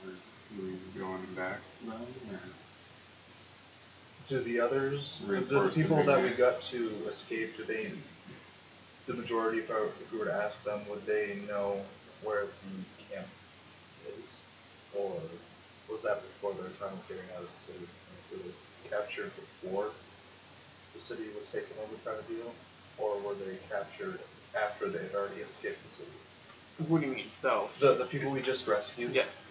there? Were we going back then? Or? Do the others, do the people that we got to escape, do they, the majority, if we were to ask them, would they know where the camp is? Or was that before their time of getting out of the city? Were they captured before the city was taken over kind of deal? Or were they captured after they had already escaped the city? What do you mean? So The people we just rescued? Yes.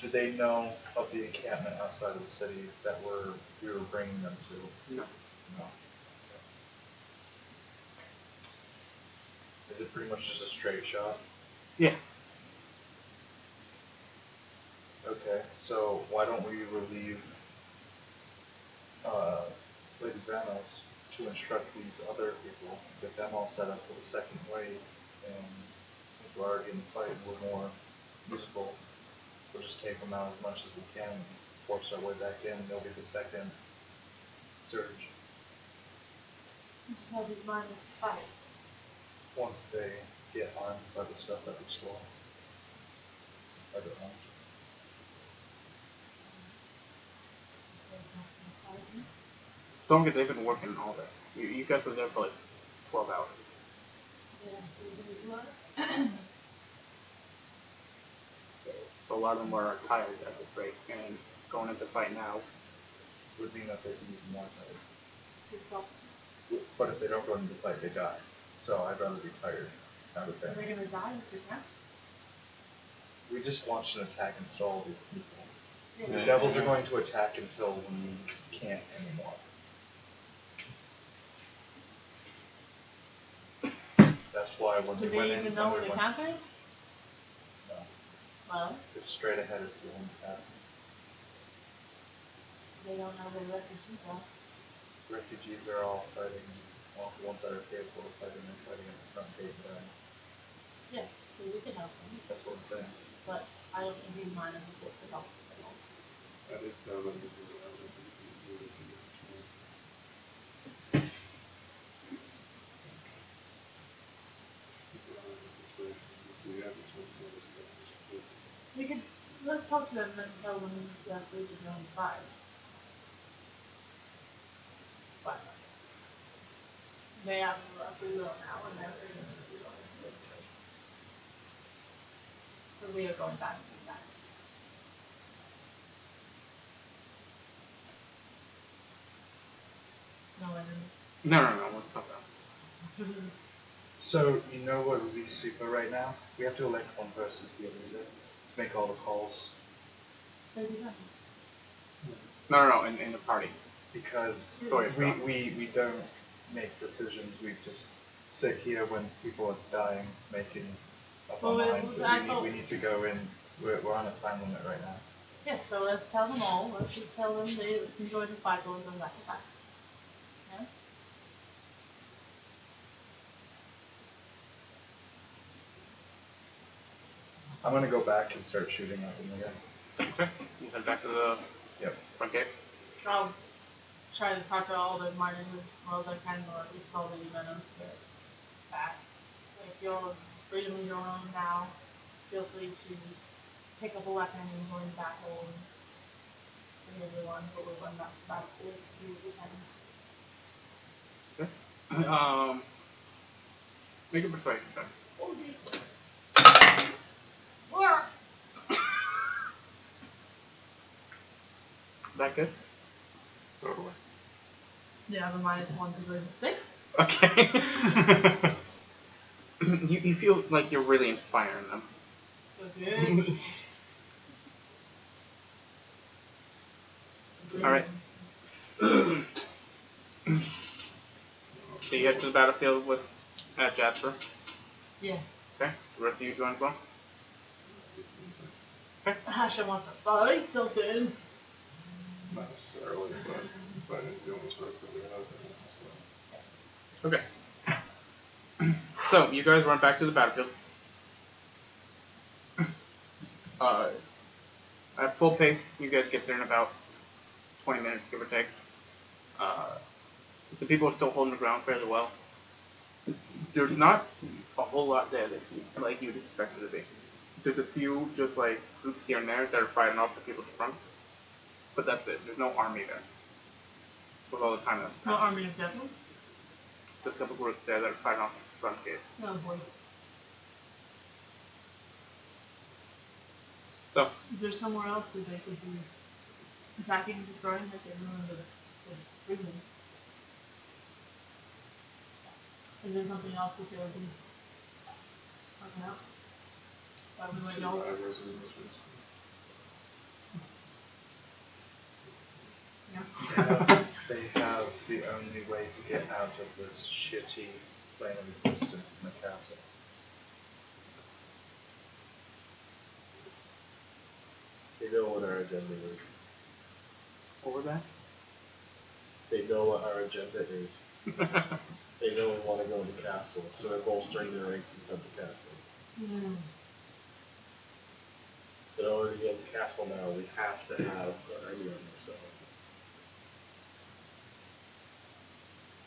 Do they know of the encampment outside of the city that we were bringing them to? No. No. Is it pretty much just a straight shot? Yeah. Okay, so why don't we relieve Lady Vanos to instruct these other people, get them all set up for the second wave, and since we're already in the fight, we're more useful. We'll just take them out as much as we can and force our way back in. They'll be the second surge. Just have these miners to fight. Once they get armed by the stuff that we stole. I don't know. Don't get, they've been working all day. You guys were there for like 12 hours. So a lot of them are tired at this rate, and going into fight now would mean that they can use more tired. But if they don't go into the fight, they die. So I'd rather be tired. Are they gonna die if they can't? We just launched an attack and stalled these people. Yeah. The devils are going to attack until we can't anymore. That's why when Do we went in... Do they even know what happened? No. Well? It's straight ahead is the only path. They don't know where refugees are. Refugees are all fighting, well, the ones that are capable of fighting and fighting at the front gate. Yeah, so we can help them. That's what I'm saying. But I don't think these miners will get help at all. I did tell them to do that. We could, let's talk to them and tell them that we should go and fight. But they have a free will now and they're free to go into it. So we are going back to that. No, let's talk about it. So, you know what would be super right now? We have to elect one person to be a leader. Make all the calls. No, in the party. Because we don't make decisions, we just sit here when people are dying, making up our minds that we need to go in. We're on a time limit right now. Yes, so let's tell them all. Let's just tell them they can join the fight goals and back to back. Yeah? I'm gonna go back and start shooting at them again. Okay. You head back to the front gate. I'll try to talk to all the miners as well as I can, or at least all the venom to get back. If you're free to move your own now, feel free to pick up a weapon and join the battle and everyone, but we'll run back to battle if you can. Okay. Make a persuasion check. That good? Totally. Yeah, the -1 to 6. Okay. you feel like you're really inspiring them. Okay. Alright. So you head to the battlefield with Jasper? Yeah. Okay. The rest of you join as well? Okay. Hasha wants to fight something. Not necessarily, but it's the only choice that we have. So. Okay. So you guys run back to the battlefield. At full pace, you guys get there in about 20 minutes, give or take. The people are still holding the ground fairly well. There's not a whole lot there that you'd expect it to be. There's a few just like groups here and there that are fighting off the people at the front, but that's it. There's no army there. With all the kind of No army of devils? there's a couple groups there that are fighting off the front gate. No boy. So Is there somewhere else that they could be attacking and destroying like they ruined the prison? Is there something else that they would be talking out? That we might know? Survivors of this reason. Yeah. They have the only way to get out of this shitty plane of existence in the castle. They know what our agenda is. what was that? They know what our agenda is. They know we want to go to the castle, so they're bolstering their ranks inside the castle. Mm. In order to get in the castle now, we have to have an army on ourselves.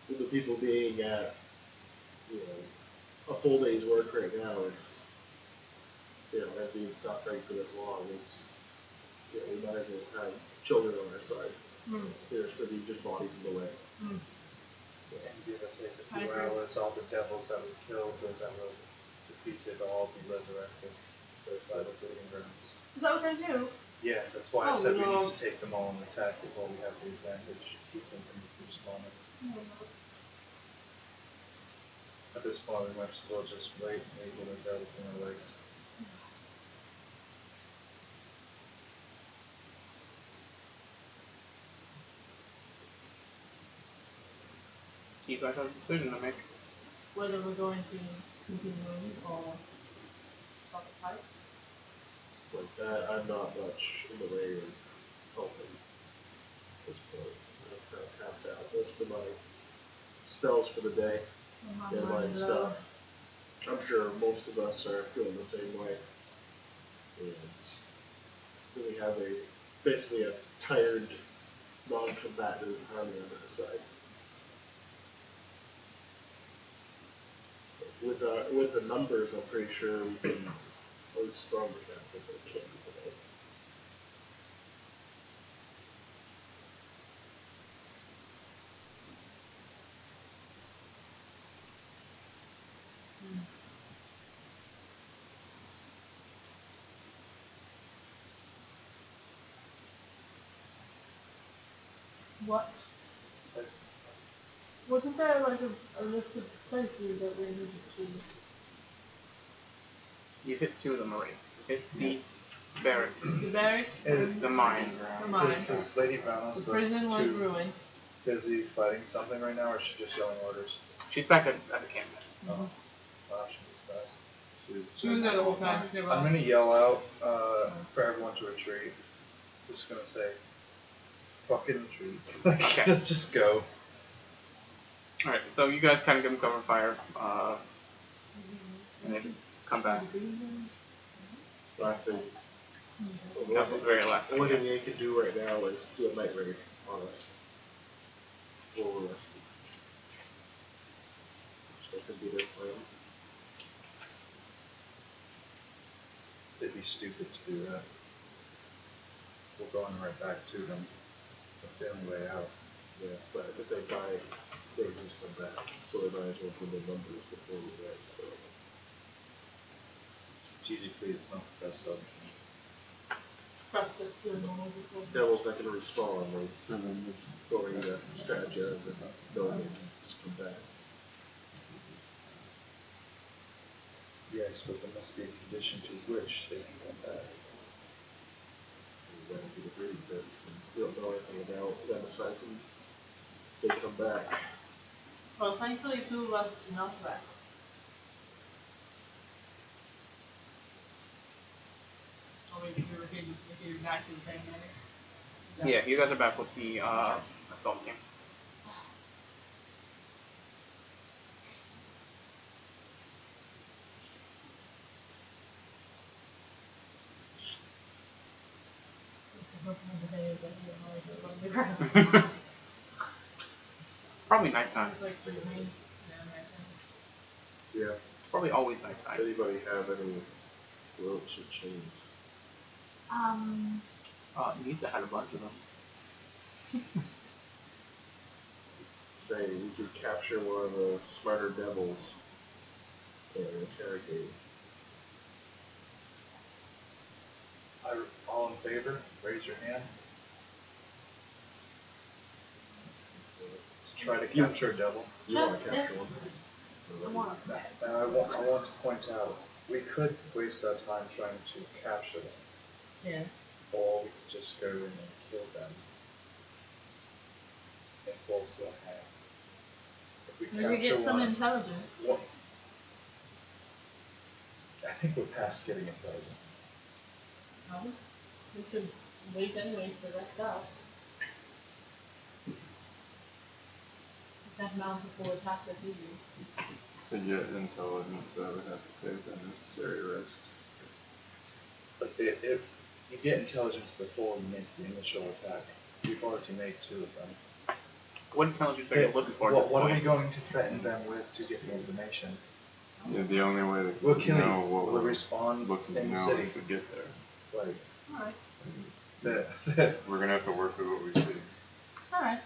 With the people being at, a full day's work right now, it's, and being suffering for this long, it's, we might as well have children on our side. Mm. There's going to be just bodies in the way. Mm. And give or take a I few agree. hours, all the devils that we killed or that were defeated all be resurrected by the breeding grounds. Is that what they do? Yeah, that's why I Oh, said we no. need to take them all and attack before we have the advantage. Keep them from respawning. At this point, we might as well just wait and wait till they're between our legs. You guys have a decision to make. Whether we're going to continue or stop the fight? Like that, I'm not much in the way of helping at this point. I'm kind of tapped out. Most of my spells for the day and my stuff. I'm sure most of us are feeling the same way. And then we have basically a tired, non-combatant army on our side. With the numbers, I'm pretty sure we can at least storm the castle, but it can't be today. What? Wasn't there like a list of places that we needed to? You hit two of them already. You hit the barracks. The barracks? Is the mine. The mine. Does Lady Vanos The prison was ruined. busy fighting something right now, or is she just yelling orders? She's back at the camp. Oh, wow, she's fast. She was there the whole time. She never I'm gonna yell out for everyone to retreat. Just gonna say, fucking retreat. Okay. Let's just go. Alright, so you guys kind of give them cover fire, and then come back. Last thing. That was the very last thing. One thing they can do right now is do a night raid on us. Or arrest them. That could be their plan. It'd be stupid to do that. We're going right back to them. That's the only way out. Yeah, but if they die, they can just come back. So they might as well put their numbers before we guys. So. Strategically, it's not the best option. pressed it to a normal before. Devil's not going to respawn. They're going to strategize and no, they just come back. Yes, but there must be a condition to which they can come back. That would be the breeding pits. We don't know anything about them aside from they come back. Well, thankfully, two of us do not rest. Or maybe if you're exactly the same way. Yeah, you guys are back with the assault team. Probably nighttime. It's like Yeah. Probably always nighttime. Anybody have any ropes or chains? It needs to have a bunch of them. Say we could capture one of the smarter devils and interrogate. All in favor? Raise your hand. Let's try to capture a devil. You want to capture one? I want And I want to point out, we could waste our time trying to capture them, Yeah. or we could just go in and kill them and force their hand. If we Maybe capture get some one, intelligence. what? I think we're past getting intelligence. No? We should wait anyway for that stuff. That mounts a full attack that's easy. To get intelligence, that would have to take unnecessary risks. But if you get intelligence before you make the initial attack, we've already made 2 of them. What intelligence are you looking for? What are we going to threaten them with to get the information? Yeah, the only way to We'll kill know you. what We'll we're respawn looking to in the know city. is to get there. Like, Alright. We're gonna have to work with what we see. Alright.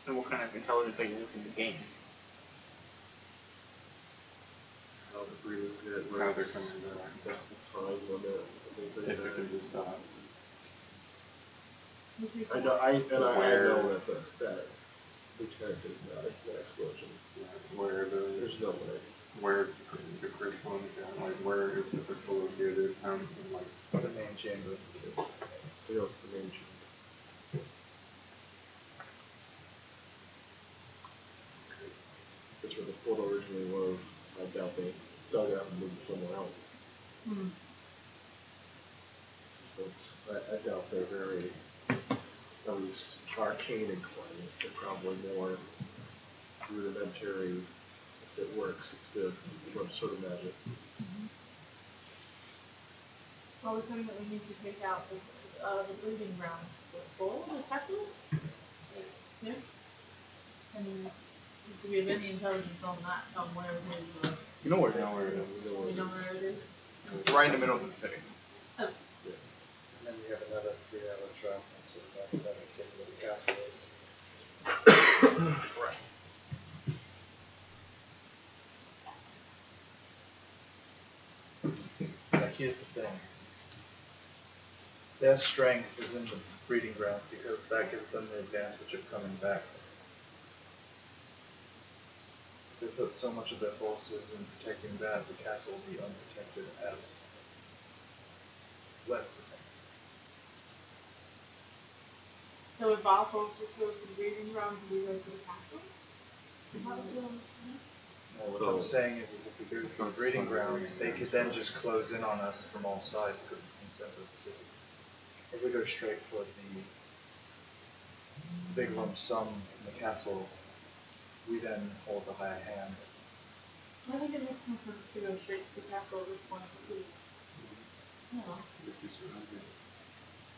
And what kind of intelligence are you looking to gain? How the breeding pit How they're works. coming back. What's the time limit? If it can be stopped. I know that that lieutenant did not the explosion. Where There's no way. where's the crystal in the ground? Like where is the crystal located? Like the main chamber. You know, it's the main chamber. That's where the portal originally was. I doubt they dug out and moved somewhere else. Hmm. So I doubt they're very, at least arcane inclined. They're probably more rudimentary. If it works, it's good. Some sort of magic. Well, we're saying that we need to take out the breeding grounds. The full, the capital? Yeah. And do we have any intelligence on that, on where it is? You know where it you know where it is. We know where it is? It's right in the middle of the city. Oh. And then we have another 3-hour travel to that city where the castle is. Right. Now here's the thing. Their strength is in the breeding grounds because that gives them the advantage of coming back. If they put so much of their forces in protecting that, the castle will be unprotected as less protected. So if our folks just go to the breeding grounds and we go to the castle? Is that what you're saying? No, what I'm saying is if we go to the breeding grounds, they could then just close in on us from all sides because it's in the center of the city. If we go straight for the big lump sum in the castle, we then hold the higher hand. I think it makes more sense to go straight to the castle at this point because, you know. We'd be surrounded.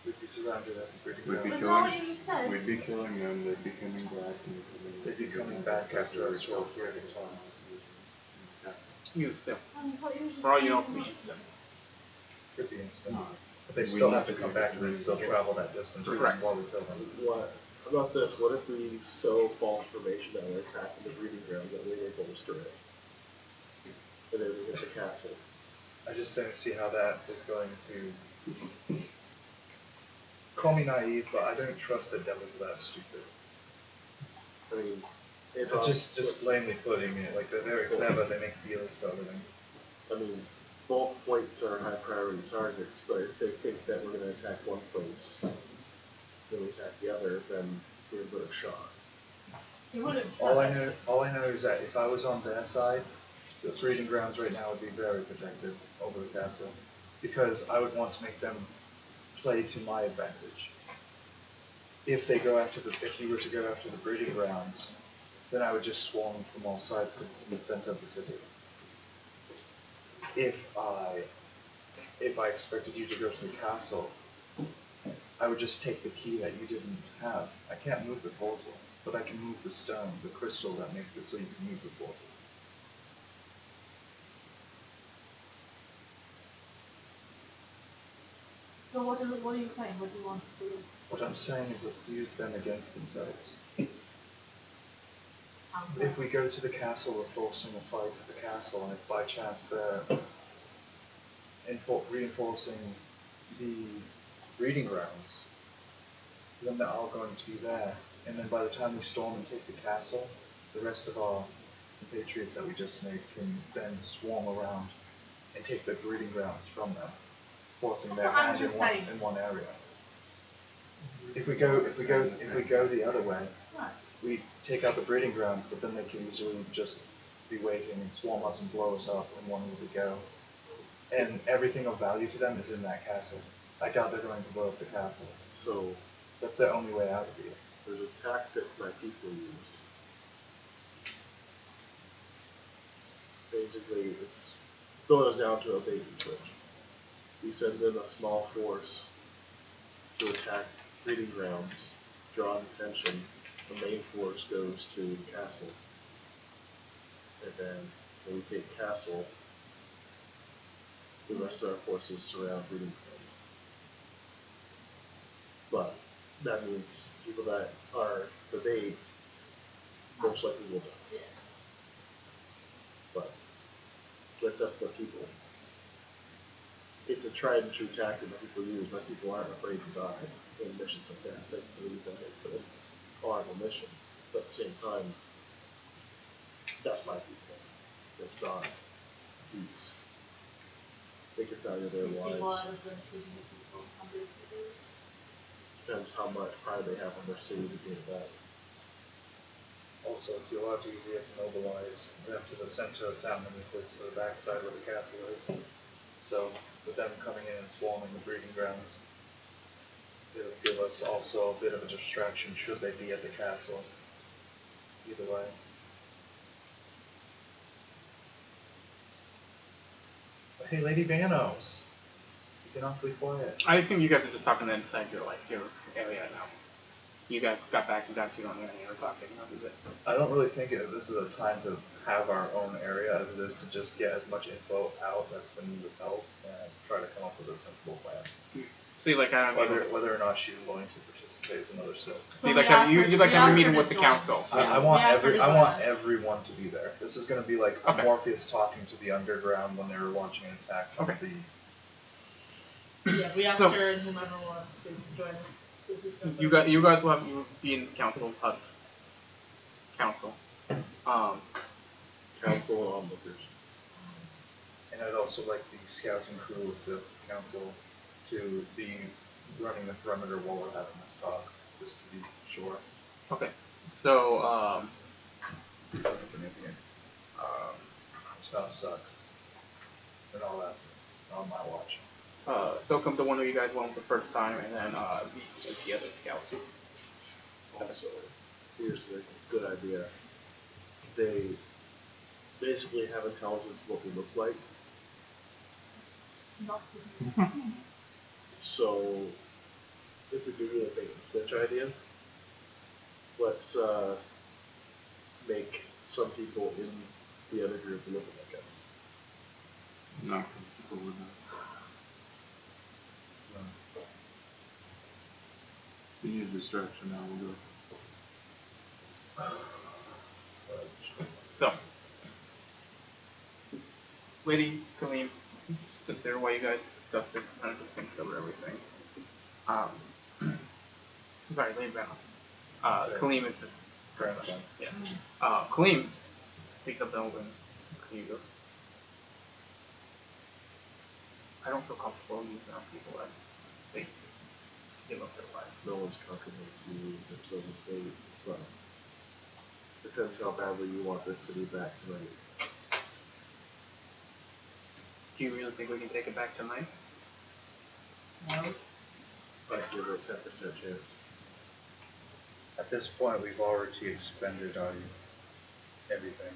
We'd be surrounded at the breeding We'd be grounds. That's not what you said. We'd be killing them. They'd be coming back. They'd be coming back after a short period of time. Use them. I thought you were just For all you know, saying we that- use them. Could be instant. No. But they We still need have to to come be back and able then to still get- travel that distance Correct. while we kill them. What how about this? What if we sow false information that we're attacking the breeding ground that way they go astray? And then we hit the castle. I just don't see how that is going to. Call me naive, but I don't trust that devils are that stupid. I mean, it's Just plainly putting it, like they're very clever, they make deals for everything. I mean, both points are high priority targets, but if they think that we're going to attack one place, then we attack the other, then we're in a shot. You wouldn't. All I know is that if I was on their side, the breeding grounds right now would be very protected over the castle, because I would want to make them play to my advantage. If you were to go after the breeding grounds, then I would just swarm from all sides because it's in the center of the city. If I expected you to go to the castle, I would just take the key that you didn't have. I can't move the portal, but I can move the stone, the crystal that makes it so you can use the portal. So what are you saying? What do you want to do? What I'm saying is let's use them against themselves. Okay. If we go to the castle, we're forcing a fight at the castle, and if by chance they're reinforcing the breeding grounds, then they're all going to be there. And then by the time we storm and take the castle, the rest of our compatriots that we just made can then swarm around and take the breeding grounds from them, forcing their hand in one area. If we go the other way, we take out the breeding grounds, but then they can easily just be waiting and swarm us and blow us up in one easy go. And everything of value to them is in that castle. I doubt they're going to blow up the castle. So That's the only way out of here. there's a tactic my people used. Basically, it's going down to a bait and switch. We send in a small force to attack breeding grounds, draws attention. The main force goes to the castle. And then when we take castle, the rest of our forces surround breeding grounds. But that means people that are the bait most likely will die. Yeah. But that's up to the people. It's a tried and true tactic that people use. My people aren't afraid to die in missions like that. They believe that it's an honorable mission. But at the same time, that's my people. It's not these. They could value their People lives. out of the city, people under the city. Depends how much pride they have in their city to do that. Also, it's a lot easier to mobilize them to the center of town than it is to the backside where the castle is. So, with them coming in and swarming the breeding grounds, it'll give us also a bit of a distraction should they be at the castle. Either way. But hey, Lady Banos, you've been awfully quiet. I think you guys are just talking inside your area now. You guys got back and got to your own area and were talking. How is it? I don't really think this is a time to have our own area as it is to just get as much info out that's been withheld and try to come up with a sensible plan. So you like Whether or not she's willing to participate is another story. So you like have a meeting with the council. I want everyone to be there. This is going to be like Okay. Morpheus talking to the underground when they were launching an attack from Okay. Yeah, we asked her and whomever wants to join us. You guys will be in council hut. Council. Council of onlookers. And I'd also like the scouting crew of the council to be running the perimeter while we're having this talk, just to be sure. Okay. So It's not suck. And all that on my watch. so come the one of you guys went the first time, and then the other scouts. Also, here's a good idea. They basically have intelligence of what we look like. Not So, if we do a bait and switch idea, let's make some people in the other group look like us. No, people wouldn't. We need a distraction now, we'll go. So, Lady Kaleem, sits there while you guys discuss this, kind of just thinks over everything. Sorry, Lady Banos. Kaleem is his Grandson. Yeah. Kaleem speaks up to Elvin. He goes, I don't feel comfortable using our people as they give up their lives. No one's comfortable to use themselves as bait, but depends how badly you want this city back tonight. Do you really think we can take it back tonight? No. I'd give it a 10% chance. At this point, we've already expended on everything.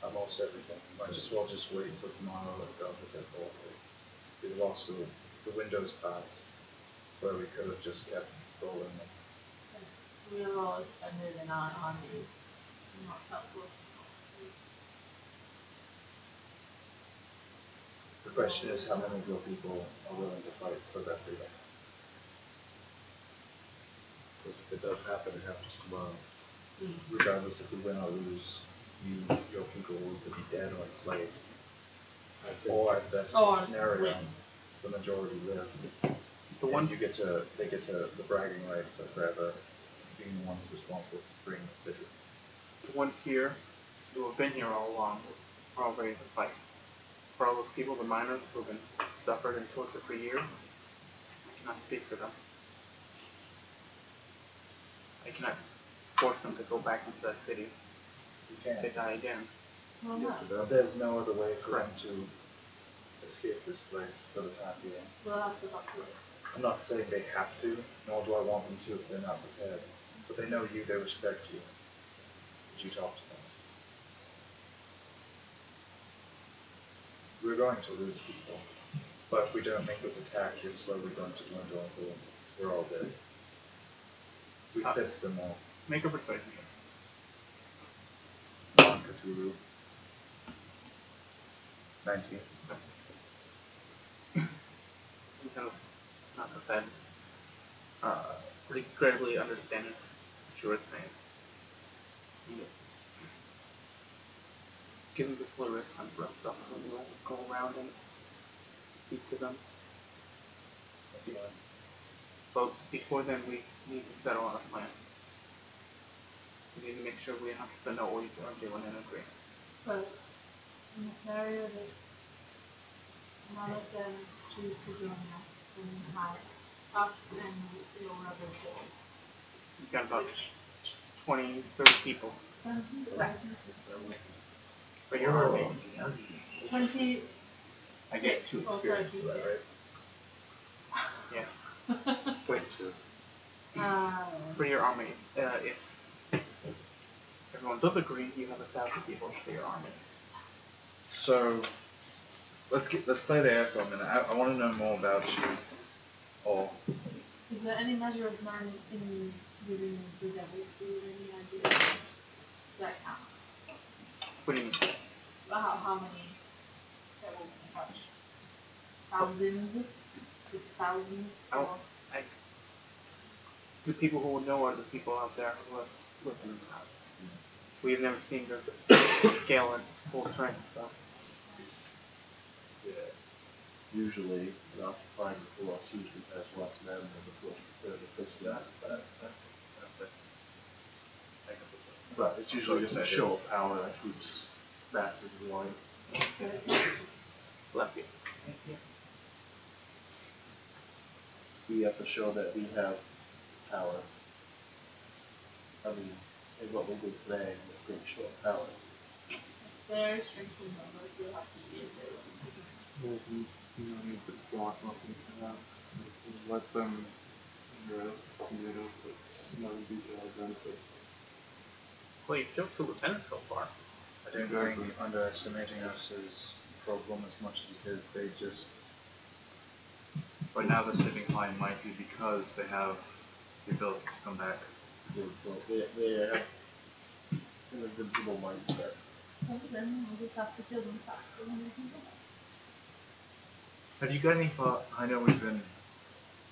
Almost everything. Might as well just wait until tomorrow and go with it all. We've lost the Windows path where we could have just kept rolling them. We were all expended and not on these. Not helpful. The question is how many of your people are willing to fight for that freedom? Because if it does happen, it happens tomorrow. Regardless if we win or lose, your people will either be dead or enslaved. I think Or at best Or case scenario, win. the majority live. The one And they get to the bragging rights of rather being the ones responsible for freeing the city. The ones here who have been here all along are all ready to fight. For all those people, the miners who have been suffered and tortured for years, I cannot speak for them. I cannot force them to go back into that city You if they can't. die again. Well, no. There's no other way for them to escape this place for the time being. We'll have to talk to it. I'm not saying they have to, nor do I want them to if they're not prepared. But they know you, they respect you. Did you talk to them? We're going to lose people. But if we don't make this attack, you're slowly going to dwindle until we're all dead. We pissed them off. Make a persuasion check. On Cthulhu. 19. You kind of not offend. Pretty incredibly understanding what you were saying. Yes. Give me this little risk on stuff and we'll go around and speak to them. What's he doing? But before then, we need to settle on a plan. We need to make sure we 100% know what we are doing and agree. But in the scenario that none of them choose to join us, then we have us and your rebel boy. We've got about 20, 30 people for your army. 20 I get 2 or experience 30. for that, right? Yes, 22. for your army. If everyone does agree, you have 1,000 people for your army. So let's play the air for a minute. I want to know more about you all. Is there any measure of man in within the devils? Do you have any idea that counts? What do you mean? How many devils in touch? Thousands? Just thousands? I don't, I, the people who will know are the people out there who have lived in the house. We've never seen their scale at full strength, so. Yeah. Usually, an occupying force usually has less men than the force prepared to face that. But it's usually just a show of power that keeps masses in line. Bless you. We have to show that we have power. I mean, in what we did today was a great show of power. It's their strength in numbers. We'll have to see if they will. You don't need to block nothing for that. Let them see it as that's no detail benefit. Well, you've killed 2 lieutenants so far. I don't think underestimating us is a problem as much as it is they just. Right now, the sitting line might be because they have the ability to come back. They have an invincible mindset. Well, then we'll just have to kill them faster than they can go back. Have you got any thought? I know we've been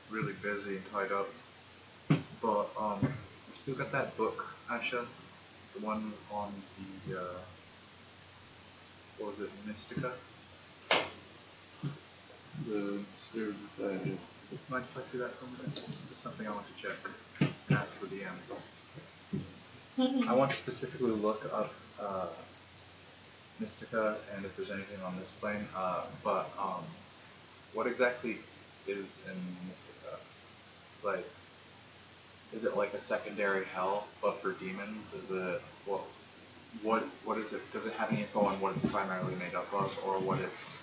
really busy and tied up, but we still got that book, Asha, the one on the what was it, Mystica? The spirit of that, yeah. Mind if I see that for a minute? There's something I want to check and ask for the end. I want to specifically look up Mystica and if there's anything on this plane, but what exactly is in Mystica? Like, is it like a secondary hell, but for demons? Is it, what is it? Does it have any info on what it's primarily made up of, or what its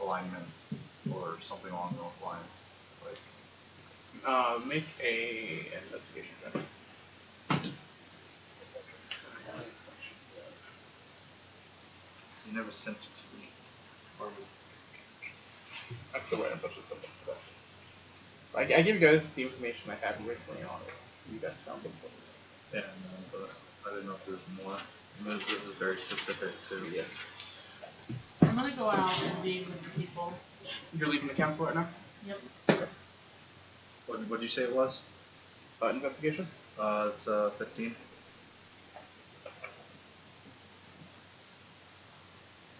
alignment, or something along those lines? Like, Make a investigation check. you never sent it to me. I have to write a bunch of stuff for that. I give you guys the information I have originally on it. You guys found it. Yeah, no, but I didn't know if there was more. This is very specific to. Yes. I'm gonna go go out and meet with the people. You're leaving the council right now? Yep. What'd you say it was? Investigation? It's 15.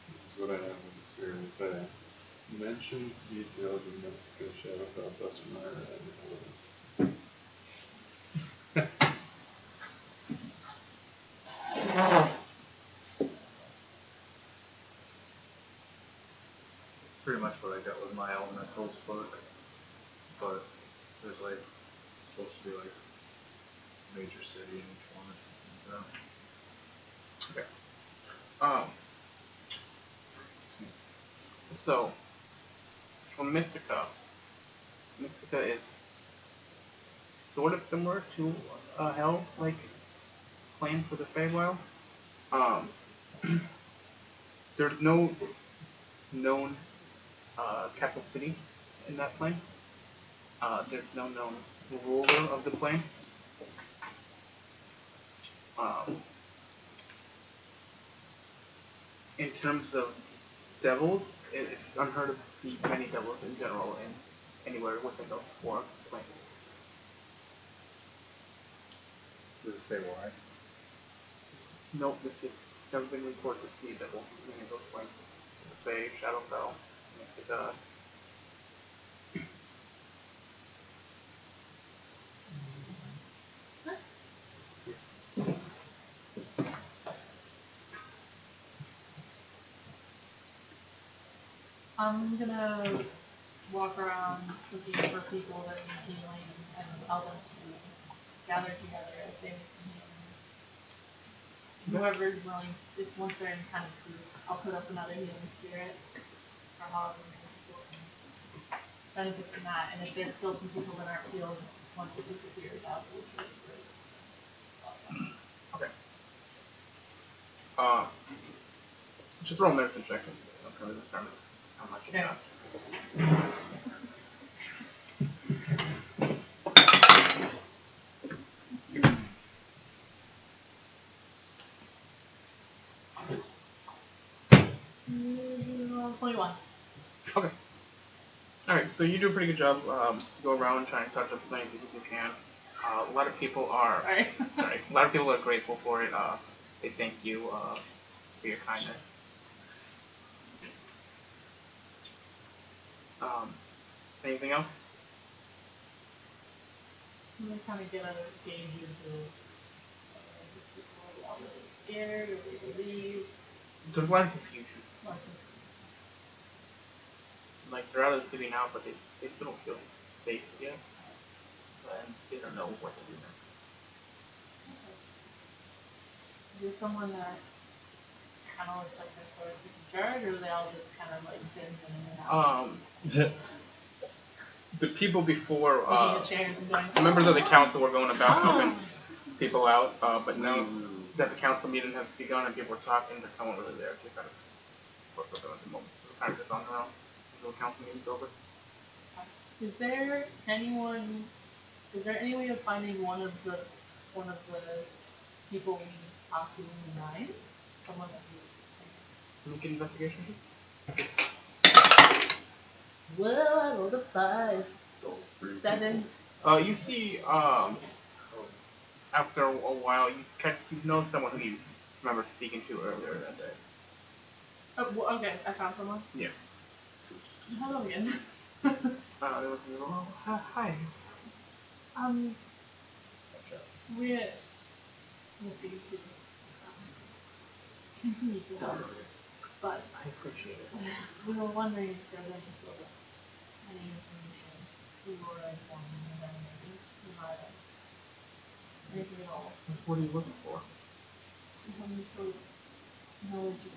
This is what I have in the spirit bay. Mentions details of Mystica Shadowfell Dustmire and Oils. Pretty much what I got with my elementals book, but there's like supposed to be like major city in each one or something like that. Okay. So, for Mystica is sort of similar to a hell like plane for the Feywild. There's no known capital city in that plane. There's no known ruler of the plane. In terms of devils, it's unheard of to see many devils in general in anywhere within those 4 planes. Does it say why? Nope, it's never been reported to see devils in any of those planes. The Fae, Shadowfell, Mystica. I'm gonna walk around looking for people that need healing and tell them to gather together if they need some healing. Whoever is willing, if once they're in kind of group, I'll put up another healing spirit for however many people can benefit from that. And if there's still some people that aren't healed, once it disappears out, we'll trade for it. Okay. Just roll a medicine check and I'll kind of determine how much you got. Mm, 21. Okay. Alright, so you do a pretty good job. Go around trying to touch up as many people as you can. A lot of people are Alright. a lot of people are grateful for it. They thank you for your kindness. Anything else? I'm gonna kind of get a gauge into if people are all really scared or they believe. There's a lot of confusion. Like, Like they're out of the city now, but they still don't feel safe yet. And they don't know what to do next. is there someone that kind of looks like they're sort of taking charge, or are they all just kind of like sitting in the house? The people before Taking the chairs and going, the members of the council were going about helping people out, but now that the council meeting has begun and people are talking, there's someone really there to kind of work with them at the moment. So they're kind of just on their own until the council meeting's over. Is there any way of finding one of the people we talked to in the mine? Someone that we Make an investigation. Well, I rolled a 5. 7. You see, after a while, you know someone who you remember speaking to earlier that day. Oh, well, okay, I found someone. Yeah. Hello again. They was oh, hi. We're looking to continue to work, but I appreciate it. we were wondering if there's any sort of any information we were informing and then maybe we might have anything at all. What are you looking for? Some sort of knowledge of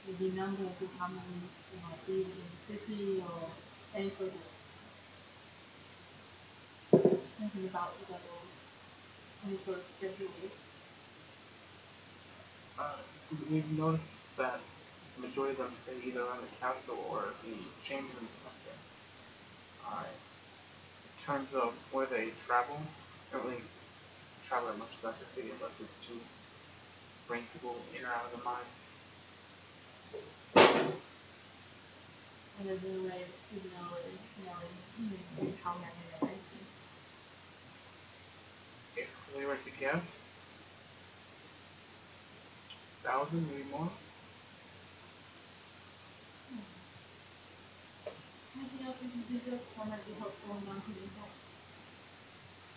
maybe numbers of how many there might be within the city or any sort of anything about the devils, any sort of schedule. We've noticed that the majority of them stay either on the council or the chamber and something. In terms of where they travel, they don't really travel that much about the city unless it's to bring people in or out of the mines. And there's no way of knowing how many there might be. If we were to guess, 1,000, maybe more. Anything else we can think of that might be helpful in mounting impact?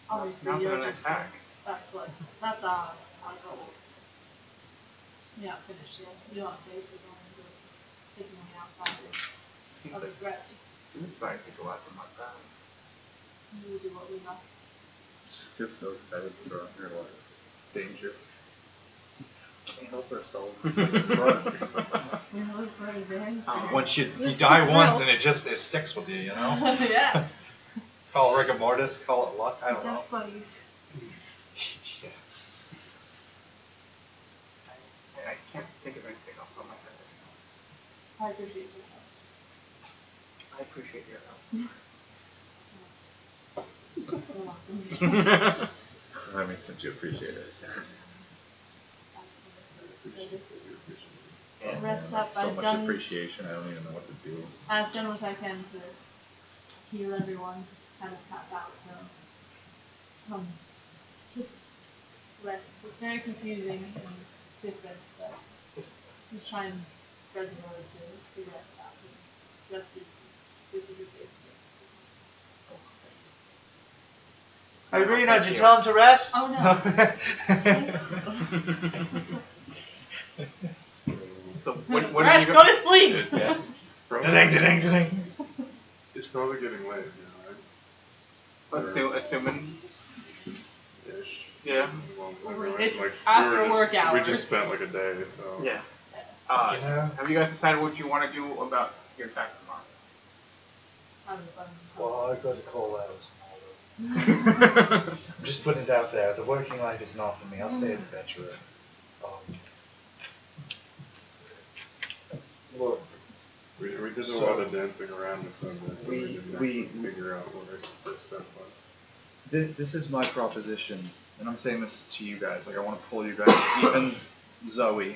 Not Obviously, for you're an just, attack. that's our goal. You're not finished yet. You don't say we're going to take money outside of the threat. Suicide could go after my guy. We do what we must. Just get so excited to throw out your life. Danger. Can't help ourselves. It's like a drug. We know for advantage. Once you die once and it sticks with you, you know? Yeah. Call it rigor mortis, call it luck, I don't know. Death buddies. Yeah. I can't think of anything off the top of my head. I appreciate your help. I appreciate your You're welcome. help. I mean, since you appreciate it. Yeah. Rest up. So I've much done, appreciation, I don't even know what to do. I've done what I can to heal everyone, kind of tap out, so just rest. It's very confusing and different, but just try and spread the word to rest out. Rest is a good thing. Irina, did you tell him to rest? Oh no. So what are Rest, you go to sleep! It's probably, Da-ding. it's probably getting late, you know, assuming? right? Ish. Yeah. Well, It's like, after we work We hours. just spent like a day, so. Yeah. Yeah. Have you guys decided what you want to do about your attack tomorrow? Well, I've got to call out tomorrow. I'm just putting it out there. The working life is not for me. I'll stay an adventurer. Look, We did a So- lot of dancing around the subject, but we didn't we- actually figure out what our first step was. this is my proposition, and I'm saying this to you guys. Like, I want to pull you guys, even Zoe.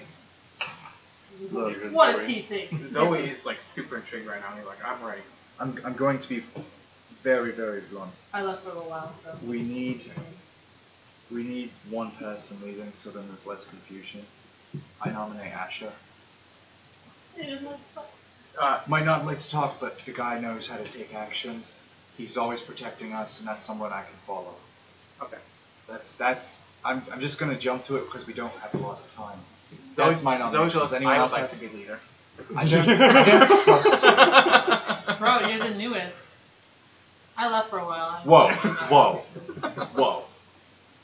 Look, Even What Zoe. does he think? Zoe is like super intrigued right now. He's like, I'm ready. I'm going to be very, very blunt. I left for a while, so. We need one person leading, so then there's less confusion. I nominate Asher. Might not like to talk, but the guy knows how to take action. He's always protecting us, and that's someone I can follow. Okay. I'm just gonna jump to it because we don't have a lot of time. That's my nomination. Does anyone I would else like have to be leader. I don't trust you. Bro, you're the newest. I left for a while.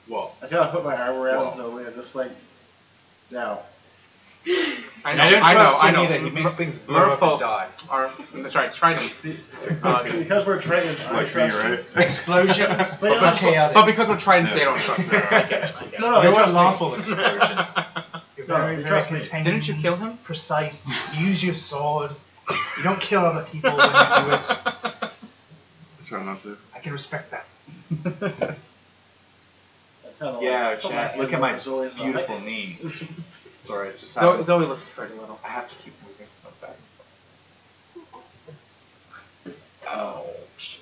Whoa. I gotta put my arm around Whoa. Zoe and just like, now. I don't trust I him know. either. He makes things blow up and Merfolk die. Are, that's right, tridents. Because we're trained, I Like me, trust you. right? Explosions, But yeah, that's chaotic. But because we're tridents, they don't Yes. trust me. I get it. I get it. No, You're trust a me. lawful explosion. You're No, very, you very trust me. contained. Didn't you kill him? Precise. You use your sword. You don't kill other people when you do it. Try not to. I can respect that. Kinda Yeah, like, Chad, look at my Zoe's not beautiful like- knee. Sorry, it's just Zoe looks pretty little. I have to keep moving. Ouch.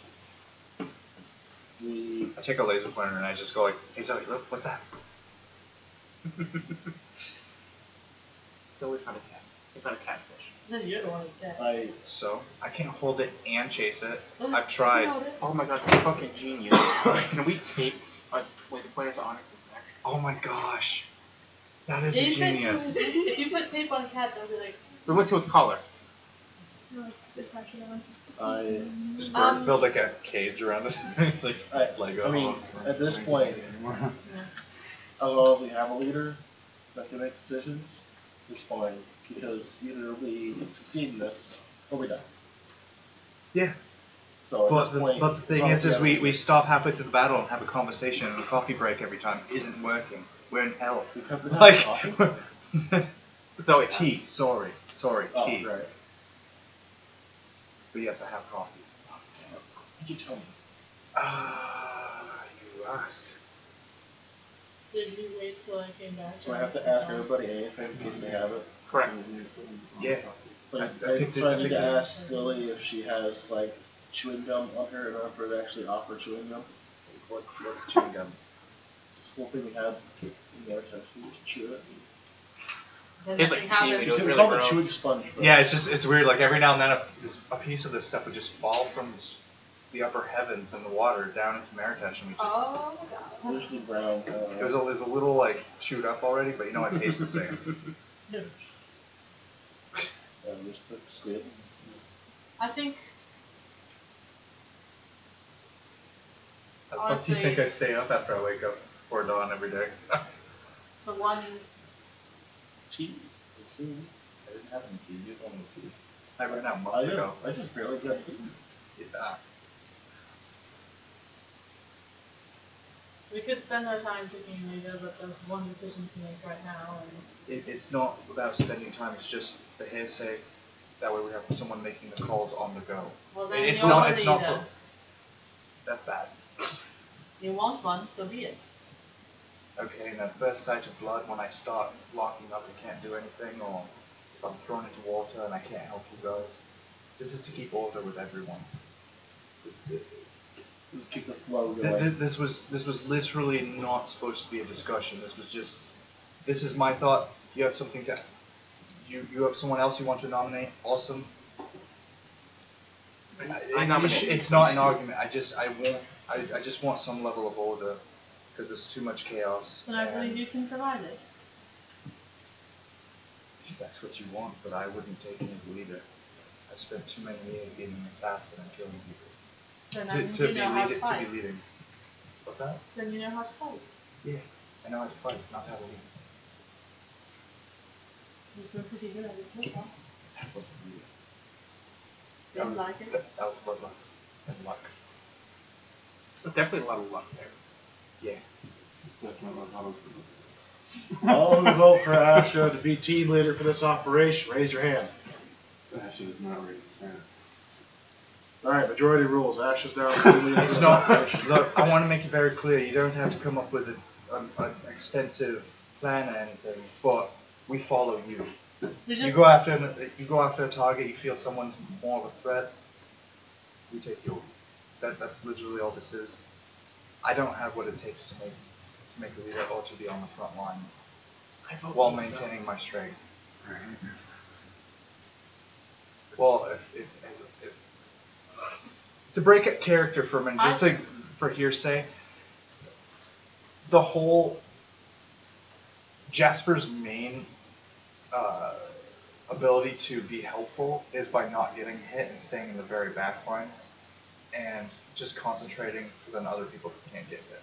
I take a laser pointer and I just go like, hey Zoe, look, what's that? Zoe's not a cat. It's not a catfish. Then you're the one who's dead. So, I can hold it and chase it. I've tried. Oh my god, you're fucking genius. Can we tape laser pointers on it? Oh my gosh. That is If a you put genius. tape- If you put tape on a cat, they'll be like, We went to his collar. no, it's pressure on. Just Um, build like a cage around it. Like Lego. I mean, at this point, as long as we have a leader that can make decisions, it's fine. Because either we succeed in this, or we die. Yeah. So at But this point, the thing as long as is we we stop halfway through the battle and have a conversation, and a coffee break every time isn't working. We're in hell. have the Like, coffee. Zoe. tea. Sorry, Oh, tea. right. But yes, I have coffee. Did you tell me? Ah, you asked. Did you wait till I came back? So I have to ask everybody anything in case they have it. Correct. Yeah. So I I picked so I it- need to ask Lily if she has like chewing gum on her in order for her to actually offer chewing gum. What's chewing gum? It's this little thing we have in the archives. You just chew it. Then Tastes I like think how seaweed. they- It was We really call it gross. chewing sponge. But Yeah, it's weird. Like every now and then, a piece of this stuff would just fall from the upper heavens in the water down into Marrakesh, and we just. Oh my god. usually brown. It was a little like chewed up already, but you know it tastes the same. Just put squid. I think What do you think I stay up after I wake up before dawn every day? the one Tea. I didn't have any tea. You only tea. I ran out months ago. I just barely got tea. Yeah. we could spend our time picking a leader, but there's one decision to make right now, and It's not about spending time. It's just the hearsay. That way we have someone making the calls on the go. well then It's you're not. the It's not. leader. That's bad. You want one, so be it. Okay, and at first sight of blood, when I start locking up and can't do anything, or if I'm thrown into water and I can't help you guys, this is to keep order with everyone. Just keep the flow going. This was literally not supposed to be a discussion. This was just, this is my thought. You have something to, you have someone else you want to nominate. Awesome. I nominate. It's not an argument. I just want some level of order because there's too much chaos. Then I and believe you can provide it. if that's what you want, but I wouldn't take him as leader. I've spent too many years being an assassin and killing people. Then To, I think to you be know how to leading, fight. leading. What's that? Then you know how to fight. Yeah, I know how to fight, not how to lead. You've been pretty good at it so far. That wasn't leading. Didn't like it. That was bloodlust and luck. There's definitely a lot of luck there. Yeah. Definitely not how to do this. All who vote for Asha to be team leader for this operation, raise your hand. Ashley does not raise his hand. Alright, majority rules. Asha's now team leader for It's this not. operation. Look, I want to make it very clear. You don't have to come up with an extensive plan or anything, but we follow you. We You just go after a target. You feel someone's more of a threat. We take you. That's literally all this is. I don't have what it takes to make a leader or to be on the front line while maintaining my strength. Right. Well, if to break up character for a minute, just for hearsay, the whole Jasper's main ability to be helpful is by not getting hit and staying in the very back lines and just concentrating so then other people can't get hit.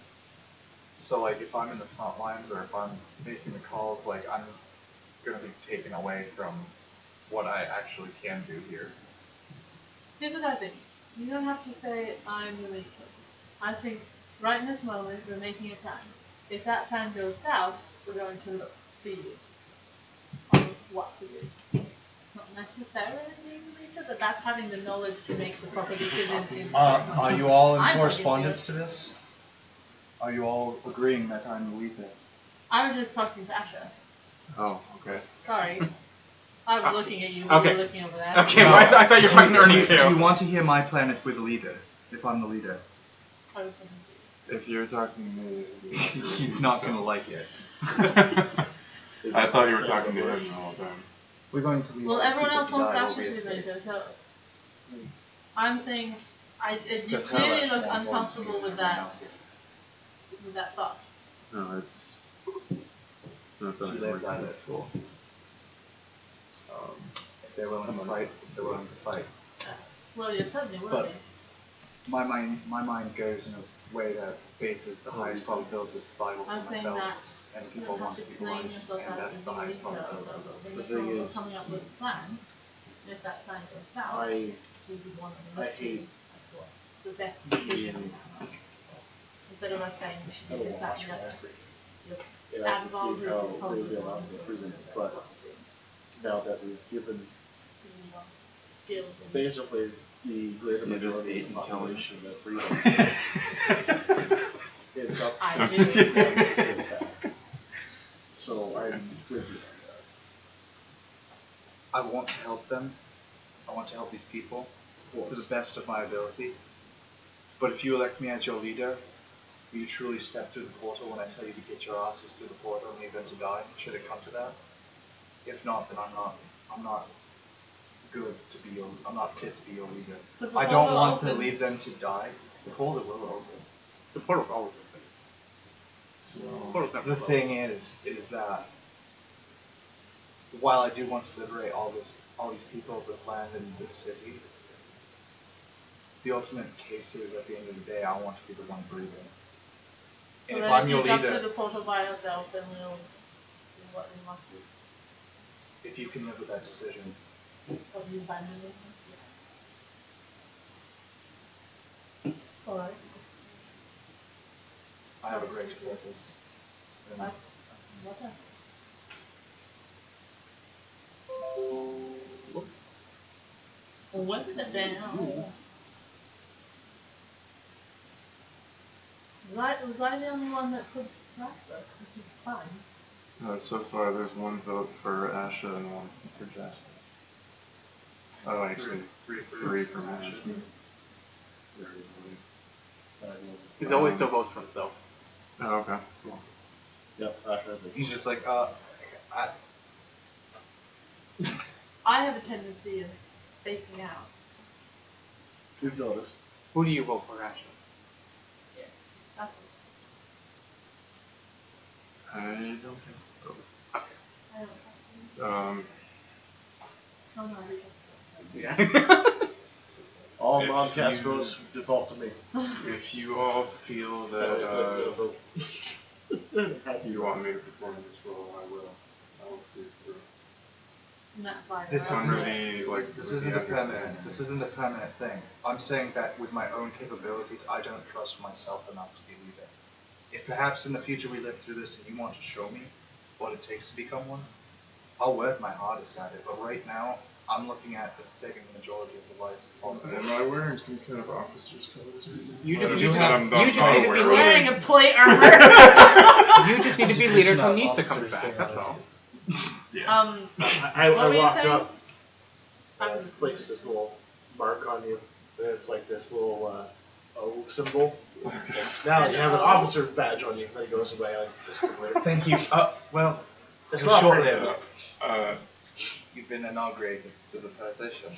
So like if I'm in the front lines or if I'm making the calls, like I'm gonna be taken away from what I actually can do here. here's what I think. You don't have to say I'm the leader. I think right in this moment we're making a plan. If that plan goes south, we're going to look to you on what to do. It's not necessarily being the leader, but that's having the knowledge to make the proper decision. Are you all in I'm correspondence looking to this? Are you all agreeing that I'm the leader? I was just talking to Asha. Oh, okay. Sorry. I was looking at you, but Okay. you were looking over there. Okay, well, I thought you were talking to Ernie Do you too. want to hear my plan if we're the leader? If I'm the leader? I was talking to you. If you're talking to me, He's not gonna like it. I thought you were talking to him the whole time. We're going to leave. Well, all these everyone people else to wants die while Asha we to be escape. leader, so I'm saying you That's how clearly that's look more important uncomfortable to me with than that thought. No, it's not that She I lives like out it. of fool. If they're willing to fight, they're willing to fight. Well, you're certainly But- worthy. My mind goes in a way that bases the highest probability of survival for I'm saying myself, that and you people don't want have to to keep alive, claim yourself and as that's the the highest leader, probability. so when The you're thing is, coming up with a plan, if that plan goes south, I you would want to I look to hate as what the best decision. being Instead of us saying we should a do this, that, watch and the other. factory. You're And I can advising see how people they would be who allowed want to to improve do it, that's but what to do. now that we've given You want skills and basically the greater See this majority of the 8 population intelligence? of freedom, it's up I to do. them to attack. So I'm with you. I want to help them. I want to help these people to the best of my ability. But if you elect me as your leader, will you truly step through the portal when I tell you to get your asses through the portal and leave them to die? Should it come to that? If not, then I'm not good to be your. I'm not fit to be your leader. I don't want to leave them to die. The portal will open. The portal's always open. So, The thing is that while I do want to liberate all these people of this land and this city, the ultimate case is at the end of the day, I want to be the one breathing. And So if I'm your if you leader, jump through the portal by yourself, then we'll do what we must do. if you can live with that decision, Of you by me. Alright. I have a great purpose. And That's whatever. Well, what's the down? Was I the only one that could write this? Which is fine. so far there's one vote for Asha and one for Jasper. Oh, actually, three for Asha. He's always still votes for himself. Oh, okay. Cool. Yep, I heard that. he's just like, I have a tendency of spacing out. We've noticed. Who do you vote for, Ashley? Yeah. That's I don't think so. I don't Oh no, Yeah. All If non-cast you- votes default to me. If you all feel that you want me to perform this role, I will. I will see it through. And that's why This I Under isn't- the like. this with isn't the a permanent. understanding- This isn't a permanent thing. I'm saying that with my own capabilities, I don't trust myself enough to be leader. If perhaps in the future we live through this and you want to show me what it takes to become one, I'll work my hardest at it. But right now, I'm looking at saving the majority of the lives possible. Am I wearing some kind of officer's colors? You just I'm need to- I'm you just not need to be aware of. wearing a plate armor. You just need to be leader until Nisa comes back, that's all. Yeah. I What were you walked saying? up, I was place this little mark on you, and it's like this little O symbol. Okay. Now you have an Oh. officer badge on you, that goes away like 6 months later. Thank you. Well, It's it was not short-lived. Uh, You've been inaugurated to the position.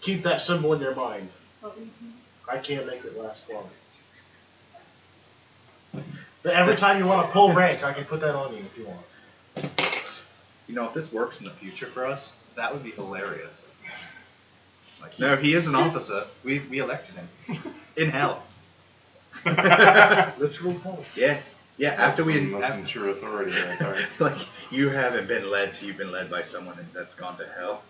Keep that symbol in your mind. What were you saying? I can't make it last long. But every time you want to pull rank, I can put that on you if you want. You know, if this works in the future for us, that would be hilarious. Like, no, he is an officer. We elected him. In hell. Literal pull. Yeah, yeah. After we, that's some true authority right there. like, you haven't been led to, you've been led by someone that's gone to hell.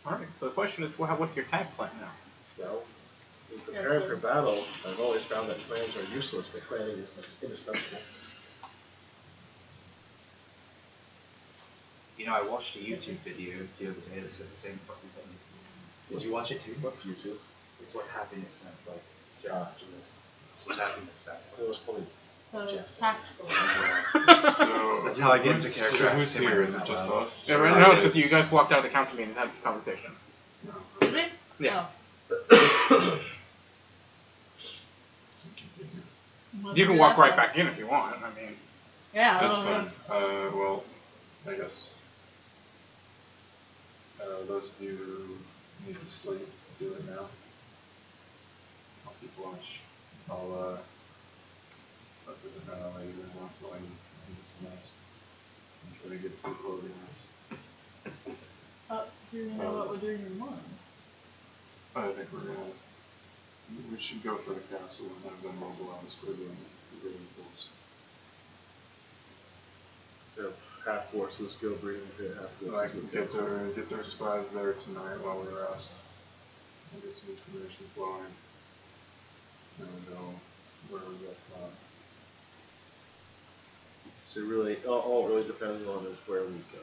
Alright, so the question is, what's your tag plan now? Well, in preparing for battle, I've always found that plans are useless, but planning is indispensable. You know, I watched a YouTube video the other day that said the same fucking thing. Did you watch it too? What's YouTube? It's what happiness sounds like. Yeah. It's what happiness sounds It was funny. So it's tactical. So That's how I get into who's- character. I Who's say my here? name Is it out just loud. us? Yeah, or right now it's is- just you guys walked out of the council meeting and had this conversation. No. Did we? Yeah. Oh. It's inconvenient. We'll You do can walk that right then. back in if you want, I mean. Yeah. That's oh, fine. Well, I guess those of you who need to sleep, do it now. I'll keep watch. I'll let you know until I need some rest. I'm trying to get people organized. Do you know what we're doing in the morning? I think we should go for the castle and have them mobilize for the rituals. If half forces go breeding pit, half forces Like go get their spies there tonight while we rest. And get some information flowing. And we know where we get from. So really, all it really depends on is where we go.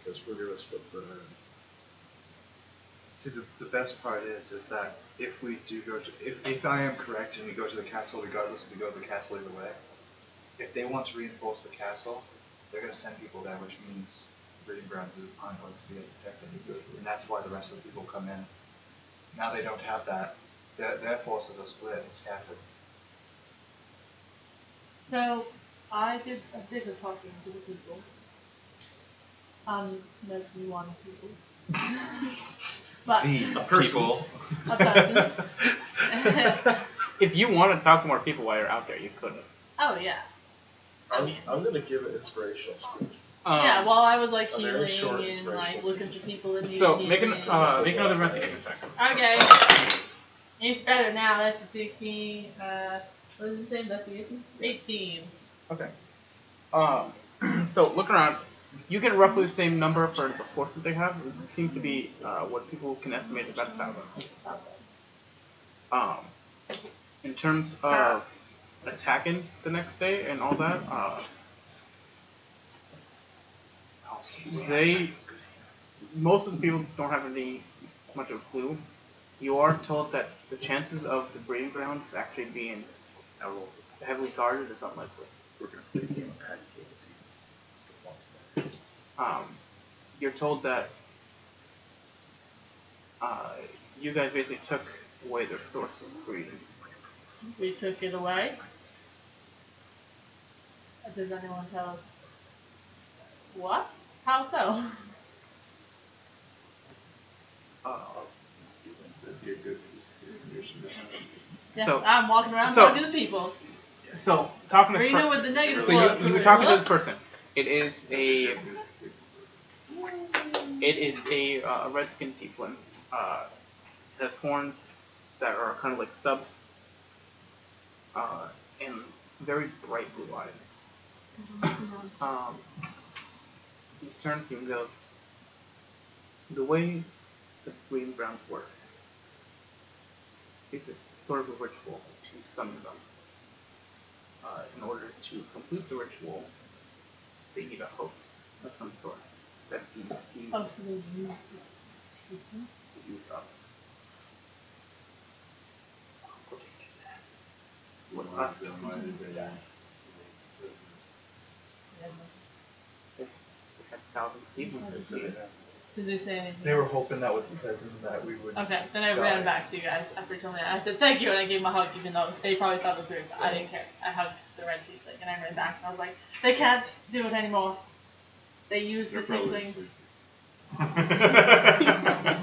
Because we're going to split the See, the best part is that if we do go to, if I am correct and we go to the castle, regardless if we go to the castle either way, if they want to reinforce the castle, they're going to send people there, which means breeding grounds aren't going to be protected. And that's why the rest of the people come in. Now they don't have that. Their forces are split and scattered. So, I did a bit of talking to the people. Mostly one people. But A person. a persons. If you want to talk to more people while you're out there, you could. Oh yeah. I'm gonna give an inspirational speech. Yeah, while I was like a very healing short and inspirational like looking for people that need So healing. make another investigation check. Okay. It's better now. That's a 16. What did you say? Investigation? 18. Okay. So look around. You get roughly the same number for the force that they have. It seems to be what people can estimate about 1,000. In terms of attacking the next day and all that, most of the people don't have much of a clue. You are told that the chances of the breeding grounds actually being heavily guarded is unlikely. We're gonna play a game of patty cake. You're told that you guys basically took away their source of breeding. We took it away. Does anyone tell us what? How so? That'd be a good piece of information to have. Yeah, So- I'm walking around so- talking to people. So talking to this Reno person, with the negative so look. you were talking to this person. It is a redskin tiefling. It has horns that are kind of like stubs, and very bright blue eyes. He turns to you and goes, "The way the breeding grounds works is it's sort of a ritual to summon them. In order to complete the ritual, they need a host of some sort that he Oh, so they use the people? use up. With us, Why did they they had thousands of people. Did they say anything? They were hoping that with the peasant that we would. Okay, then I ran back to you guys after telling me that. I said thank you and I gave him a hug even though they probably thought it was rude, but I didn't care. I hugged the red tiefling and I ran back and I was like, they can't do it anymore. They use the tieflings.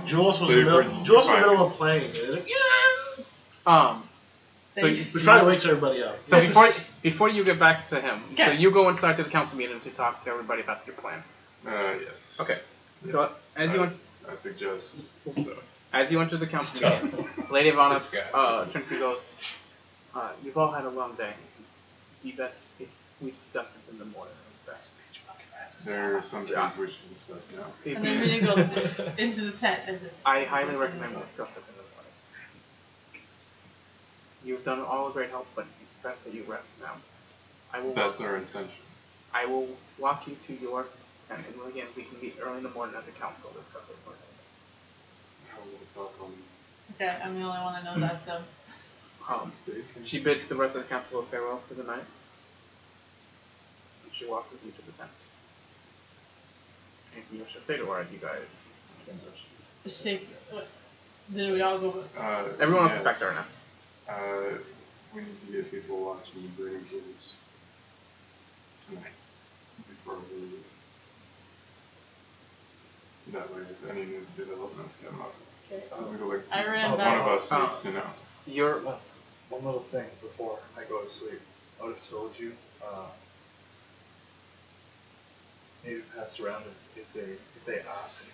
Jules was So in the you're middle. Jules was in the fine. middle of playing. And he was like, So They- you, which probably wakes everybody up. so before you get back to him, so Okay. you go inside to the council meeting to talk to everybody about your plan. Yes. Okay. So as you I suggest so. as you enter the council Stop. meeting, Lady Ivana This guy. turns to you and goes, "You've all had a long day. Be best if we discuss this in the morning instead." There are some things we should discuss now. And then we go into the tent as if I highly recommend we discuss this in the morning. You've done all a great help, but it's best that you rest now. That's our intention. I will walk you to your tent, and again, we can meet early in the morning at the council to discuss it further. We'll talk on. okay, I'm the only one that knows that, so She bids the rest of the council a farewell for the night. And she walks with you to the tent. Anything you should say to her, you guys? shake. What? Did we all go? Everyone else is yes. back there now. We need to get people watching the breeding pools tonight before we leave. That way, if any new developments come up, Okay. like, I ran one back. of us needs to know. You're One little thing before I go to sleep. I would have told you. Maybe pass around if they ask.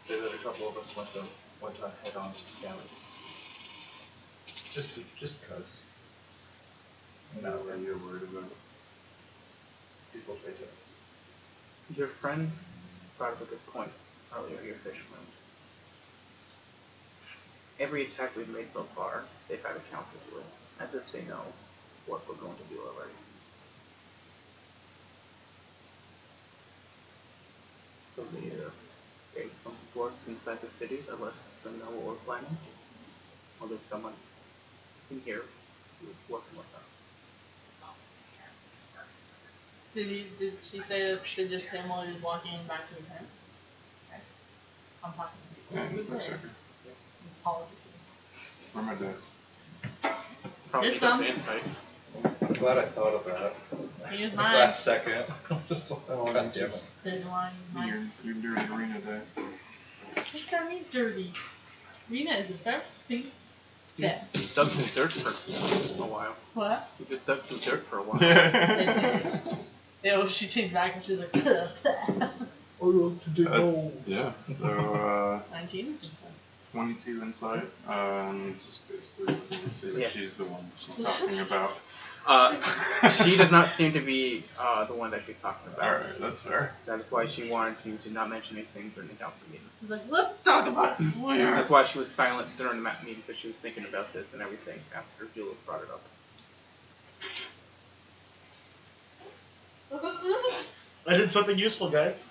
Say that a couple of us went to head on to scout. Just because. That way you're worried about People try to. Your friend brought up a good point earlier, your fisherman. Every attack we've made so far, they've had a counter to it, as if they know what we're going to do already. So Okay, some source inside the city that lets them know what we're planning. Or there's someone in here who's working with us. Did she say that she just came while he was walking back to his house? Okay. I'm talking to you. Yeah, it's not checker. Policy. Where are my dice? Probably Here's got some. the insight. I'm glad I thought of that. Here's mine. Last second. I'm just like, Oh, God damn it. Did you want mine? Your dirty arena dice. What got me dirty? Rena is a very Yeah. You dug some dirt for a while. What? You just dug some dirt for a while. They did. Ew, she changed back and she's like, Yeah, so 19? 22 insight, and just basically looking to see if she's the one she's talking about. She does not seem to be the one that she's talking about. Alright, that's fair. That is why she wanted you to not mention anything during the council meeting. She's like, let's talk about it. That's why she was silent during the meeting, because she was thinking about this and everything after Julius brought it up. I did something useful, guys.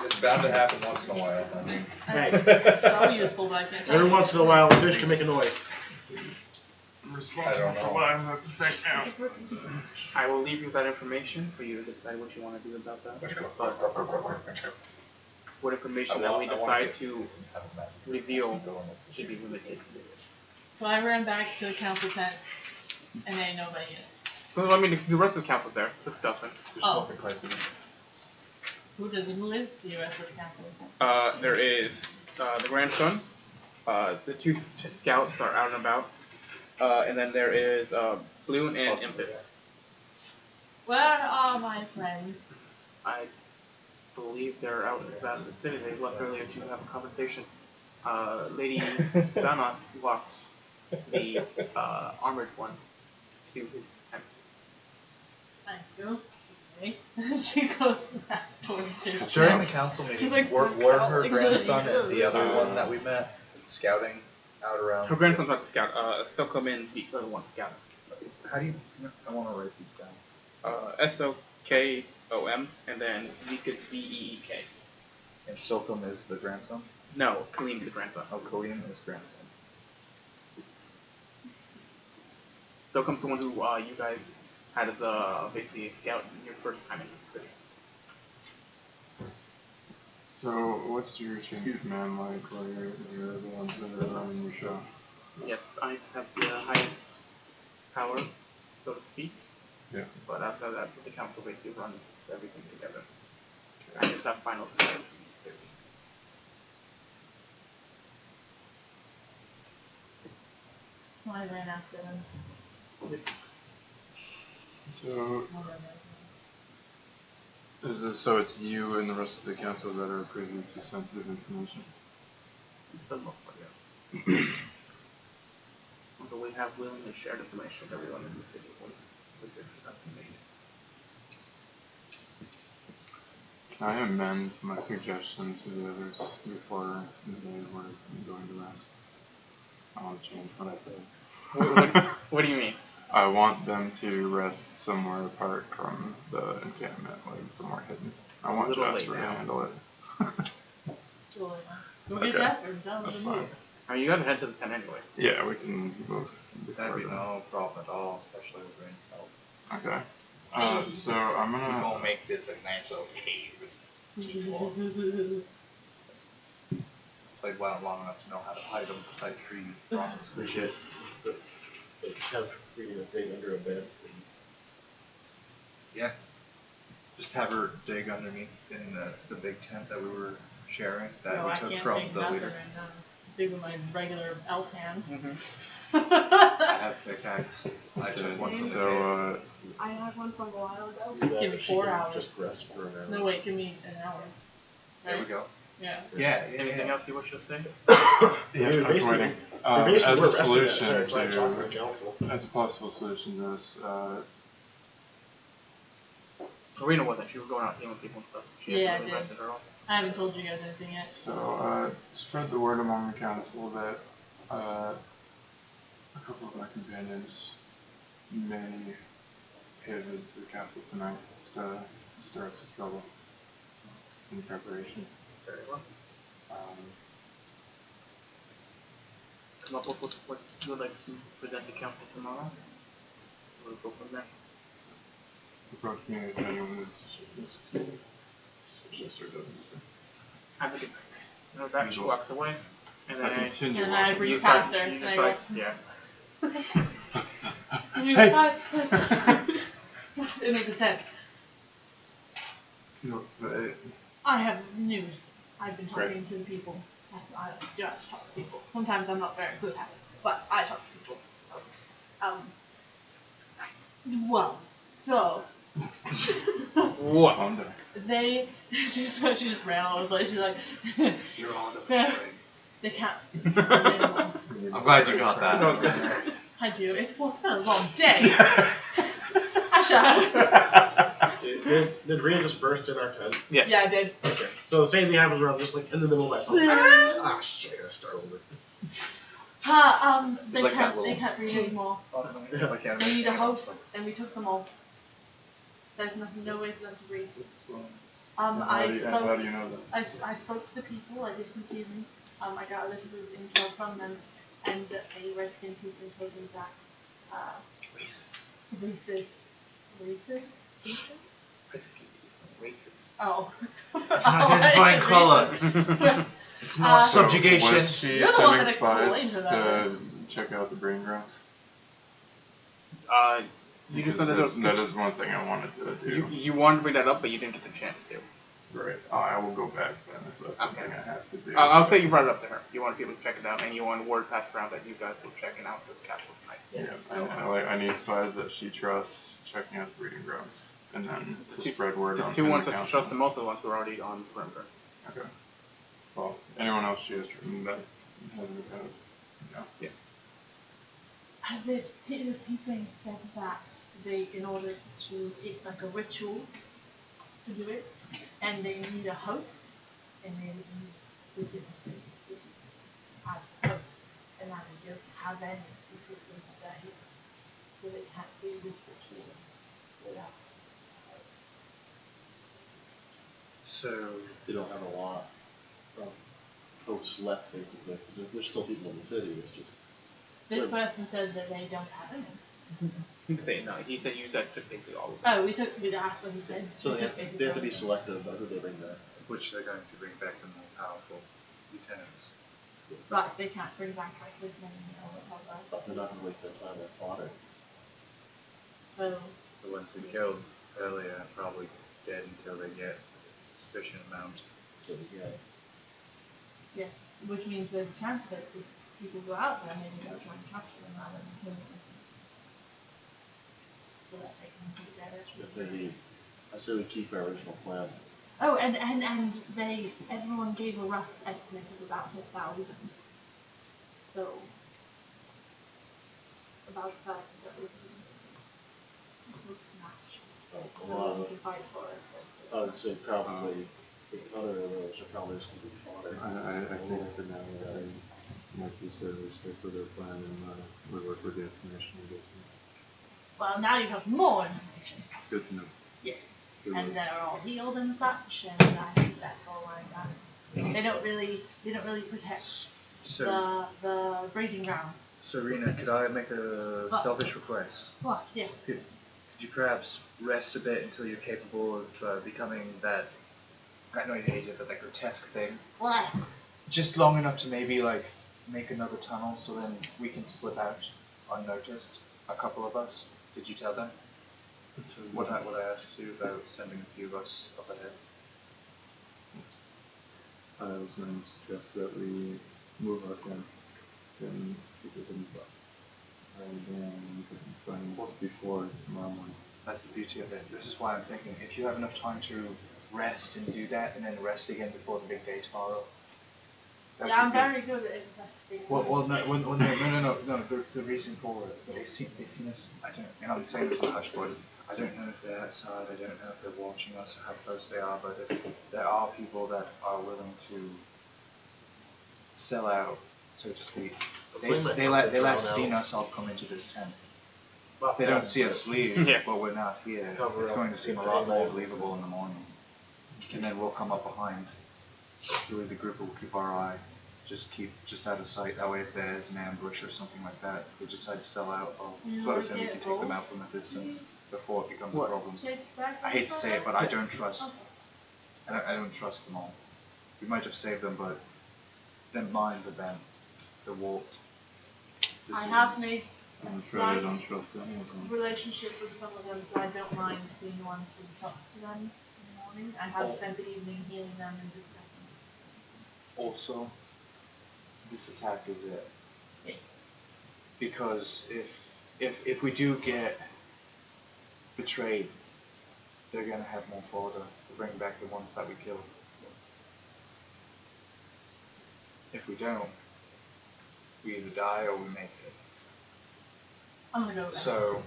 It's bound to happen once in a while. I mean, Hey, So useful, but I can't tell every you. once in a while, a fish can make a noise. I'm responsible for what I was at the thing now. I will leave you that information for you to decide what you want to do about that. But what information that we decide to reveal should be limited. So I ran back to the council tent, and there ain't nobody in it. Well, I mean, the rest of the council's there. Just Dustin. Oh. Who is the rest of the council? There is the grandson. The two scouts are out and about. And then there is Bloom and Impus. Where are my friends? I believe they're out and about in the city. They left earlier to have a conversation. Lady Danos walked the armored one to his tent. Thank you. Okay. She goes back towards his during the council meeting, She's like, were works out her like grandson this. and the other one that we met scouting out around? Her grandson's not the scout. Sokomin, the other one scout. How do you? I want to write these down. Sokom, and then Veek is Veek. And Sokum is the grandson? No, Kaleem is the grandson. Oh, Kaleem is grandson. Sokom's the one who you guys had as basically a scout in your first time in the city. So, what's your chain of command like while you're the ones that are running your show? Yes, I have the highest power, so to speak. Yeah. But outside of that, the council basically runs everything together. I just have final say in the cities. Well, I ran after them. So, so it's you and the rest of the council that are privy to sensitive information? For the most part, yes. But we have willingly shared information with everyone in the city when decisions have been made. Can I amend my suggestion to the others before they were going to rest? I want to change what I said. What do you mean? I want them to rest somewhere apart from the encampment, like somewhere hidden. I want Jasper to handle it. Go Okay. get Jasper. That's fine. I mean, you gotta head to the tent anyway. Yeah, we can move. That'd be no problem at all, especially with rain's help. Okay. So I'm We're gonna. gonna make this a nice little cave. Played WoW long enough to know how to hide them beside trees. Promise. We should have reading a thing under a bed. Yeah. Just have her dig underneath in the big tent that we were sharing that No, we I took can't from dig the nothing leader. right now. Dig with my regular elf hands. I have pickaxe. I took one from the cave. So I had one from a while ago. Do that, Give me but she 4 can hours. Just rest for an hour. No, wait, give me an hour. There we Right? go. Yeah. Yeah. Anything else you wish to say? yeah, I was basically- waiting. We basically As were a resting solution that time, talking to to, council. as a possible solution to this, Marina wasn't. She was going out dealing with people and stuff. She Yeah, I hadn't really did. rested her off. I haven't told you guys anything yet. so spread the word among the council that a couple of my companions may pay a visit to the castle tonight to stir up some trouble in preparation. Very well. Come up with what you would like to present to council tomorrow. We'll go from there. Approach me if anyone is suspicious or doesn't. Have a good night. You know that she walks away, and then I continue. And I walking. breathe you start, faster. you And just I like, go, yeah. you Hey. cut. It makes a 10. No, but I have news. I've been talking Great. to the people. I do have to talk to people. Sometimes I'm not very good at it, but I talk to people. Well, so What? calm down. they she just ran all over the place. She's like, You're on the so they can't. anymore. I'm glad you got that. No, good. I do. It's been a long day. I shall. Did Rhea just burst in our tent? Yes. Yeah, I did. Okay. So the same thing happens where I'm just like in the middle of myself. Ah shit, I gotta start over. They like that can't. They little- can't read anymore. They need a host, and we took them all. There's nothing, no way for them to read. How I do spoke. you know that? I spoke to the people. I did some dealing. I got a little bit of intel from them, and a redskin people told me that racist. Racist. Oh. It's an identifying color. It's not So, subjugation. Was she You're the one sending that spies explained that. to check out the brain grounds? You Because just said that is one thing I wanted to do. you wanted to bring that up, but you didn't get the chance to. Right. I will go back then if that's something Okay. I have to do. I'll say you brought it up to her. You want people to check it out, and you want word passed around that you guys will check it out the castle tonight. Yeah, I need spies that she trusts checking out the breeding grounds, and then to She- spread word on The two the ones that you council. trust the most are the ones who are already on the perimeter. Okay. Well, anyone else she has written that hasn't kind of, yeah. This teaching said that in order to, it's like a ritual to do it, and they need a host, and they would use specifically as a host, and that they don't have any specifically of that here, so they can't do this ritual without a host. So they don't have a lot of folks left basically, because there's still people in the city. It's just This person said that they don't have any. He didn't say no. He said use that to basically all of them. Oh, we asked what he said. so We they took have to basically be selective about who they bring back. Which they're going to bring back the more powerful lieutenants. Right, they can't bring back like this many or whatever. But they're not going to waste their time with fodder. So The ones we killed earlier are probably dead until they get a sufficient amount. So yeah, yes, which means there's a chance that if people go out there, maybe they'll try and capture them rather than kill them. So that they can complete their ritual. I say we keep our original plan. Oh, and everyone gave a rough estimate of about 1,000. So about 1,000 that we can match. A No lot one of can fight for us. I would say probably the other of those are probably just going to be fodder. I think for now, like you said, we stick with our plan and we work with the information we get. Well, now you have more information. It's good to know. Yes. Good And work. they're all healed and such, and I think that's all lined up. They don't really protect So, the breeding ground. Serena, could I make a What? selfish request? What? Yeah. Could you perhaps rest a bit until you're capable of becoming that, I know you hate it, but that grotesque thing? What? Just long enough to maybe like make another tunnel so then we can slip out unnoticed, a couple of us. Did you tell them? What I asked you about sending a few of us up ahead? I was going to suggest that we move our camp and keep it in the and then we can find us before tomorrow morning. That's the beauty of it. This is why I'm thinking, if you have enough time to rest and do that, and then rest again before the big day tomorrow. that Yeah, I'm would be very good at investing. Well, no. The reason for it, they've seen us. I don't. And I'm saying this in hush voice. I don't know if they're outside. I don't know if they're watching us or how close they are. But if there are people that are willing to sell out, so to speak, they let seen us all come into this tent. They don't see us leave, Yeah. but we're not here. Cover It's up going to seem a if lot more anybody's believable in the morning, and then we'll come up behind. really the group will keep our eye, just out of sight. That way, if there's an ambush or something like that, they decide to sell out or close in, we can take them out from a distance before it becomes a problem. I hate to say it, but I don't trust. I don't trust them all. We might have saved them, but their minds are bent. They're warped. I have made I'm a afraid I slight don't trust any of them. relationship with some of them, so I don't mind being the one to talk to them in the morning. I have spent the evening healing them and discussing. Also, this attack is it. Yeah. Because if we do get betrayed, they're gonna have more fodder to bring back the ones that we killed. If we don't, we either die or we make it. I'm gonna go with that. So,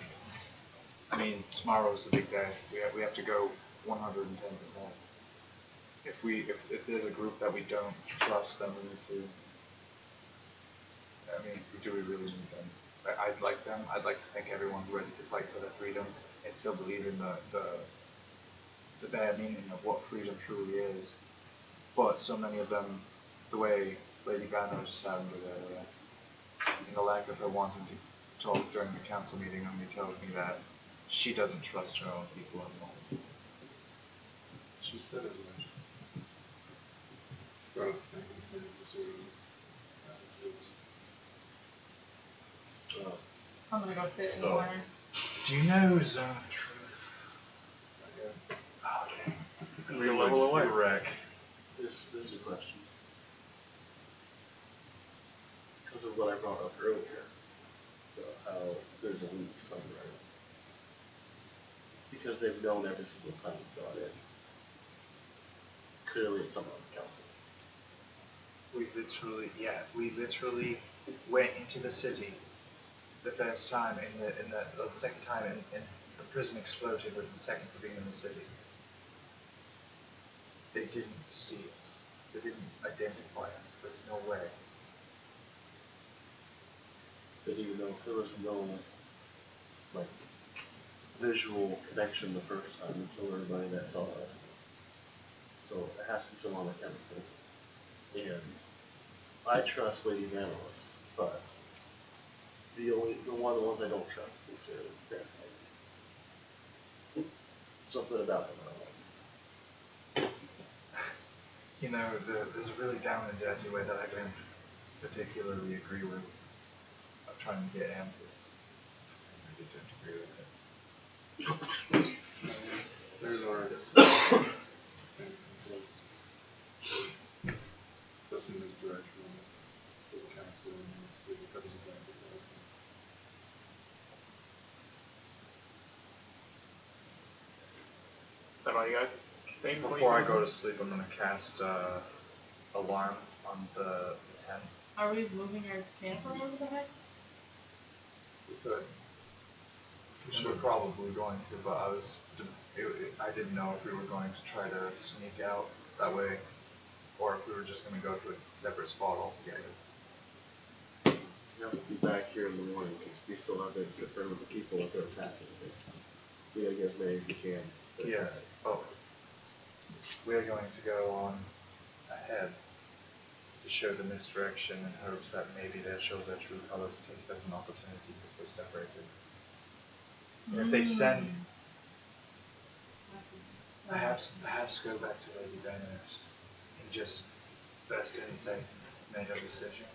I mean, tomorrow's the big day. We have to go 110%. If there's a group that we don't trust, then we need to. I mean, do we really need them? I'd like them. I'd like to think everyone's ready to fight for their freedom and still believe in the bare meaning of what freedom truly is. But so many of them, the way Lady Banner sounded earlier, and the lack of her wanting to talk during the council meeting only tells me that she doesn't trust her own people anymore. She said as much. Brought up the same thing as we I'm gonna go sit in the So- corner. Do you know Zone of Truth? Oh, dang. Real level away. Wreck. This is a question. Because of what I brought up earlier, about how there's a leak somewhere. Because they've known every single time we've gone in. Clearly it's someone on the council. We literally went into the city the first time the second time and the prison exploded within seconds of being in the city. They didn't see us. They didn't identify us. There's no way. They didn't even know there was no like visual connection the first time until everybody that saw us. So it has to be someone on the council. And I trust Lady Vanillis, but the one of the ones I don't trust is her grandson. Something about him I don't like. You know, there's a really down and dirty way that I don't particularly agree with of trying to get answers. I really don't agree with it. There's already just in this direction for the council and see what comes of that. Is that all you guys say Before I go to sleep, I'm gonna cast alarm on the tent. Are we moving our camper over the heck? We could. And we're probably going to, but I didn't know if we were going to try to sneak out that way, or if we were just going to go to a separate spot altogether. You have to be back here in the morning because we still have to confirm with the people if they're attacking. We gotta get as many as we can. Yes. Oh. We're going to go on ahead to show the misdirection in hopes that maybe they'll show their true colors, take it as an opportunity because we're separated. And if they send, perhaps go back to Lady Benner's and just burst in and say, made a decision.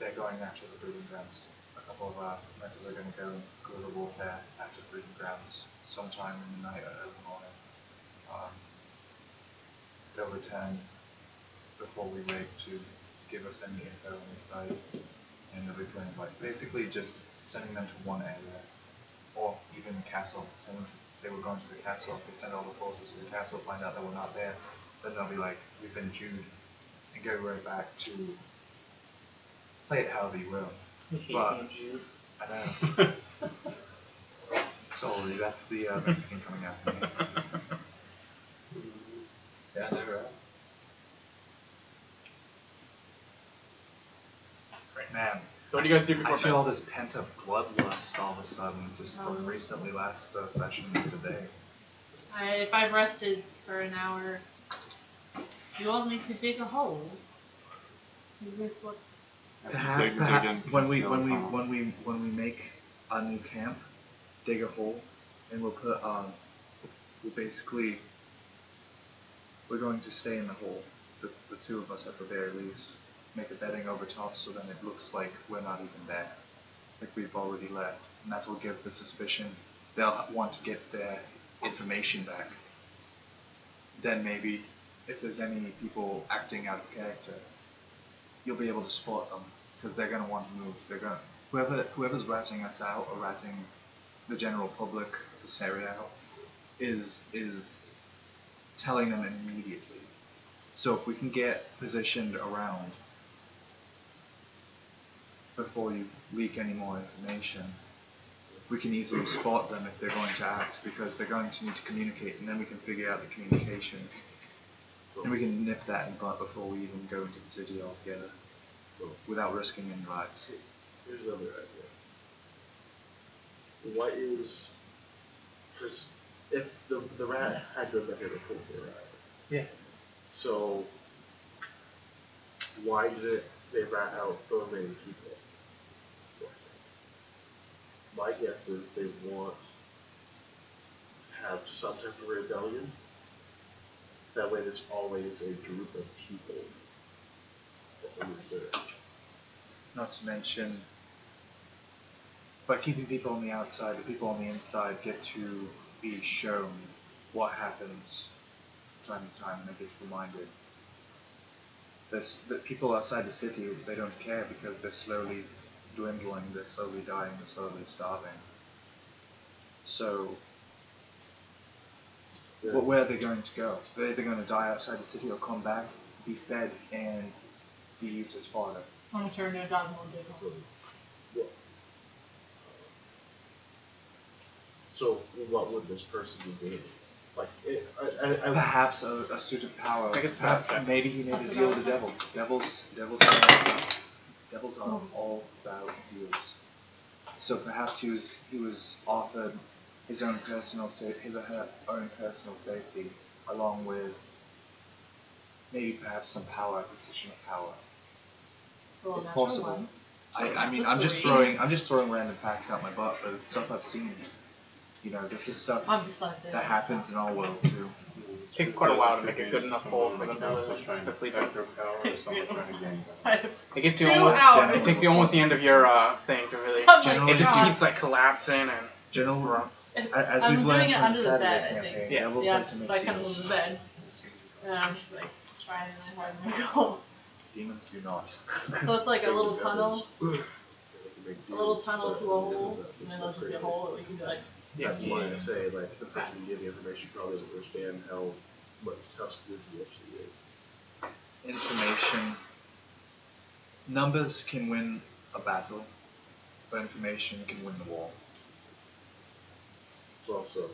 They're going after the breeding grounds. A couple of our mentors are going to go guerrilla warfare after the breeding grounds sometime in the night or early morning. They'll return before we wait to give us any info inside, and they'll be playing like basically just sending them to one area, or even the castle. Say we're going to the castle, they send all the forces to the castle, find out that we're not there, then they'll be like, we've been Jewed, and go right back to play it how they will. But I know. Sorry, that's the Mexican coming out of me. Yeah, I know, right? Man, So what do you guys do before I feel all bed? this pent up bloodlust all of a sudden just from recently last session to today. If I've rested for an hour, You want me to dig a hole? Is this what? Perhaps when we make our new camp, dig a hole, and we'll put we're going to stay in the hole, the two of us at the very least. Make a bedding over top so then it looks like we're not even there, like we've already left, and that will give the suspicion they'll want to get their information back. Then maybe if there's any people acting out of character, you'll be able to spot them because they're going to want to move. They're going whoever's ratting us out or ratting the general public this area out is telling them immediately. So if we can get positioned around before you leak any more information, we can easily spot them if they're going to act, because they're going to need to communicate, and then we can figure out the communications. And we can nip that in the butt before we even go into the city altogether, without risking any lives. Here's another idea. What is, because if the rat had to have been here before we arrived. Yeah. So why did they rat out the remaining people? My guess is they want to have some type of rebellion. That way there's always a group of people that they reserve. Not to mention, by keeping people on the outside, the people on the inside get to be shown what happens time to time, and they get reminded. The people outside the city, they don't care because they're slowly dwindling, they're slowly dying, they're slowly starving. So, where are they going to go? They're either going to die outside the city or come back, be fed, and be used as fodder. I'm gonna turn their dog more big. So what would this person be doing? Like, perhaps a suit of power. I guess Perhaps maybe he made a deal with the devil. Devils are all about deals. So perhaps he was offered his own personal own personal safety, along with maybe perhaps some power, a position of power. Well, It's possible. I mean, I'm just throwing random facts out my butt, but it's stuff I've seen. You know, this is stuff that happens in our world too. It takes quite a while to make a good enough hole for them to sleep in. It gets you almost. It takes you almost the end of your thing to really. It just keeps like collapsing and. General, as I'm we've doing learned it from under the the Saturday bed, I campaign, think. devils Yeah, like to make so I kind of deals. move the bed. And I'm just like trying really hard to make a hole. Demons do not. So it's like a little tunnel. A little tunnel to a hole, and then there'll just be a hole that we can be like. That's why I say, like, the person who gave the information probably doesn't understand how skilled he actually is. Information. Numbers can win a battle, but information can win the war. Well, so.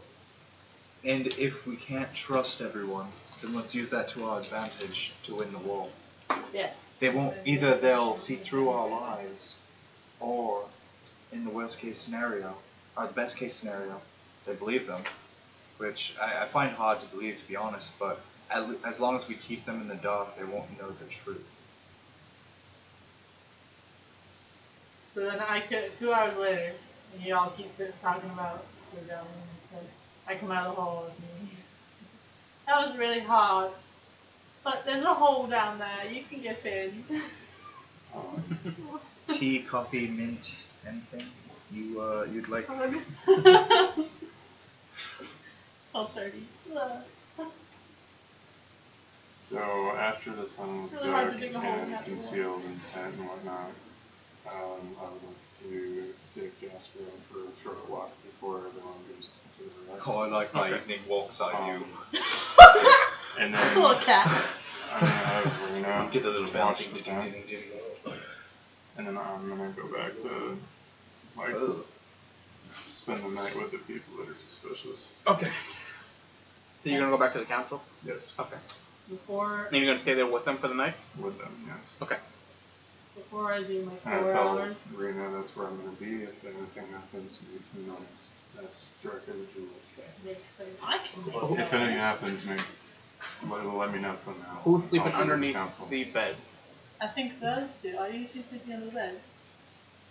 And if we can't trust everyone, then let's use that to our advantage to win the war. Yes. They won't, either they'll see through our lies, or in the worst case scenario, or the best case scenario, they believe them, which I find hard to believe, to be honest, but as long as we keep them in the dark, they won't know the truth. So then 2 hours later, and you all keep talking about rebellion and stuff. I come out of the hole with me. That was really hard. But there's a hole down there, you can get in. Tea, coffee, mint, anything you'd like? 12:30. So after the tunnel was Really hard dug to dig a hole in and that concealed and tent and whatnot, I would like to take Jasper in for a short walk before everyone goes to the rest. Oh, I like my evening walks out you. And then Little cat. I'm gonna have Rena Get a little watch bouncing, the tent, and then I'm gonna go back to like spend the night with the people that are suspicious. Okay. So you're gonna go back to the council? Yes. Okay. Before And you're gonna stay there with them for the night? With them, yes. Okay. Before I do my And I 4 tell hours. Rena that's where I'm gonna be if anything happens. Makes noise. That's directly to Jules. I can If anything happens, makes Let me know somehow. Who's sleeping I'll be with the underneath council. the bed? I think those two. Are you usually sleeping on the bed?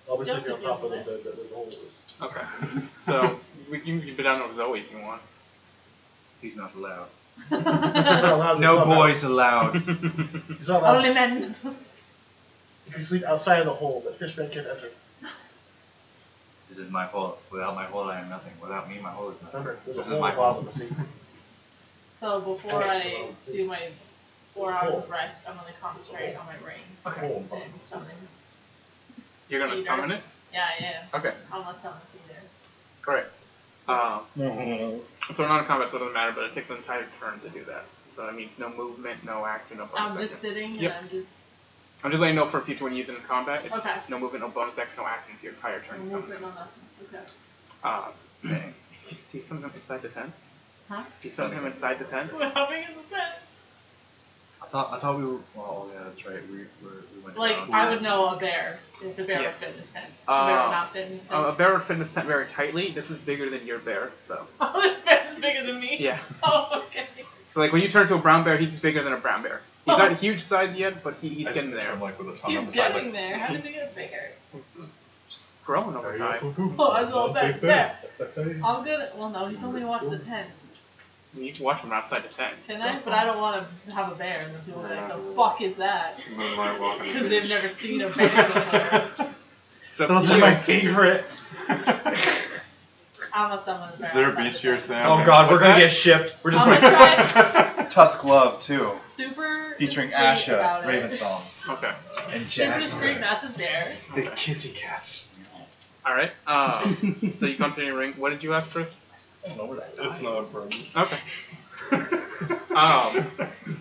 I'll be Just sleeping on if you top of the want bed that the hole is. Okay. So we can be down with Zoe if you want. He's not allowed. He's not allowed in the No clubhouse. boys allowed. He's not allowed. Only men. You can sleep outside of the hole, but Fishman can't enter. This is my hole. Without my hole, I am nothing. Without me, my hole is nothing. Remember, there's This a is hole my involved hole. in the sea. So before I do my 4 hours of rest, I'm gonna concentrate on my ring Okay. and summon. You're gonna Either. summon it? Yeah, I am. Okay. I'm gonna summon either. Great. So we're not in combat, so it doesn't matter, but it takes an entire turn to do that. So that means no movement, no action, no bonus I'm action. just sitting and Yep. I'm just letting you know for future when you use it in combat. It's Okay. no movement, no bonus action, no action for your entire turn. to summon moving it. on nothing. Okay. Do you summon him inside the tent? Huh? Do you summon him inside the tent? We're having in the bed. I thought we were. Well, yeah, that's right. We went. Like down. I would know a bear if the bear Yes. would fit in this tent. The bear would not fit in this tent. A bear would fit in this tent very tightly. This is bigger than your bear, so. Oh, this bear is bigger than me. Yeah. Oh, okay. So like when you turn to a brown bear, he's bigger than a brown bear. He's not a huge size yet, but he's getting there. I'm like with a tongue on He's the side. getting there. How does he get bigger? Just growing over time. Oh, I little bear. Bear. I'm good. Well, no, he's only watched the tent. You can watch him outside the tent. Can I? But I don't want to have a bear, and the people are like, the fuck is that? Moonlight walking. Because they've never seen a bear before. So Those are my favorite. I'm gonna summon the bear. Is there a outside beach the here, tent. Sam? Oh God, we're gonna get shipped. We're just I'm like gonna Tusk Love too, super featuring discreet Asha, about it. Raven Song, Okay. and Super discreet, Jasmine. massive bear. The kitty cats. Alright. So you come to your ring. What did you ask for? I don't know where that It's not important. Okay.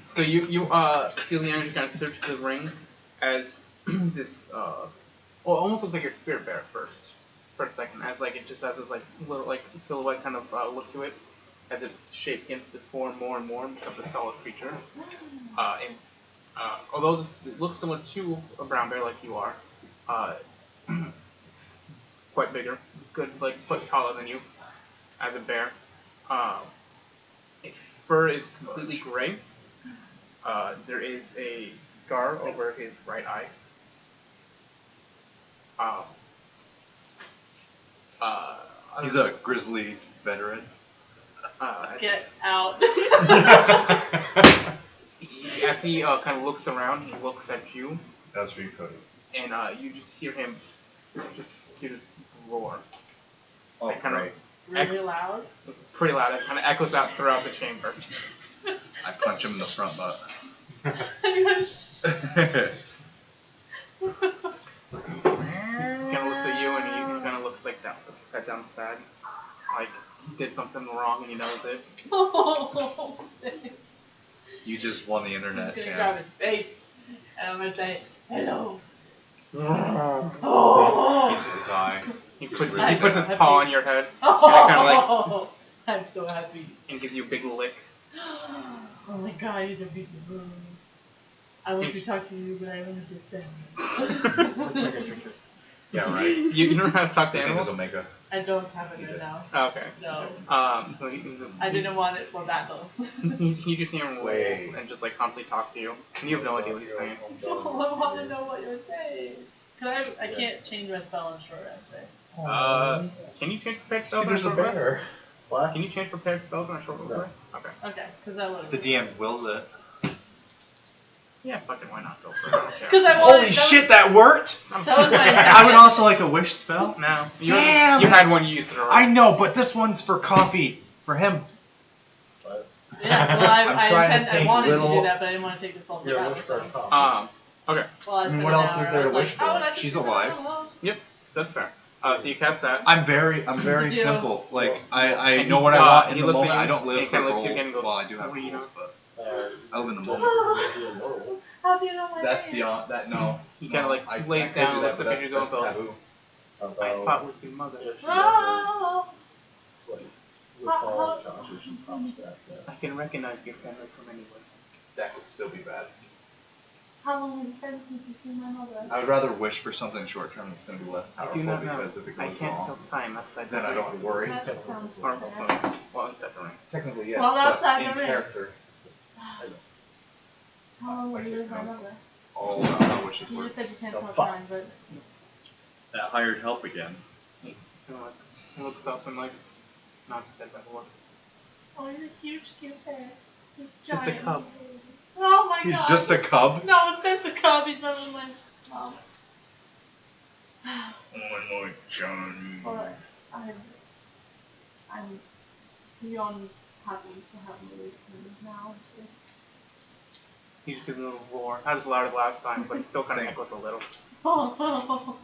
So you feel the energy kind of search the ring as this well, almost looks like your spirit bear first for a second, as like it just has this like little like silhouette kind of look to it, as its shape begins to form more and more and becomes a solid creature. Although this looks similar to a brown bear like you are, it's quite bigger, good like foot taller than you as a bear. Its fur is completely gray. There is a scar over his right eye. He's a grizzly veteran. Get out. As he kind of looks around, he looks at you, That's for you, Cody. and you just hear him just roar. Oh, That kind of great. Really loud. pretty loud. It kind of echoes out throughout the chamber. I punch him in the front butt. He kind of looks at you, and he kind of looks like that, head down sad, like he did something wrong and he knows it. Oh, You just won the I'm internet, gonna Sam. grab his face, and I'm gonna say, hello. Oh. He's his eye. He puts I'm his so paw on happy. your head Oh, I'm so happy. and gives you a big lick. Oh my god, he's a beautiful. I want to talk to you, but I don't understand. Yeah, right. You know how to talk to His name is animals? Omega. I don't have it right now. Oh, okay. No. So he I didn't want it for that though. he just hear him roll Wait. and just like constantly talk to you, and you have no idea what he's saying. No, I want to know what you're saying. Can I can't change my spell in short rest, right? Can you change prepared spells on a There's a short rest? bear. What? Can you change prepared spells on a short rest? No. Okay. Okay, because I would. The DM wills it. Yeah, fucking why not go for it? I don't care. Because I wanted. Holy shit, that worked! That was my I would also like a wish spell. No. You Damn! You had one, you used it already. I know, but this one's for coffee. For him. Yeah, well, I'm trying to I take wanted to little- do that, but I didn't want to take the spell for Yeah, that. wish for a So. coffee. Okay. Well, I spent What an else is hour, there I to was like, wish for? how would I She's do that? alive. That's fair. So you cast that. I'm very You do. simple. Like, I And know he- what I want in he the looks at moment. you, I don't and live he for kinda looks gold. at you and goes, Well, I do have "What do you gold, but Uh, I live in the maybe moment. a normal. How do you know my That's name? beyond that. No. He kind of like I lays could down, do looks that, up but at you, that's goes, taboo. I About fought with your mother. if she ever Oh. would call Josh or she comes back there. I can recognize your family from anywhere. That could still be bad. How long has it been since you've seen my mother? I would rather wish for something short term that's going to be less I powerful do not know. because if it I goes can't wrong, tell time outside then the I don't have to worry. That sounds Or, bad. well, inside the ring. Technically, yes, Well, but outside in the ring. character. How long were you with my mother? Oh, I don't know which is You worse. just said you can't The tell fuck? time, but That hired help again. And like, he looks up and like, not to say that word. oh, he's a huge cute bear. He's Just a giant. cub. Oh my He's god. just a cub. No, it says a cub. He's not in my mom. Oh my Johnny. But I'm beyond happy to have moved now. He just gives a little roar. Not as loud as last time, but it still kind of echoes a little. Oh,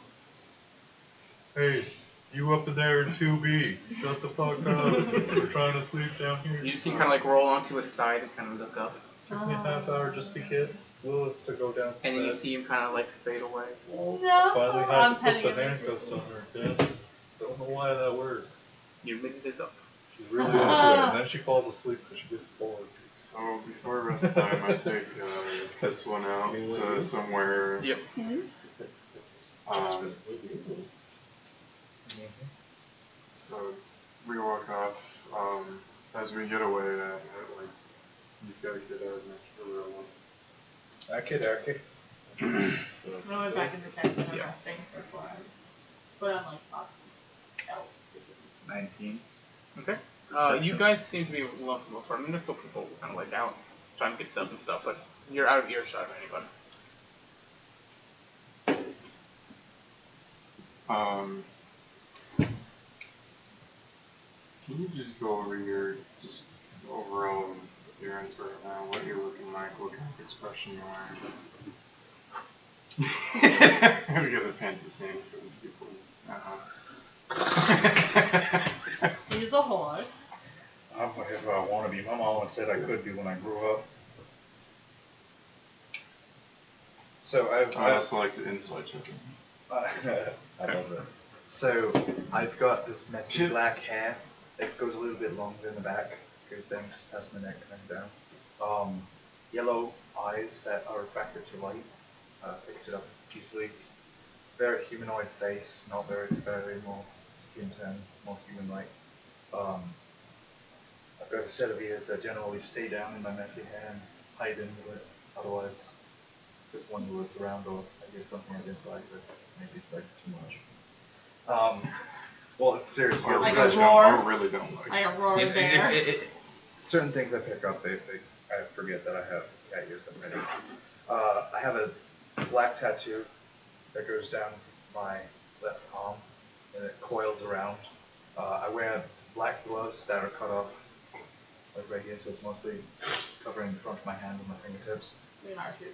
Hey, you up in there in 2B. Shut the fuck up. We're trying to sleep down here. You see him kind of like roll onto his side and kind of look up. Took me a half hour just to get Lilith to go down to And then you bed. see him kind of like fade away. no. Finally had I'm to petting put the him. handcuffs on her again. Don't know why that works. Your minute is up. She's really into it, and then she falls asleep because she gets bored. So before rest time, I take this one out to somewhere. Yep. So we walk off. As we get away, like you've got to get out next to the Okay. I went back in the tent and I'm Yeah. resting for 4 hours. But I'm like, awesome. Oh. 19. Okay. You guys seem to be welcome for. I mean, there's still people kind of like out trying to get stuff and stuff, but you're out of earshot of anybody. Can you just go over your just overall appearance right now? What you're looking like? What kind of expression you're wearing? We gotta paint the scene for the people. He's a horse. I'm whatever I want to be. My mom said I could be when I grew up. So I also like the inside check. I love it. So I've got this messy black hair. It goes a little bit longer in the back. Goes down just past my neck and down. Yellow eyes that are refracted to light. Picks it up easily. Very humanoid face, not very more skin tone, more human-like. I've got a set of ears that generally stay down in my messy hair and hide into it. Otherwise, if one was around or I hear something I didn't like, but maybe it's like too much. Well, it's seriously. Or Like really a roar? don't, or really don't like. Like a roaring bear. Certain things I pick up, I forget that I have cat ears already. I have a black tattoo that goes down my left palm and it coils around. I wear black gloves that are cut off like right here, so it's mostly covering the front of my hand and my fingertips. We are too,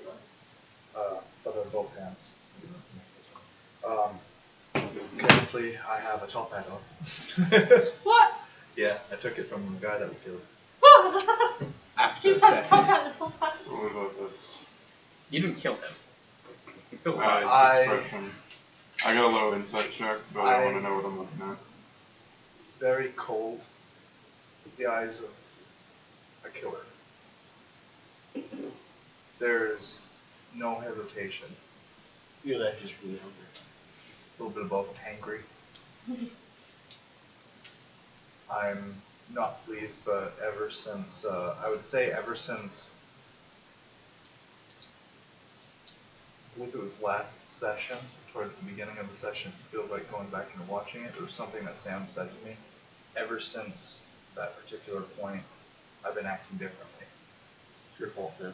But on both hands. Currently, I have a top hat on. What? Yeah, I took it from the guy that we killed. After You the guys set. talk about this whole time. So what about this? You didn't kill him. He's still Eyes alive. expression. I got a low insight check, but I want to know what I'm looking at. Very cold, with the eyes of a killer. There's no hesitation. Yeah, that just really hungry. A little bit of both hangry. I'm not pleased, but ever since, I would say ever since, I believe it was last session, towards the beginning of the session, it feels like going back and watching it. There was something that Sam said to me. Ever since that particular point, I've been acting differently. It's your fault, Sam.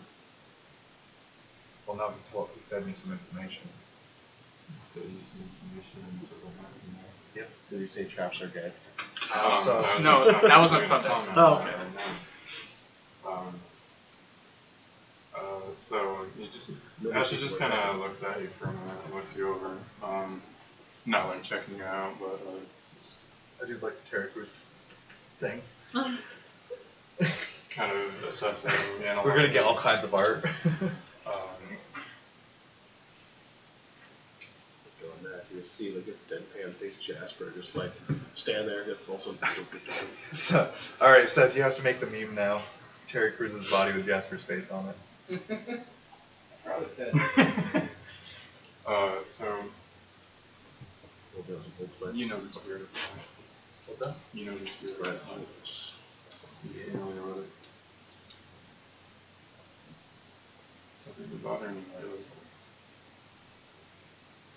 Well, now he fed me some information. Use some information and sort of happening there. Yep. Did you say traps are dead? So- No, that was on Sunday. Oh, okay. So he just actually just kind of looks at you for a minute and looks you over. Not like checking you out, but just I do like the Terry Crews thing. kind of assessing, analyzing. We're gonna get all kinds of art. Going that, you see like a deadpan faced Jasper just like stand there and also. So, all right, Seth, you have to make the meme now. Terry Crews' body with Jasper's face on it. So you know the spirit of life. What's that? You know the spirit Right. of life. You're familiar with it. something to bother me lately.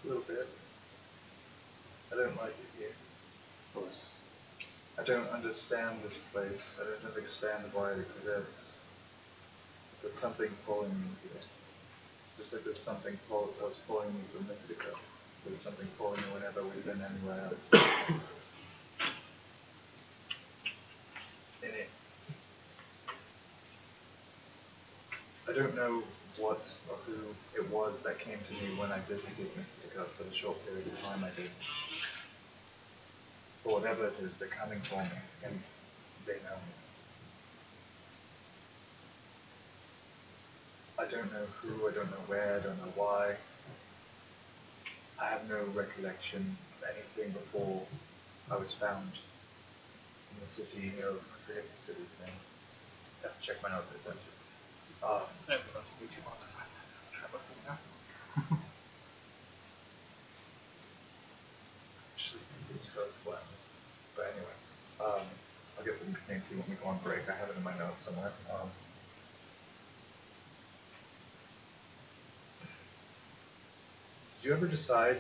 A little bit. I don't like it here. Of course. I don't understand this place. I don't understand why it exists. There's something pulling me here. Just like there's something that was pulling me from Mystica. There's something pulling me whenever we've been anywhere else. In it. I don't know what or who it was that came to me when I visited Mystica for the short period of time I did. But whatever it is, they're coming for me, and they know me. I don't know who, I don't know where, I don't know why. I have no recollection of anything before I was found in the city of, I forget the city's name. I have to check my notes, I sent you. Actually, it's both one. But anyway, I'll get the name to you when we go on break. I have it in my notes somewhere. Did you ever decide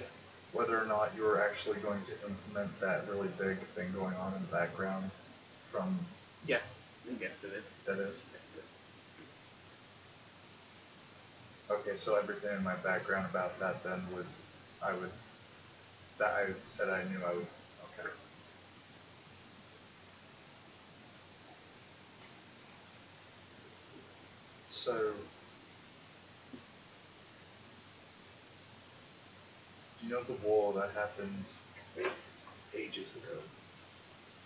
whether or not you were actually going to implement that really big thing going on in the background from... Yes, yes it is. That is? Okay, so everything in my background about that then I said I knew I would, okay. So, do you know the war that happened ages ago,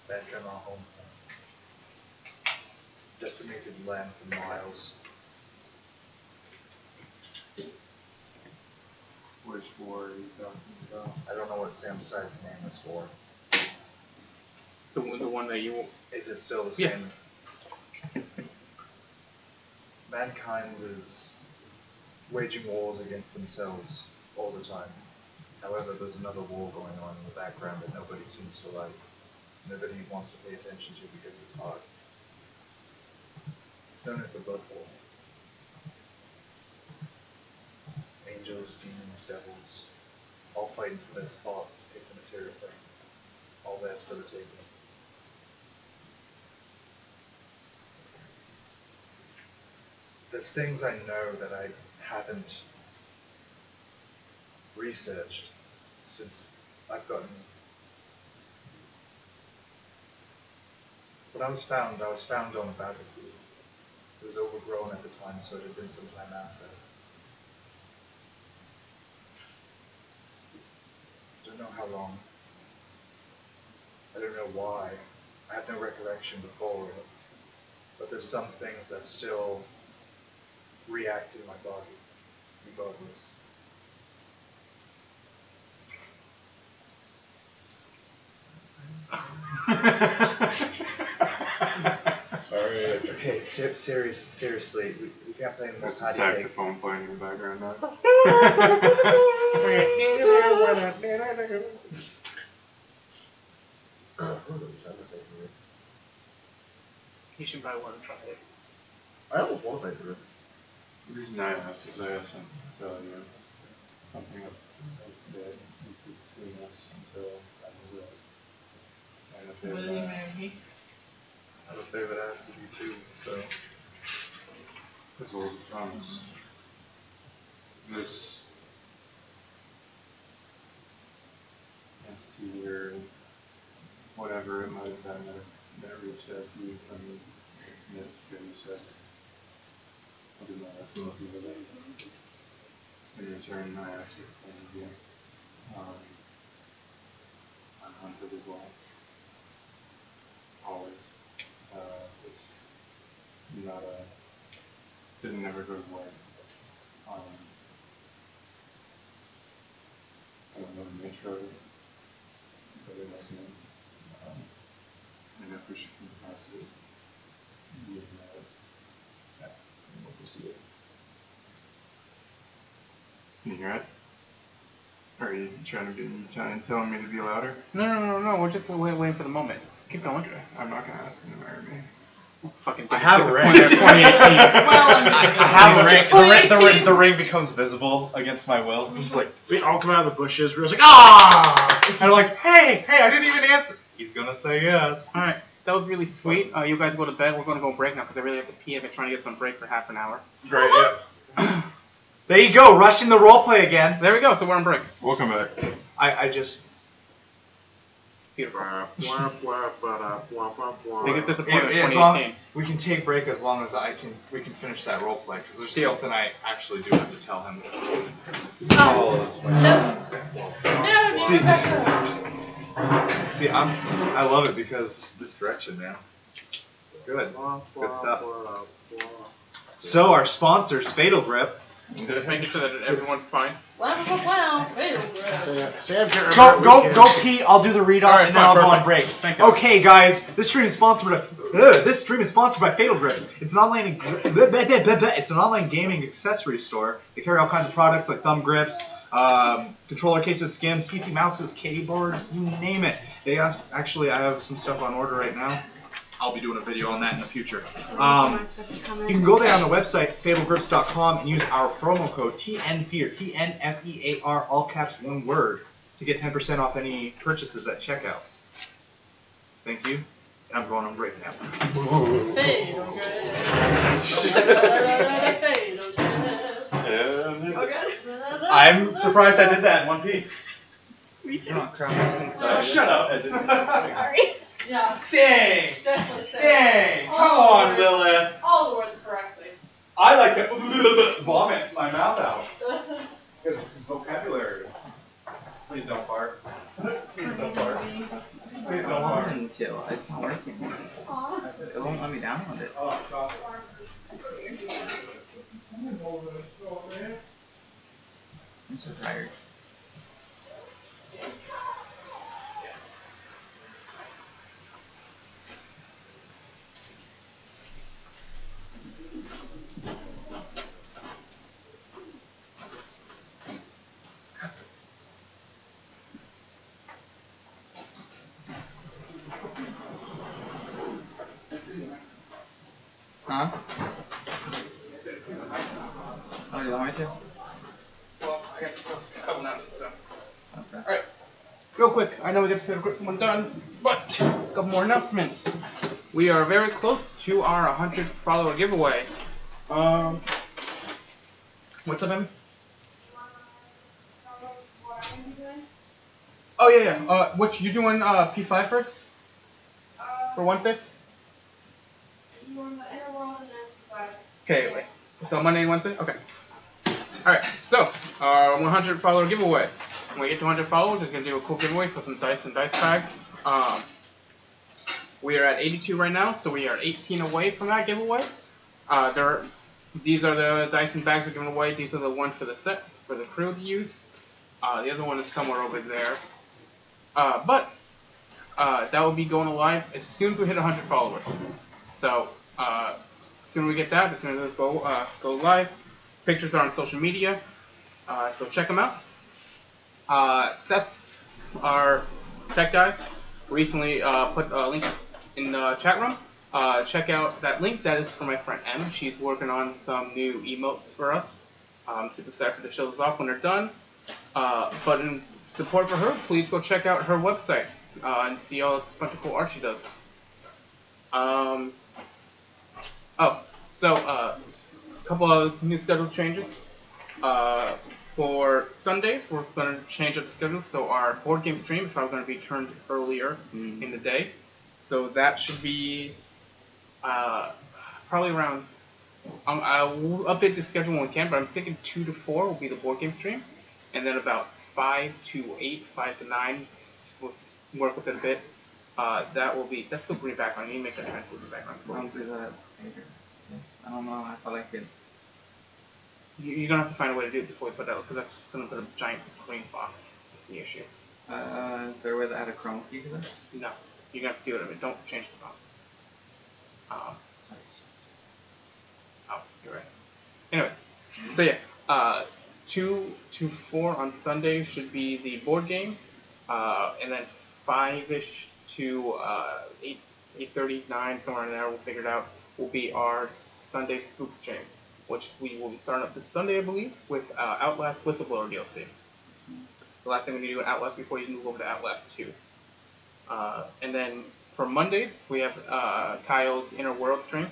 back in our hometown? Decimated land for miles. Which war are you talking about? I don't know what Sam Side's name is for. The one that you... Is it still the Yes. same? Mankind is waging wars against themselves all the time. However, there's another war going on in the background that nobody seems to like. Nobody wants to pay attention to because it's hard. It's known as the Blood War. Angels, demons, devils, all fighting for this spot to take the material thing. All theirs for the taking. There's things I know that I haven't researched since I've gotten... When I was found on a battlefield. It was overgrown at the time, so it had been some time after. I don't know how long. I don't know why. I have no recollection before it. But there's some things that still react in my body, regardless. Sorry. Okay, seriously, we can't play There's more some patty cake. saxophone playing in the background now. You should probably want to try it. I almost want to make it. The reason I asked is I have something to tell you. Something that between us until I was kind of Will you marry me? I have a favor to ask of you too, so... as well as a promise. This entity or whatever it might have been that reached out to you from Mystica, you said, I'll do my best to look into that. In return, I ask you the same of you. I'm hunted as well. Always. It's not didn't never go away. I don't know the nature of it, but it was meant. And if we should come across it, you know that and we'll pursue it. Can you hear it? Or are you telling me to be louder? No, we're just waiting for the moment. Keep going. Okay, I'm not gonna ask him to marry me. Fucking I have a ring. 2018. I have a ring. 2018. The ring becomes visible against my will. Just like, We all come out of the bushes. We're just like, ah! and I'm like, hey, I didn't even answer. He's gonna say yes. Alright, that was really sweet. You guys go to bed. We're gonna go break now because I really have to pee. I've been trying to get some break for half an hour. Great. Yeah. There you go, rushing the roleplay again. There we go. So we're on break. Welcome back. I just. Beautiful. Biggest Biggest disappointment of It's long. 2018. We can take break as long as we can finish that roleplay because there's Deal. something I actually do have to tell him. Oh, See, I love it because this direction, man. It's good. Good stuff. So our sponsors, Fatal Grip. Just making sure that everyone's fine. Wow. Go pee. I'll do the read off Alright, and then fine, I'll go on perfect. break. Thank you. Okay, guys, this stream is sponsored by Fatal Grips. It's an online gaming accessory store. They carry all kinds of products like thumb grips, controller cases, skims, PC mouses, keyboards, you name it. I have some stuff on order right now. I'll be doing a video on that in the future. You can go there on the website, fatalgrips.com, and use our promo code TNFEAR, TNFEAR, all caps, one word, to get 10% off any purchases at checkout. Thank you, and I'm going on break now. I'm surprised I did that in one piece. Me too. Shut up. Sorry. Yeah. Dang! Definitely say Dang! all Come the on, words- Lilith. All the words correctly. I like to vomit my mouth out. It's vocabulary. Please don't fart. Please don't fart. Please don't fart. Until it's not working. It won't let me download it. Oh, God. I'm so tired. Huh? Oh, do you want me to? Well, I got a couple now. So. Okay. Alright. Real quick, I know we got to get someone done, but a couple more announcements. We are very close to our 100th follower giveaway. What's up, Em? Oh yeah. Which you doing P5 first? For 1/5? Okay, wait. So Monday and Wednesday? Okay. Alright, so our 100 follower giveaway. When we get to 100 followers, we're going to do a cool giveaway for some dice and dice bags. We are at 82 right now, so we are 18 away from that giveaway. These are the dice and bags we're giving away. These are the ones for the set, for the crew to use. The other one is somewhere over there. But that will be going live as soon as we hit 100 followers. So, as soon as we get that, as soon as it go live, pictures are on social media, so check them out. Seth, our tech guy, recently put a link in the chat room. Check out that link. That is for my friend Em. She's working on some new emotes for us. I'm super excited to show those off when they're done. But in support for her, please go check out her website and see all the bunch of cool art she does. A couple of new schedule changes. For Sundays, we're going to change up the schedule, so our board game stream is probably going to be turned earlier in the day. So that should be probably around, I'll update the schedule when we can, but I'm thinking 2 to 4 will be the board game stream. And then about 5 to 8, 5 to 9, we'll work with it a bit. That's the green background. You need to make that translucent background. I'll do that later. I don't know if I like it. You're going to have to find a way to do it before we put that, because that's going to put a giant green box. That's the issue. Is there a way to add a chroma key to this? No. You're going to have to do it. I mean, don't change the font. Oh, you're right. Anyways, so yeah, 2 to 4 on Sunday should be the board game, and then 5-ish to 8 8:30, 9, somewhere in there, we'll figure it out, will be our Sunday Spook stream, which we will be starting up this Sunday, I believe, with Outlast Whistleblower DLC. The last thing we need to do in Outlast before you move over to Outlast 2. And then for Mondays, we have Kyle's Inner World stream,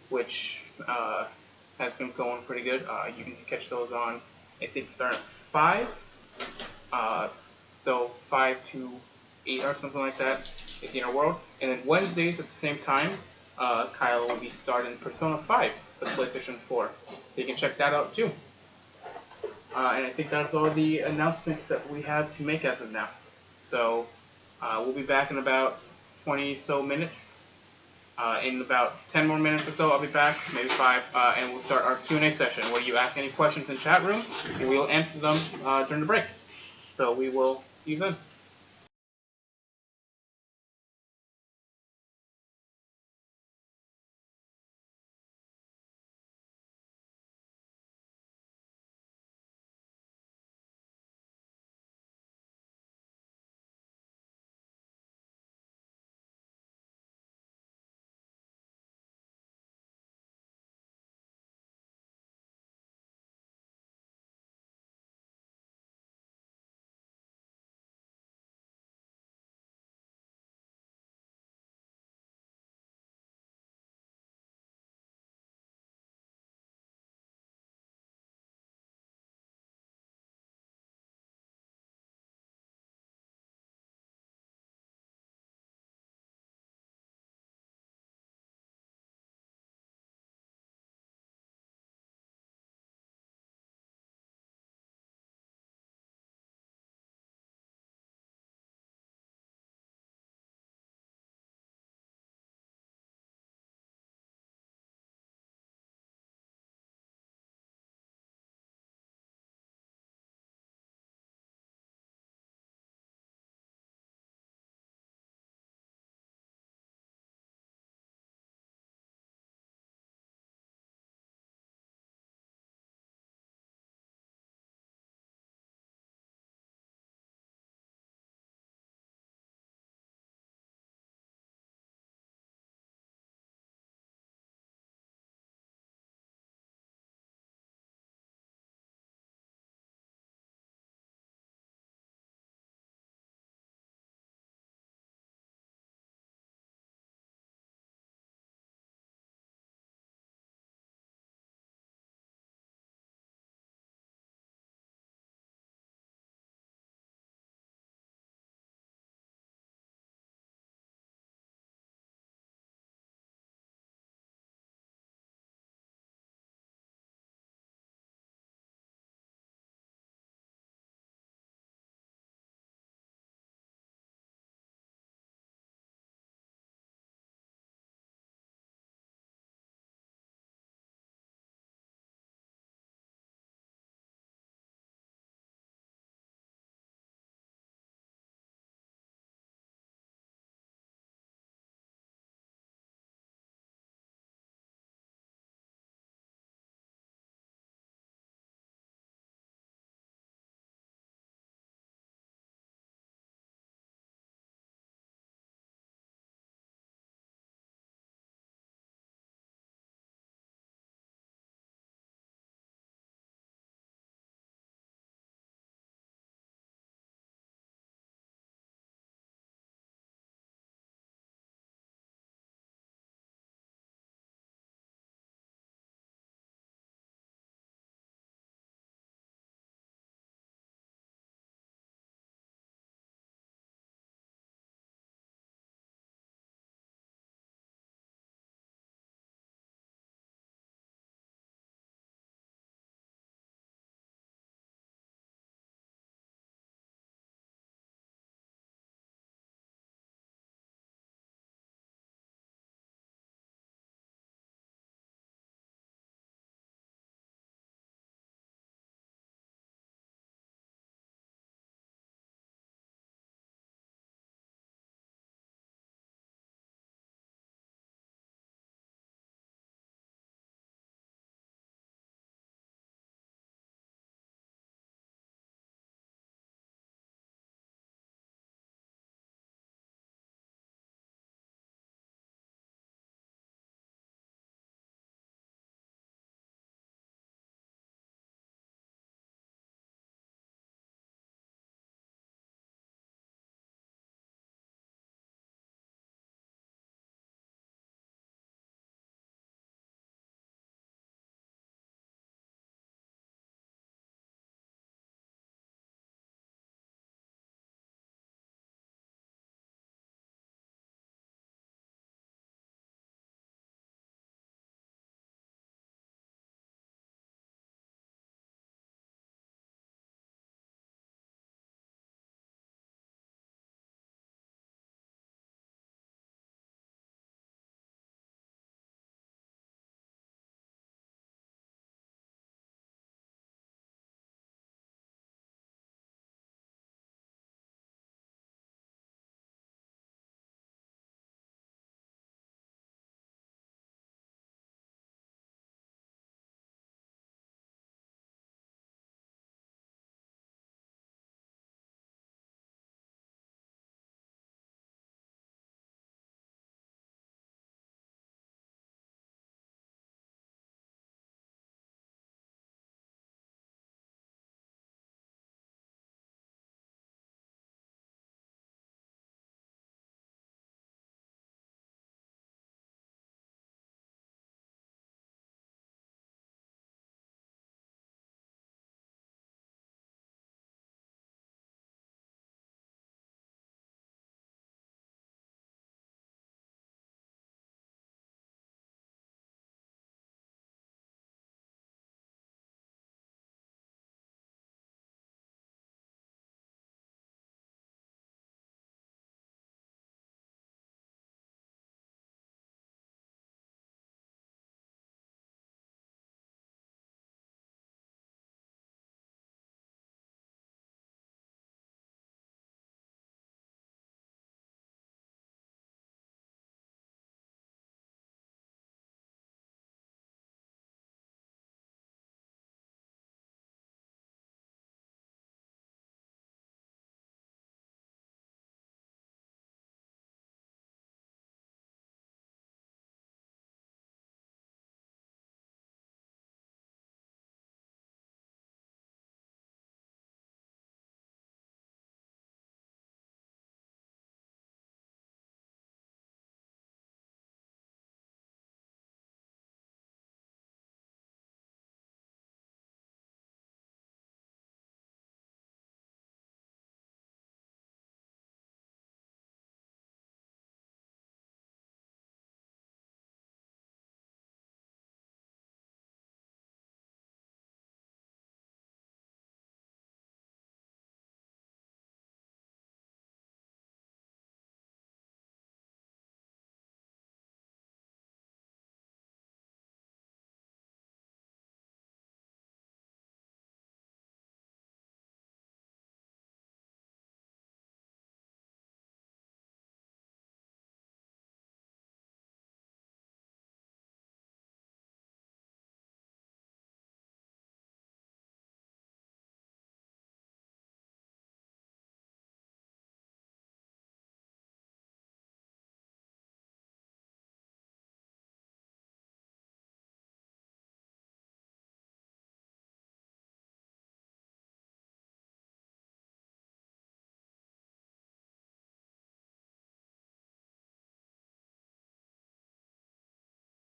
which has been going pretty good. You can catch those on, I think, start at 5. So 5 to 8 or something like that is the Inner World. And then Wednesdays at the same time, Kyle will be starting Persona 5 for the PlayStation 4. So you can check that out too. And I think that's all the announcements that we have to make as of now. So we'll be back in about 20 so minutes. In about 10 more minutes or so, I'll be back, maybe 5, and we'll start our Q&A session where you ask any questions in chat room, and we'll answer them during the break. So we will see you then.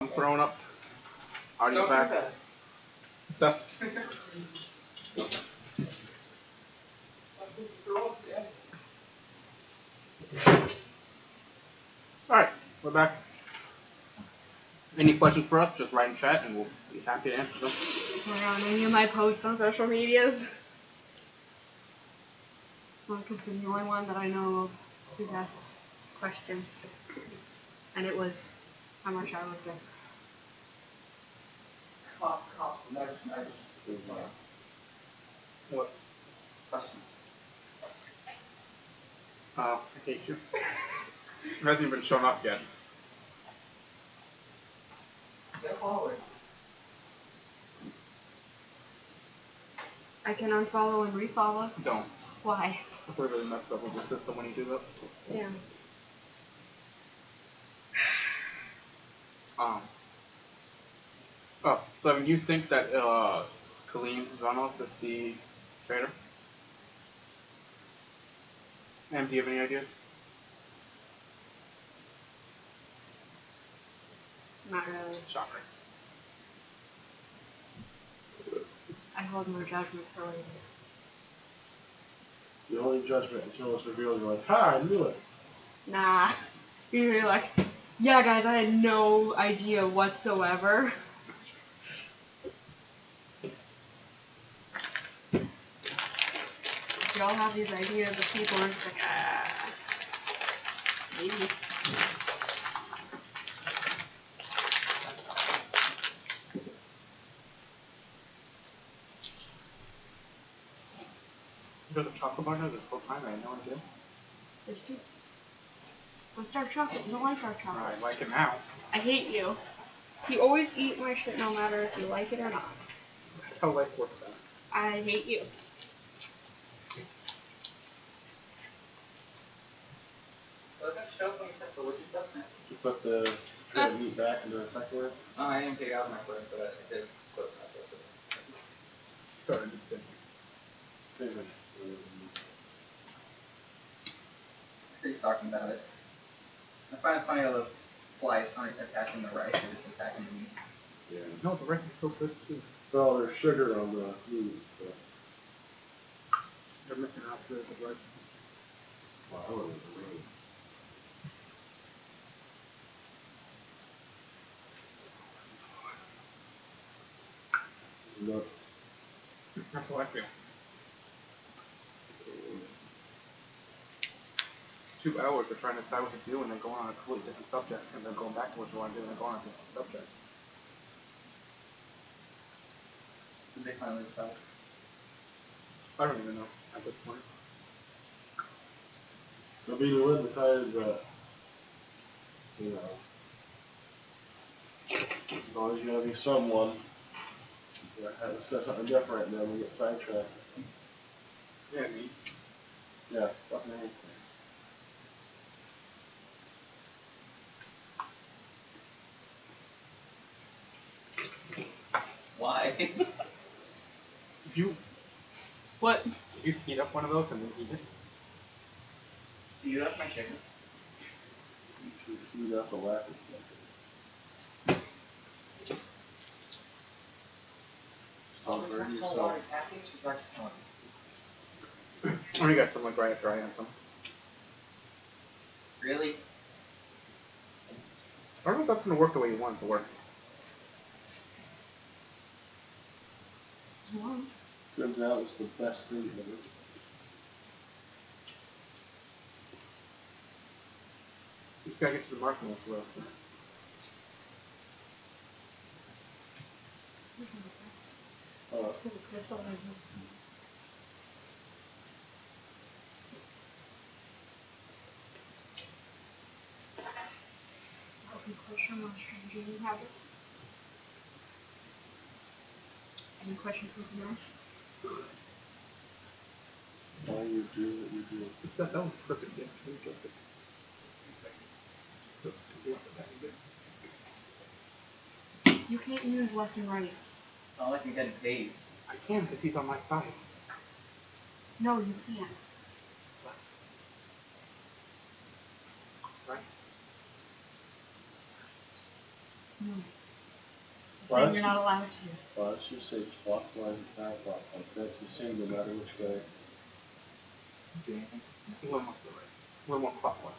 I'm throwing up. Audio back. Stuff. Alright, we're back. Any questions for us, just write in chat and we'll be happy to answer them. On any of my posts on social medias. Monica's been the only one that I know of who's asked questions. And it was how much I lived there. What? Questions. I hate you. It hasn't even shown up yet. Get forward. I can unfollow and refollow. Don't. Why? I feel really messed up with the system when you do that. Yeah. Oh, so I mean, you think that Kaleem Zanoff is the traitor? And do you have any ideas? Not really. Shocker. I hold no judgment for later. The only judgment until it's revealed, you're like, ha, I knew it. Nah. You're like, yeah guys, I had no idea whatsoever. Y'all have these ideas of people and it's like, maybe. There's a chocolate bar there this whole time, I had no idea. There's two. What's dark chocolate? You don't like dark chocolate. I like it now. I hate you. You always eat my shit no matter if you like it or not. That's how life works out. I hate you. Well, that show when you test the widget doesn't it? You put the shredded meat back into the microwave. Oh, I didn't take it out of my microwave, but I did close that door. Started to think. Are you talking about it? I find it funny how the flies aren't attacking the rice, they're just attacking the meat. Yeah. No, the rice is so good too. Well, there's sugar on the meat, but They're missing out the rice. wow, I wouldn't really. Look. That's how I feel. 2 hours of trying to decide what to do and then going on a completely different subject and then going back to what you want to do and then going on a different subject. Did they finally decide? I don't even know at this point. The meeting would decided that, you know, as long as you have someone that has says something different, then we get sidetracked. Yeah, me. Yeah, fucking answer. Why? You, What? you heat up one of those and then eat it? Do you like my chicken? You should heat up a lack of Oh, there's not saltwater packets or dark chocolate? I only got some like right after I had some. Really? I don't know if that's gonna work the way you want it to work. turns out it's the best thing ever. You just gotta get to the marshmallows first. Any questions from the nurse? Why you do what you do. That was perfect. Yeah, really good. You can't use left and right. Not like I'm getting paid. I can because he's on my side. No, you can't. Right? Saying you're not allowed to. Well, let's just say clockwise and counterclockwise. That's the same no matter which way. A little more to the right. A little more clockwise.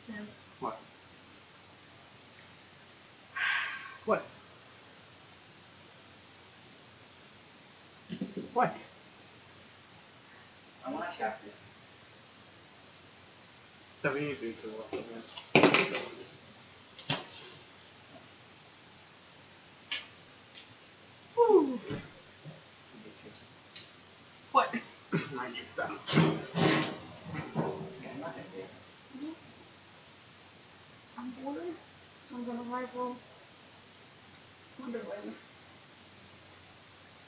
Sam. What? What? What? I want to check it. 70 degrees to the left of him. Woo. What? I need some. I'm bored, so I'm gonna rival Wonderland.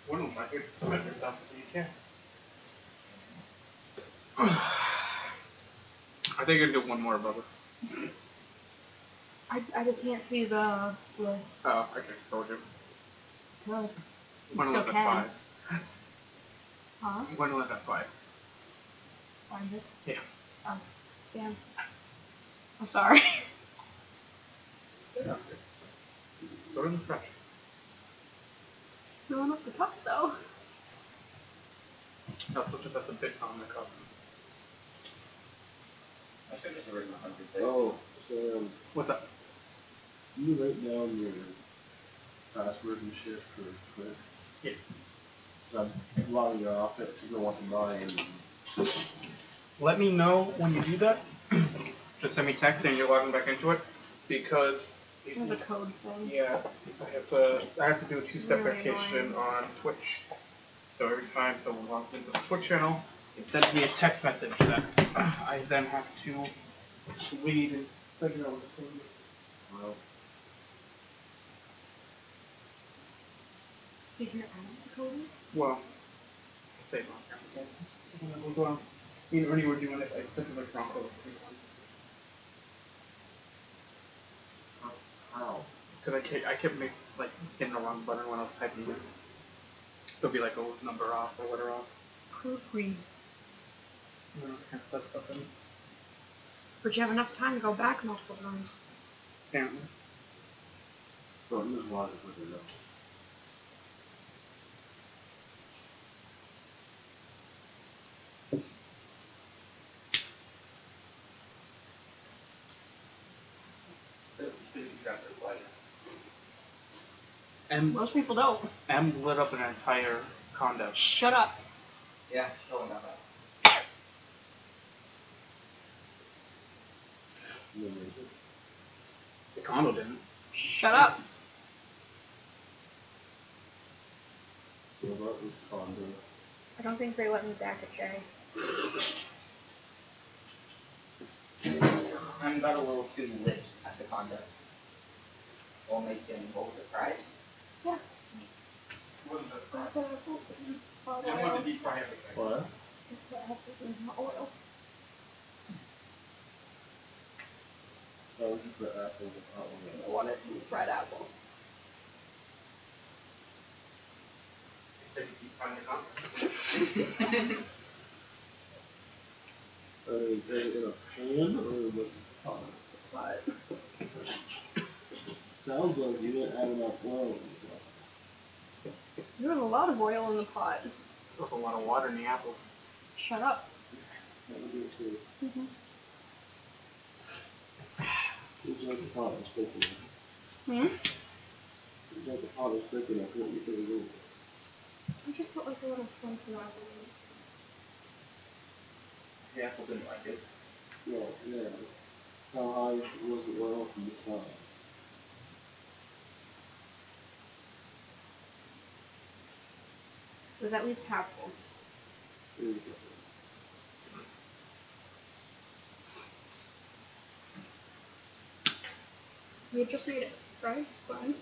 Wouldn't like it. Make yourself so you can. I think I can do one more, brother. I can't see the list. Oh, I just told you. Good. You One still look at can. 5. Huh? One look at 5. Find it? Yeah. Oh, damn. I'm sorry. Yeah. Go to the fresh. No one up the top though. That's such a bit on the cup. I should have just written 100 things. Oh, so What's up? you write down your password and shit for Twitter. Yeah. So I'm logging you off it to go onto mine. Let me know when you do that. Just send me text saying you're logging back into it, because There's a code thing. yeah, I have to do a two-step Really verification annoying. on Twitch. So every time someone logs into the Twitch channel, it sends me a text message that I then have to read and figure out what the code is. Well, Figure out the code is? Well, I say it on camera. We'll go on. Me and Ernie were doing it. I sent him a wrong code 3 times. how? Because I kept hitting the wrong button when I was typing it. So it'd be like a number off or whatever off. Proofread. You know, kind of stuff in. But you have enough time to go back multiple times. Apparently. So I'm just logging with it up. You got the light. And Most people don't. M lit up an entire condo. Shut up. Yeah, showing up. The condo didn't. Shut up. What about this condo? I don't think they let me back at Jay. I got a little too lit at the condo. We'll make him both surprise. Yeah. Wasn't that I put apples in hot And oil. what did he fry everything? What? I put apples in hot oil. How would you put apples in hot I oil? want it to be fried apple. He said he frying the condo. Are they in a pan or in the pot? But Sounds like you didn't add enough oil. there's a lot of oil in the pot. There's a lot of water in the apples. Shut up. That would do it too. Mm-hmm. It's like the pot was cooking. Hmm? It's like the pot was cooking. I couldn't get it over. I just put like a little slice of apple The apple didn't like it. Well, yeah. How high was the oil from the top? in it. It was at least half full. There you go. We had just made it. Fries, fine.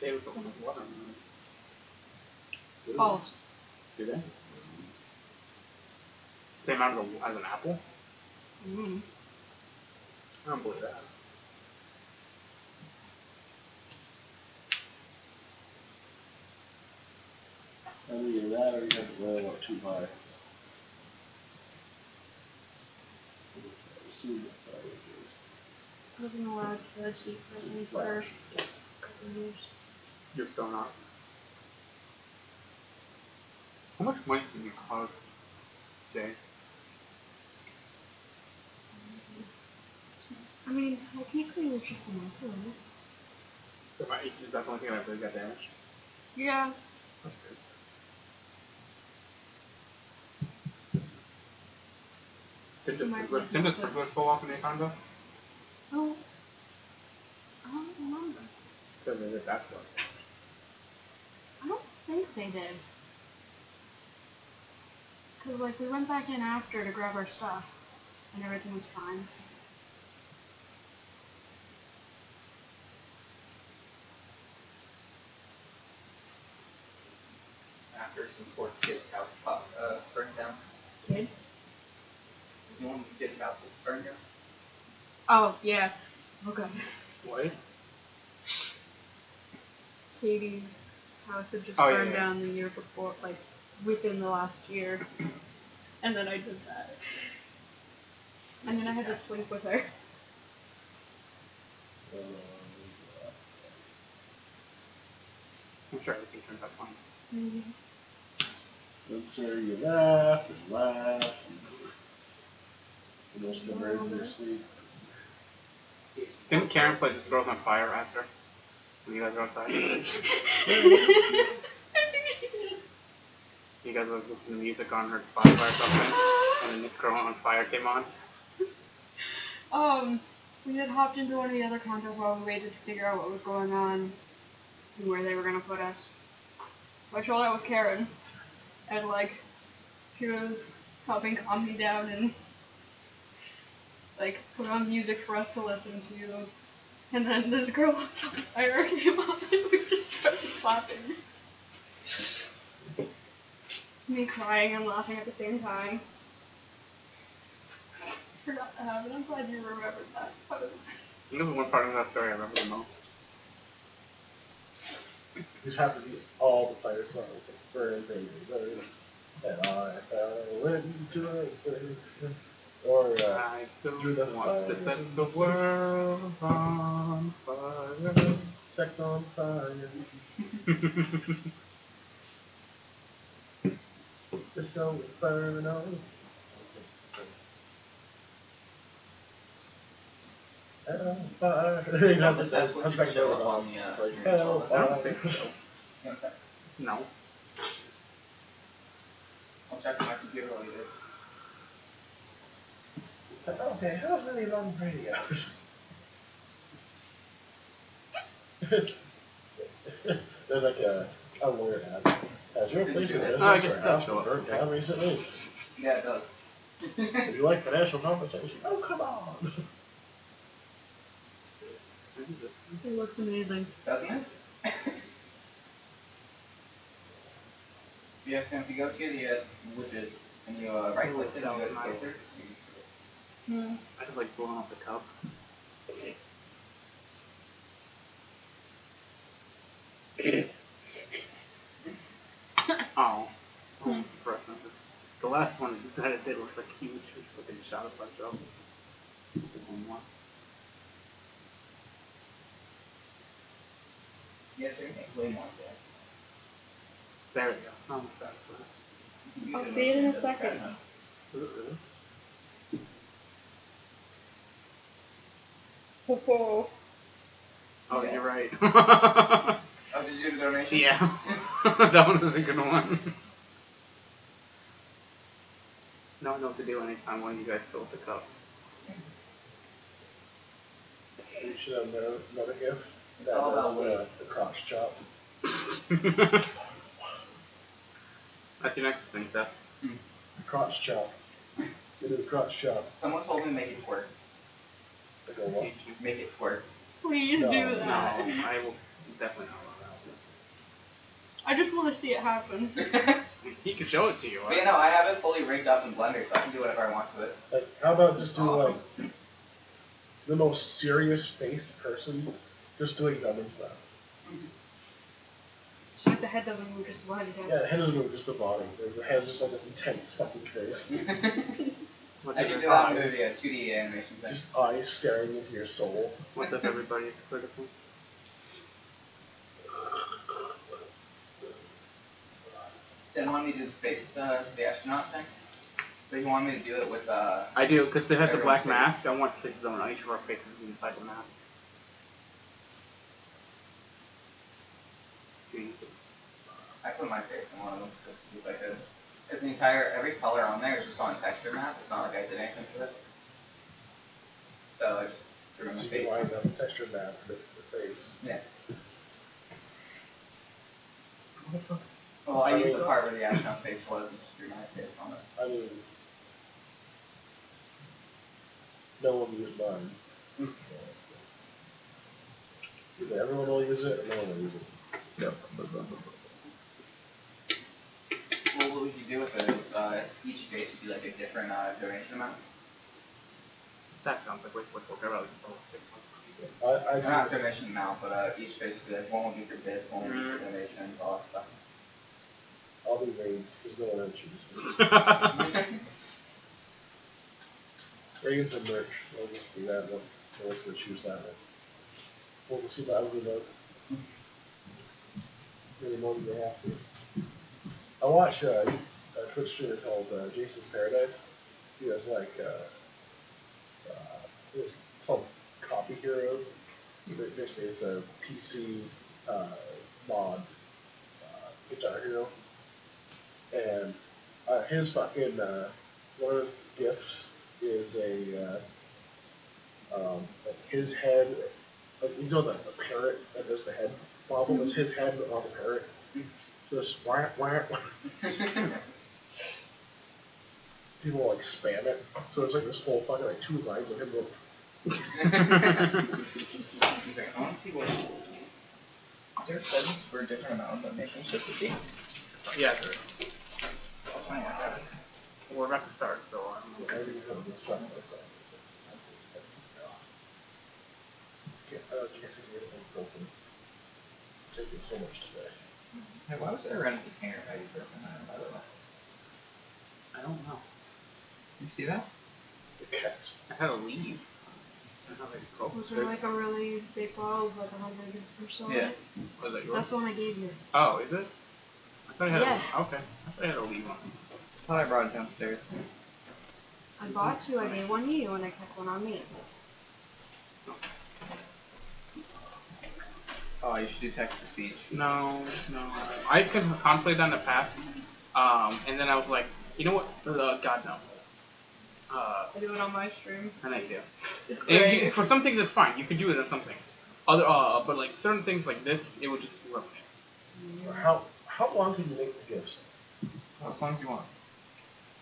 David put with water in it. False. Did they? Same amount as an apple? Mm-hmm. I don't believe that. Either that or you have it way up too high. I wasn't allowed to keep written for a couple of years. You're still not. How much money can you cost, Jay? I mean, technically it was just a microwave. Is that the only thing that really got damaged? Yeah. That's good. Didn't the sprinklers fall off in the condo? Oh. I don't remember. Because maybe that's what. I don't think they did. Cause like we went back in after to grab our stuff, and everything was fine. After some poor kid's house burned down. Kids? One kid's house was burned down. Oh yeah. Okay. What? Katie's house had just Oh, yeah, burned yeah. down the year before, like within the last year, and then I did that, and then I had to sleep with her. I'm sure everything turns out fine. Mm-hmm. I'm sure you laughed and laughed. And almost been ready to your sleep. Didn't Karen play This Girl's on Fire after? When you guys were outside? You guys were listening to music on her Spotify or something, and then This Girl on Fire came on? We had hopped into one of the other condos while we waited to figure out what was going on and where they were gonna put us. So I trolled out with Karen, and like, she was helping calm me down and like put on music for us to listen to. And then This Girl on Fire came on and we just started laughing. Me crying and laughing at the same time. Forgot to have it. I'm glad you remembered that. You know the one part of that story I remember the most? Just happened to be all the fire songs, like burn, baby, burn, and I fell into it, or I through the don't want to fire. set the world on fire. Sex on fire. Just don't burn on. Hellfire. That's what you show up on the version as well. I don't think so. Yeah, okay. No. I'll check on my computer while you do. Okay, how's really long radio? They're like a lawyer ad. Has your place of I business guess or it house does show been up. burnt down recently? Yeah, it does. If you like financial compensation, oh come on! It looks amazing. Doesn't it? Yeah, so if you go to the widget and you right click it and you go to filters, I just like blowing off the cup. Oh. For us, the last one that it did was like huge. It fucking shot a bunch of. One more. yes, you can make way more there. There we go. Almost satisfied. I'll see it in a second. Oh, Oh, you're right. Oh, did you do the donation? Yeah. That one was a good one. Now I know what to do anytime one of you guys fill up the cup. You should have another gift. It's all about weight. The crotch chop. That's your next thing, Seth. Crotch chop. You do the crotch chop. Someone told me to make it twerk. Like a what? Make it twerk. please No, do No, that. I will definitely not allow I just want to see it happen. that. He can show it to you. But you know, I have it fully rigged up in Blender, so I can do whatever I want to it. Like, how about just do like the most serious faced person just doing dumb and stuff? Just like the head doesn't move, just the body does. Yeah, the head doesn't move, just the body. The head's just like this intense fucking face. What's I if should do that in a eyes? movie, a 2D animation thing. Just eyes staring into your soul. What if everybody is critical? Didn't want me to do the space, the astronaut thing. But he wanted me to do it with, I do, because they have the black Everyone's mask. I want to stick them on each of our faces inside the mask. I put my face in one of them just to see if I could. Because the entire, every color on there is just on a texture map. It's not like I did anything to it. So I just threw in So my you face. can line up the texture map for the face. Yeah. Well, I used the part where the astronaut face was and just drew my face on it. I mean, no one used mine. Either everyone will use it or no one will use it. Yep. Well, what we could do with it is each face would be like a different donation amount. That sounds like way too much work. I'd rather just 6 months. I Not donation amount, but each face would be like one will be for bits, one will be for donations, all that stuff. all these aids because no one else chooses. Reagan's a merch. We'll just do that one. We'll choose that one. We'll see what I would vote. Really more than they have to. I watch a Twitch streamer called Jason's Paradise. He does like it's called Copy Hero. Basically, it's a PC mod Guitar Hero, and his fucking one of his gifts is a like his head. Like, you know the parrot that does the head wobble? It's his head on the parrot. Just whack, whack, whack. People like spam it. So it's like this whole fucking like 2 lines of him going. He's like, I want to see what. Is there settings for a different amount of donations just to see? Yeah, there is. That's fine. We're about to start, so I already have this fucking myself. I can't take anything broken. I'm taking so much today. Hey, why was there a random container ibuprofen on it, by the way? I don't know. You see that? The cat. I had to leave. I don't know how they broke. Was there like a really big bottle of like 100 or so? Yeah. Was that yours? That's the one I gave you. Oh, is it? I thought I had Yes. okay. I thought I had to leave one. I thought I brought it downstairs. I bought 2, I gave 1 to you, and I kept 1 on me. Oh, you should do text to speech. No. I could contemplate that in the past. And then I was like, you know what? God, no. I do it on my stream. I know you do. It's And great. for some things, it's fine. You could do it on some things. Other, but like certain things like this, it would just ruin it. How long can you make the gifts? Well, as long as you want.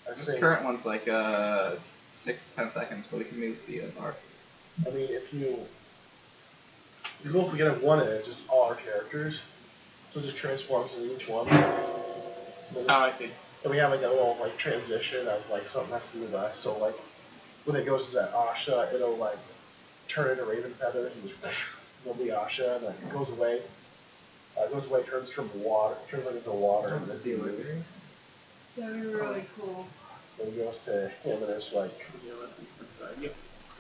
I'd This say, current one's like 6 to 10 seconds, but we can move the bar. I mean, if we get a 1 in it, it's just all our characters. So it just transforms into each one. Oh, I see. And we have like a little like transition of like something has to do with us. So like when it goes to that Asha, it'll like turn into raven feathers and just will be Asha, and then it goes away. Turns into water, and then That'd be really cool. then it goes to him, and it's like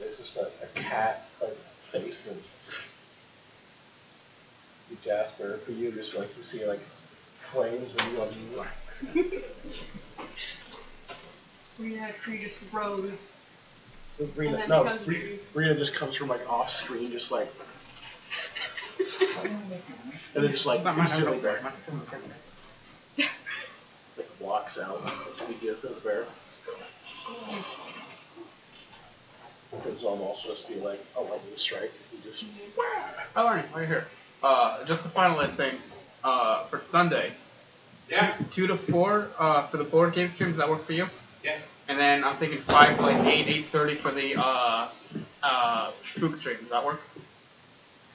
it's just a cat like face and Jasper. For you, just like you see like flames when you like. Tree just grows. Rita, then no, becomes a tree. Rita just comes from like off screen, just like, and then just like It's not mine. silly I'm bear, going like walks out. We give this bear. It's almost supposed to be like a lightning strike. You just Oh, Ernie, while you're here. Just to finalize things, for Sunday. Yeah. 2 to 4 for the board game stream. Does that work for you? Yeah. And then I'm thinking 5 to like 8:30 for the spook stream. Does that work?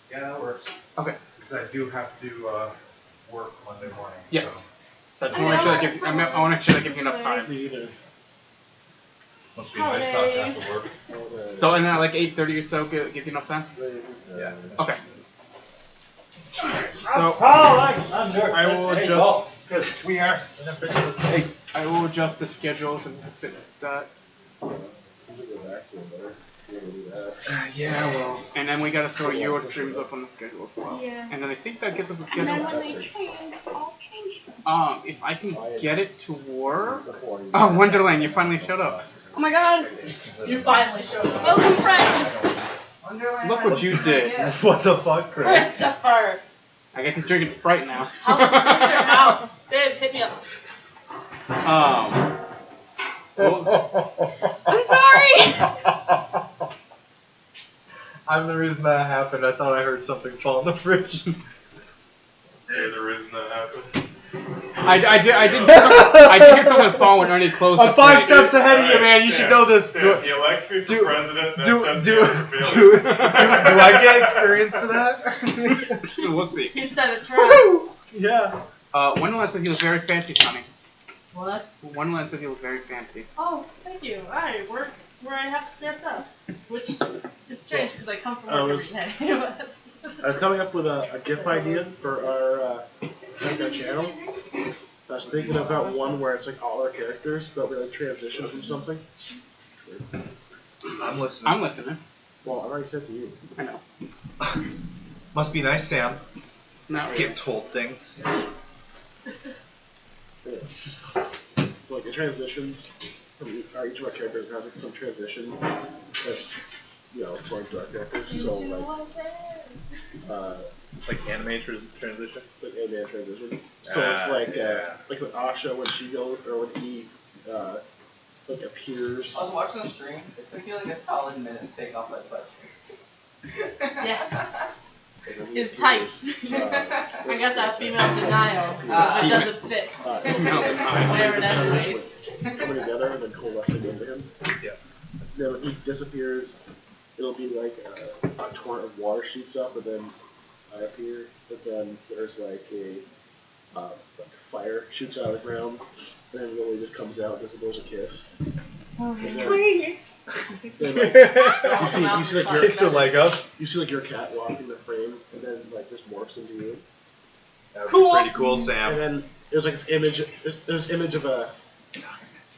Yeah, that works. Okay. Because I do have to work Monday morning. Yes. So. I want to make sure I want to make sure I give you enough time. either. Must be nice not to have to work. So and then like 8:30 or so, give you enough time. Yeah. Okay. So I'm Dirk. I will Hey, adjust. Paul. Good. We are in a bit of a space. I will adjust the schedule to fit that. Yeah, well. And then we gotta throw your streams up on the schedule as well. Yeah. And then I think that gets us the And then schedule. when they change, I'll change them. If I can get it to work. Oh, Wonderland, you finally showed up. Oh my god. You finally showed up. Welcome, friend. Wonderland. Look what you did. What the fuck, Chris? Christopher. I guess he's drinking Sprite now. Help his sister out. Babe, hit me up. I'm sorry. I'm the reason that happened. I thought I heard something fall in the fridge. You're the reason that happened. I did hear someone fall when Ernie closed the I'm 5 fridge. steps ahead of you, man. You Sam, should know this. Sam, he elects me for president, that sets Do me up for failure. I get experience for that? We'll see. He said it true. Yeah. Wonderland said he was very fancy, Sonny. What? Wonderland said he was very fancy. Oh, thank you. Alright, where I have to stand up. Which is strange because I come from I work was- every day. I was coming up with a GIF idea for our channel. I was thinking about one where it's like all our characters, but we like transition from something. I'm listening. I'm listening. Well, I already said to you. I know. Must be nice, Sam. Not really. Get told things. Like it transitions from each of our characters has like some transition as according to our characters. So Like anime transition? like anime transition. So it's like with Asha when she goes or when he like appears. I was watching the stream. It took you like a solid minute to take off that sweatshirt. Yeah. and then he It's tight. appears, I got that female denial. It doesn't fit. Whatever that's right. coming together and then coalescing into him. Yeah. Then when he disappears, it'll be like a torrent of water shoots up, and then I appear. But then there's like a like fire shoots out of the ground, and then Lily just comes out and just blows a kiss. And then, then, like, you see like your Kicks her leg up. you see like your cat walk in the frame, and then like this morphs into you. That would Cool. be pretty cool, And Sam. then there's like this image. There's image of a.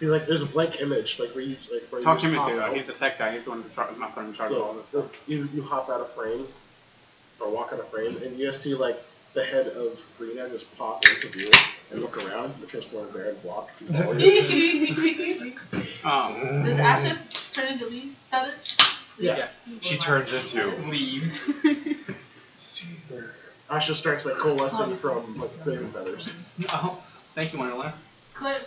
Like there's a blank image like where you Talk to just him hop into out. He's the tech guy. He's the one that's not in charge of all this So stuff. you hop out of frame or walk out of frame, and you just see like the head of Rena just pop into view and look around, the transformer bear and block. Does Asha turn into leaf feathers? Yeah. She turns into Leave. Asha starts like coalescing from like flaming feathers. Oh, thank you, Wonderland. Claire,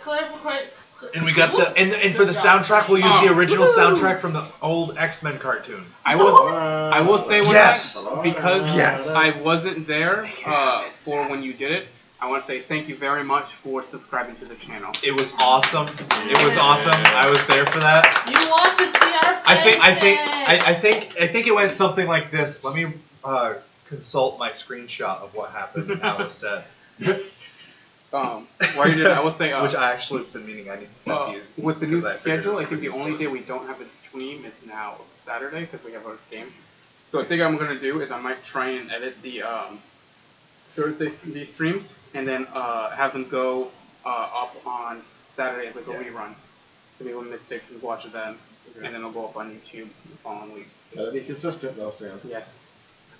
And we got and for the soundtrack, we'll use the original soundtrack from the old X-Men cartoon. I will say one Yes. thing, because Yes. I wasn't there for when you did it. I want to say thank you very much for subscribing to the channel. It was awesome. It was awesome. I was there for that. you want to see our I think it went something like this. Let me consult my screenshot of what happened. Alice said, While you did, I will say, which I actually have been meaning I need to send to you. with the new because I figured schedule, it I was think the gonna be only day we don't have a stream is now Saturday because we have our game. So I think I'm gonna do is I might try and edit the Thursday these streams and then have them go up on Saturday as like a rerun. So people missed it can watch it then, and then it'll go up on YouTube the following week. Gotta be consistent though, Sam. Yes.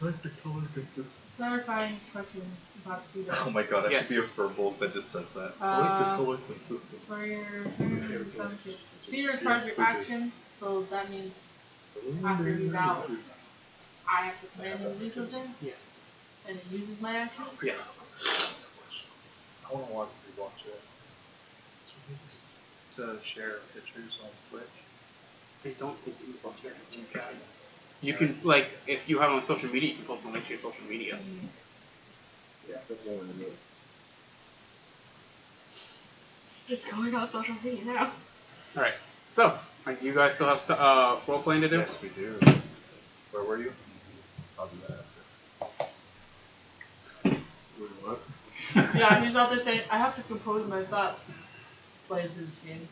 I like the color consistent. Clarifying question about Cedar. Oh my god, I Yes. should be a furbolg that just says that. Uh, I like the color consistent. For your Cedar is part of your action, so that means after he's out, I have to command him to do something? Yes. And it uses my action? Yes. I want to rewatch it. To share pictures on Twitch. I don't think you can post it. You can, like, if you have it on social media, you can post a link to your social media. Yeah, that's the only way to do it. It's going on social media now. Alright, so, you guys still have role playing to do? Yes, we do. Where were you? I'll do that after. Wait, what? Yeah, he's out there saying, I have to compose my thoughts. Plays this game.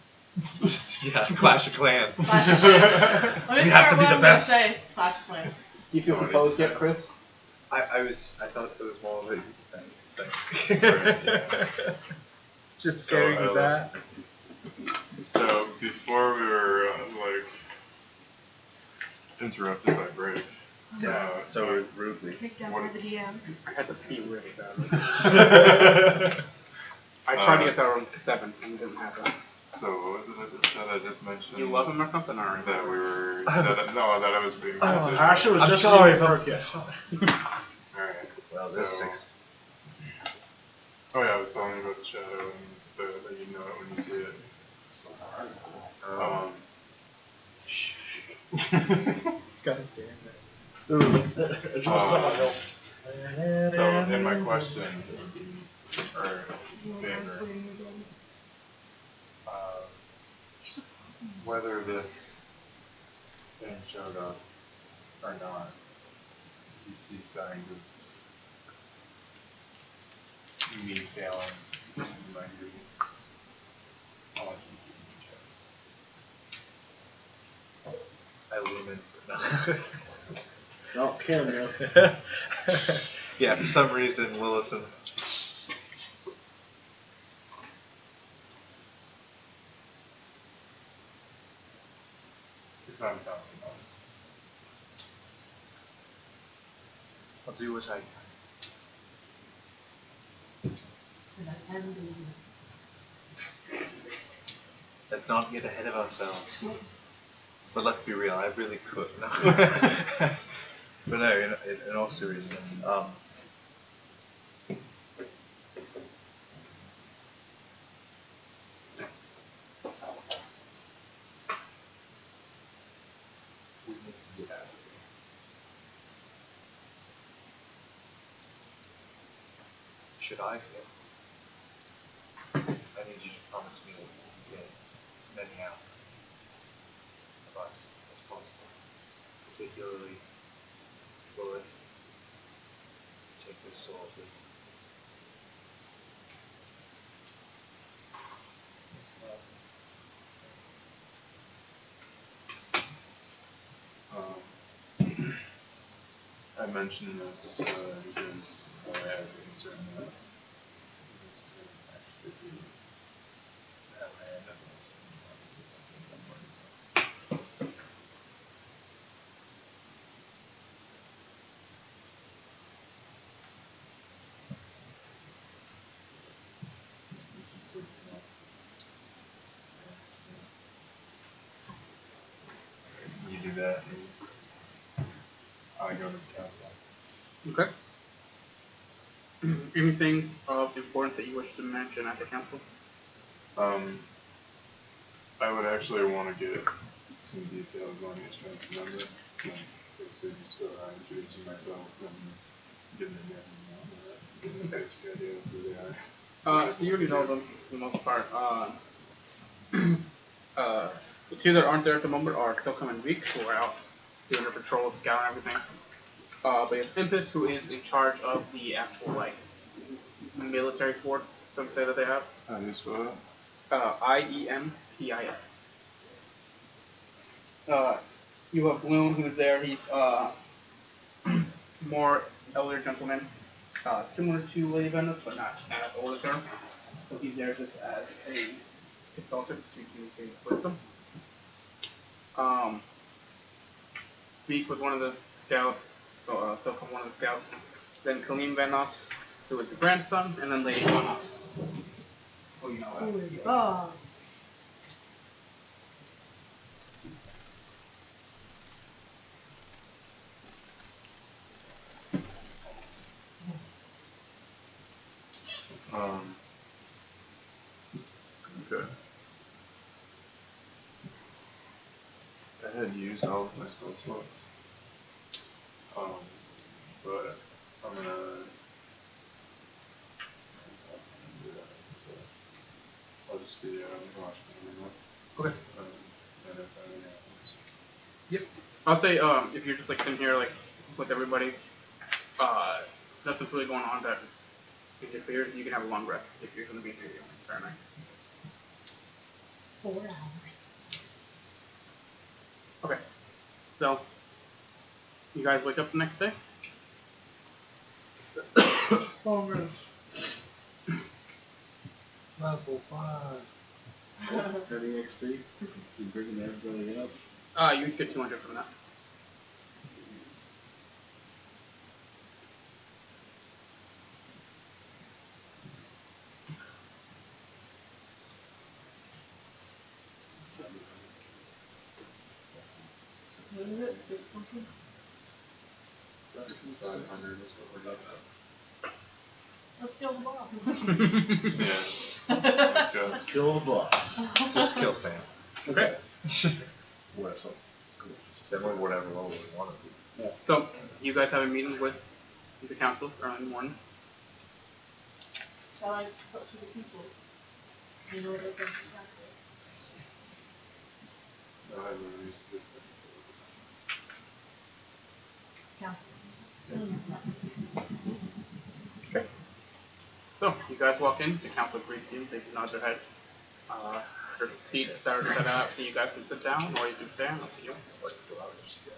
Yeah, Clash of Clans. Clash of Clans. Let me We have to figure be out the what I'm best. gonna say. Clash of Clans. Do you feel composed yet, Chris? I I thought it was more of a thing. So. Just So, scaring you that. So before we were like interrupted by break. Yeah. So rudely. Kicked out What- by the DM. I had to pee really badly. I tried to get that around 7 and it didn't happen. So what was it I just said? I just mentioned You love him or something, or that we were that I was being I actually was I'm just sorry, leaving for but- a gift. Alright. Well, so, this six. Oh yeah, I was telling you about the shadow and that you know it when you see it. God damn It just saw it. So in my question would be, or favor, whether this thing showed up or not, you see signs of me failing in my duty. I want you to keep me I lean in for No, cameo. Yeah, for some reason, Lillison. if I'm talking about I'll do what I can. And I can believe it. Let's not get ahead of ourselves. But let's be real, I really could. No. But no, in all seriousness, we need to get out of here. Should I fail? I need you to promise me that you will get as many out of us as possible. Particularly, Lord, take this sword with you. I mentioned this because I have a concern that this could actually be at my end of this and probably something I'm worried about. This is so cool. You do that and I go to the council. Okay. Anything of importance that you wish to mention at the council? I would actually want to get some details on each council member. Basically just introducing myself and giving them a basic idea of who they are. So you already know them for the most part. The two that aren't there at the moment are Silcom and Reek, who are out doing their patrol, scouting everything. But you have Impus, who is in charge of the actual military force. Some say that they have. How do you spell it? IEMPIS. You have Bloom, who's there. He's more elder gentleman, similar to Lady Venice, but not as old as her. So he's there just as a consultant to communicate with them. Beak was one of the scouts, so Silcom one of the scouts. Then Kalim Venos, who was the grandson, and then Lady Venos. Oh, you know that. Who is Bob? Okay. I had used all of my spell slots. But I'm gonna do that. So I'll just be watching. Okay. And if anything happens. Yep. I'll say if you're just sitting here with everybody, nothing's really going on that interferes. You can have a long rest if you're going to be here the entire night. 4 hours. Okay. So you guys wake up the next day. Over. Level 5. Heavy XP. You bringing everybody up. You get 200 from that. What is it? 6 something? 500 is what we're looking Let's kill the boss. at. Yeah, let's go. Kill the boss. Just kill Sam. Okay. Whatever. So, Then we're whatever role we want to be. So, you guys have a meeting with the council early in the morning. Shall I talk to the people? You know what they think of council? No, I haven't used it. Council. So, you guys walk in, the council greets you, they nod their head. There's seats that are set up so you guys can sit down or you can stand, up to you. Let's go out if she's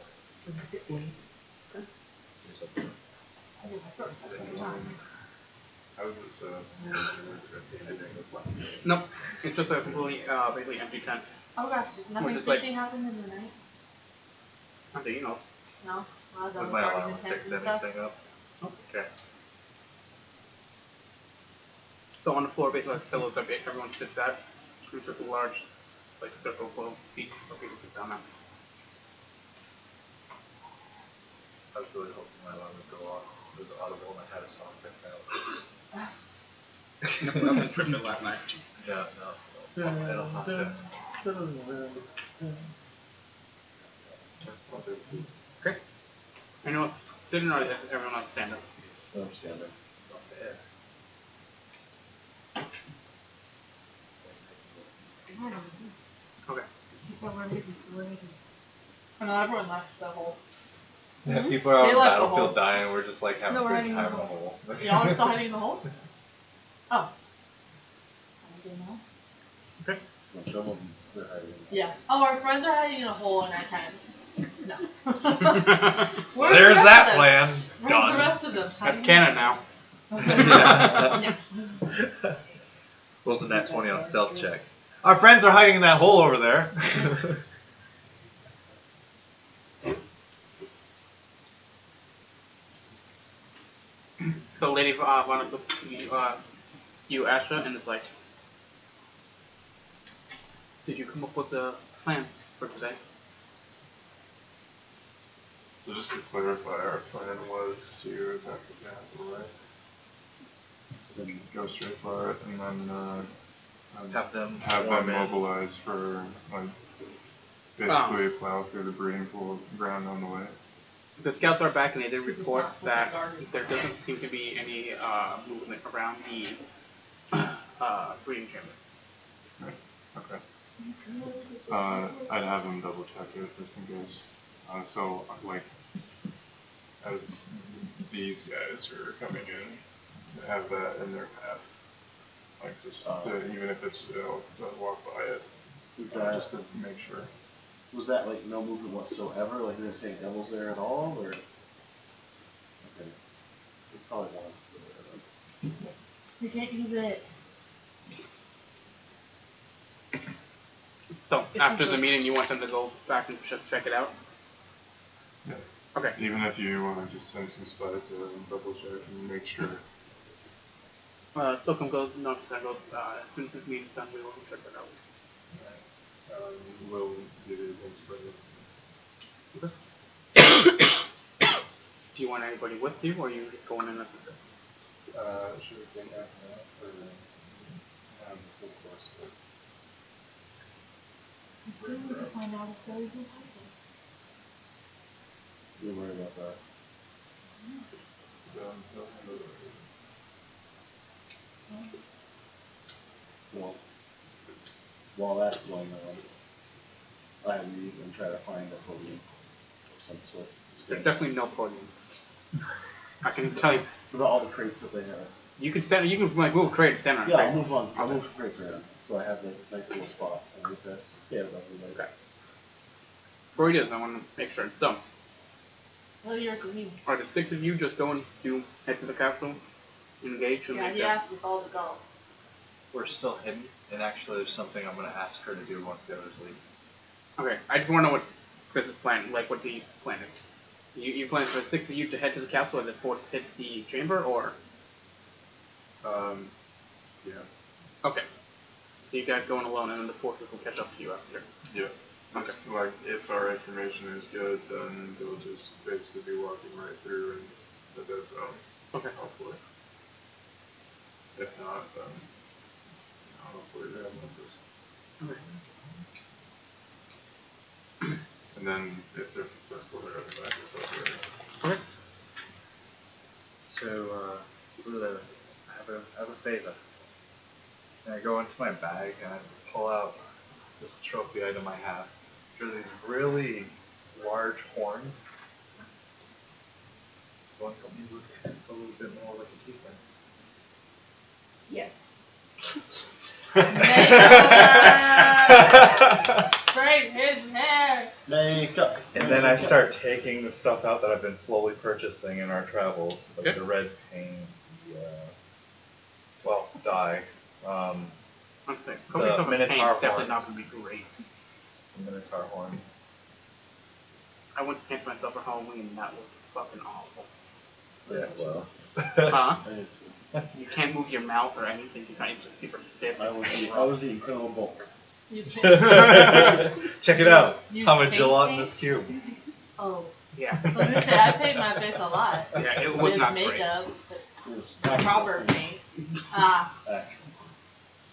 How's it set up? Nope, it's just a completely, basically empty tent. Oh gosh, nothing is like- fishy happened in the night? Not that you know. No? Well, I was Would on my the alarm tents fix and stuff. anything up? Okay. So on the floor, basically like pillows that everyone sits at. It's just a large, like, circle full of seats for people to sit down at. I was really hoping my alarm would go off. It was audible and I had a song picked out. Nothing tripped last night. No. It'll have to. Okay. Anyone else sitting or is everyone else stand up? I'm standing. Okay. He's not wearing anything, so we're making. No, everyone left the whole. Yeah, people are on They the left the battlefield hole. dying, we're just like having No, a we're good hiding in time in the the hole. Y'all are still hiding in the hole? Oh. I didn't know. Okay. Well, some of them, they're hiding. Yeah. Oh, our friends are hiding in a hole in our tent. No. Where's There's the rest that of them? plan. Where's the Done. rest of them? That's canon now. Yeah. Rolls a nat 20 on stealth check. Our friends are hiding in that hole over there. So Lady Vana looks at you, Asha, and it's like, did you come up with a plan for today? So just to clarify, our plan was to attack the castle, right? So go straight for it and then Have them have swarm them in. mobilize for like basically plow through the breeding pool of ground on the way. The scouts are back and they did report that there doesn't seem to be any movement around the breeding chamber. Right. Okay. I'd have them double check it just in case. So like, as these guys are coming in, have that in their path. Like just even if it's they'll walk by it, Is that, just to make sure. was that like no movement whatsoever? Like, didn't say devils there at all, or? Okay. It's probably one. You can't use it. So It's after the useless. meeting, you want them to go back and just check it out? Yeah. Okay. Even if you want to just send some spies to them and double check and make sure. Silcom goes, no, that goes, as soon as this meeting's done, we will check it out. We'll give you things for Do you want anybody with you, or are you just going in as a set? should we take half an hour or have the full course of it? We still need to find out if there is no title. You're worried about that. They'll handle it. So, while that's going on, I leave and try to find a podium of some sort. There's definitely no podium. I can tell you. With all the crates that they have. You can stand. You can like move a crate and stand on a Yeah, crate. I'll move on. I'll move the crates around. So I have like this nice little spot. And with that stand above everybody. Okay. Before he does, I want to make sure. So, What are yours and me? are the 6 of you just going to head to the castle? engage and Yeah, make he that. asked us all to go. We're still hidden, and actually there's something I'm gonna ask her to do once the others leave. Okay, I just want to know what Chris is planning. Like, what the plan is. You plan for the 6 of you to head to the castle, and the 4th hits the chamber, or? Yeah. Okay. So you guys going alone, and then the 4th will catch up to you after. Yeah. It's like, if our information is good, then they'll just basically be walking right through in the dead zone. Okay. Hopefully. If not, then hopefully they have numbers. Okay. And then if they're successful, they're heading back to South Okay. So, Lulu, I have a favor. And I go into my bag and I pull out this trophy item I have. They're these really large horns. One help me look a little bit more like a tiefling. Yes. Braid his hair. Makeup. And then I start taking the stuff out that I've been slowly purchasing in our travels, like Okay. the red paint, the dye, I'm saying, The cover yourself in Minotaur paint, definitely not horns. going to be great. the Minotaur horns. I went to paint myself for Halloween, and that was fucking awful. Yeah, well. Huh? I did too. You can't move your mouth or anything, you're not even just super stiff. I was the Incredible Bulk. You paint. Check it out. Use I'm a paint gelatinous cube. Oh. Yeah. I was gonna say, I paint my face a lot. Yeah, it was With not makeup, great. It was but proper paint. Ah. Actually.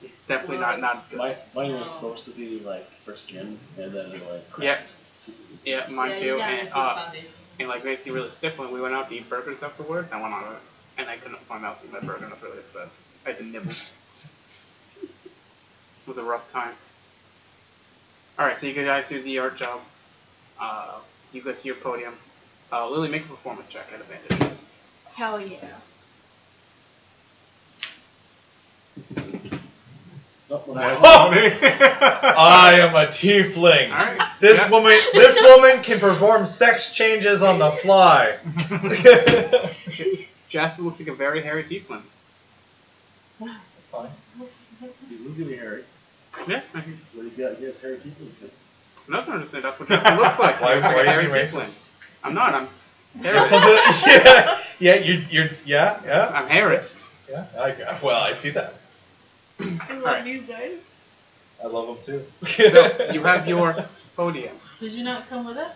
It's definitely not good. Mine was supposed to be like for skin, and then it like Yeah. cracked. Yeah, mine Yeah, too. you gotta And mix with foundation. and like makes me really stiff when we went out to eat burgers afterwards. I went on it, and I couldn't put my mouth in my burger, and I was really upset. I had to nibble. It was a rough time. Alright, so you guys do the art job. You go to your podium. Lily, make a performance check at advantage. Hell yeah. I am a tiefling. Alright. This yeah. woman can perform sex changes on the fly. Jasper looks like a very hairy tiefling. That's fine. He will give me Harry. Yeah. What do you got against Harry Tiefling? Nothing to say. That's what Jasper looks like. Why He looks like a are you hairy being tiefling. racist? I'm not. I'm Or hairy. something- yeah. I'm Harris. Yeah. Well, I see that. I love Alright. these days. I love them too. So you have your podium. Did you not come with us?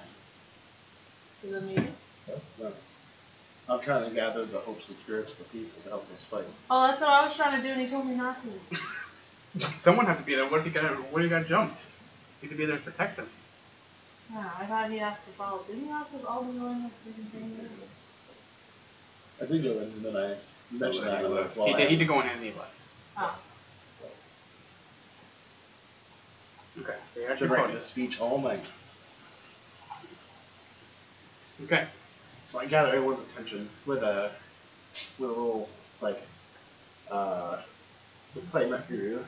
To the meeting? No. I'm trying to gather the hopes and spirits of the people to help us fight. Oh, that's what I was trying to do, and he told me not to. Someone had to be there. What if you got jumped? You could be there to protect them. Yeah, I thought he asked us all. Didn't he ask us all to go in the freaking thing? I did go in, and then I mentioned that. he left. while He did go in and he left. Ah. Okay, so you're I at should your write podium. this speech all night. Okay. So I gather everyone's attention with a little like the play appear.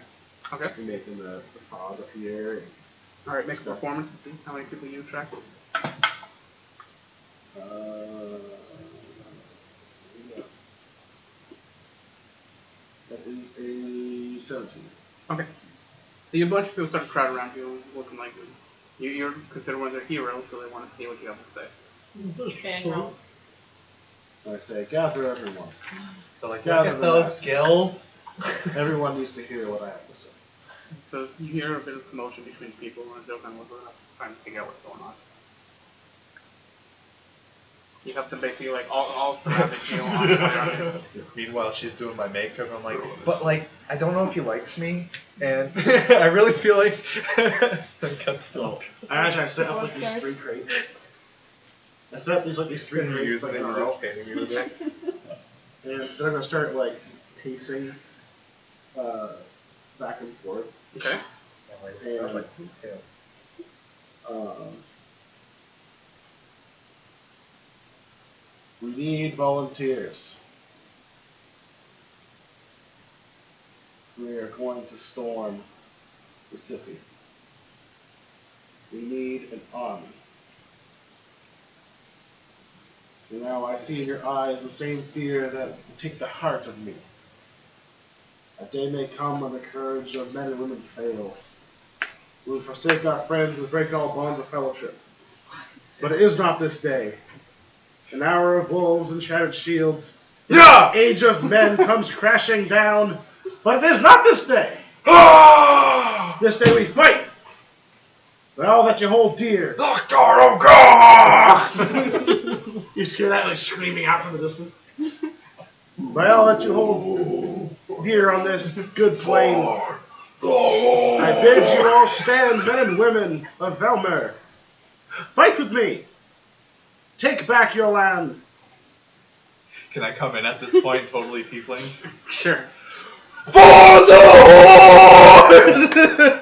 Okay. We're making the fog appear. Alright, make a performance and see how many people you attract. That is a 17. Okay. So a bunch of people start to crowd around you, looking like you're considered one of their heroes, so they want to see what you have to say. Fangirl. I say, gather everyone. They're like, Gather look at the those masses. gills. Everyone needs to hear what I have to say. So you hear a bit of commotion between people, and they're kind of trying to figure out what's going on. You have to basically like all surrounded you on the way around you. Meanwhile, she's doing my makeup. I'm like, but like, I don't know if he likes me, and I really feel like then cuts it off. I set up Oh, like it these starts. 3 crates. I set up these 3 You're crates using like it, in a you're row. just painting me with it. And they're gonna start like pacing back and forth. Okay. I'm like, We need volunteers. We are going to storm the city. We need an army. And now I see in your eyes the same fear that will take the heart of me. A day may come when the courage of men and women fail. We will forsake our friends and break all bonds of fellowship. But it is not this day. An hour of wolves and shattered shields. Yeah! Age of men comes crashing down. But it is not this day. This day we fight. By all that you hold dear. Doctor O'Gara! You hear that like screaming out from the distance? By all that you hold dear on this good flame, I bid you all stand, men and women of Velmer. Fight with me. Take back your land. Can I come in at this point totally tiefling? Sure. For the Horde!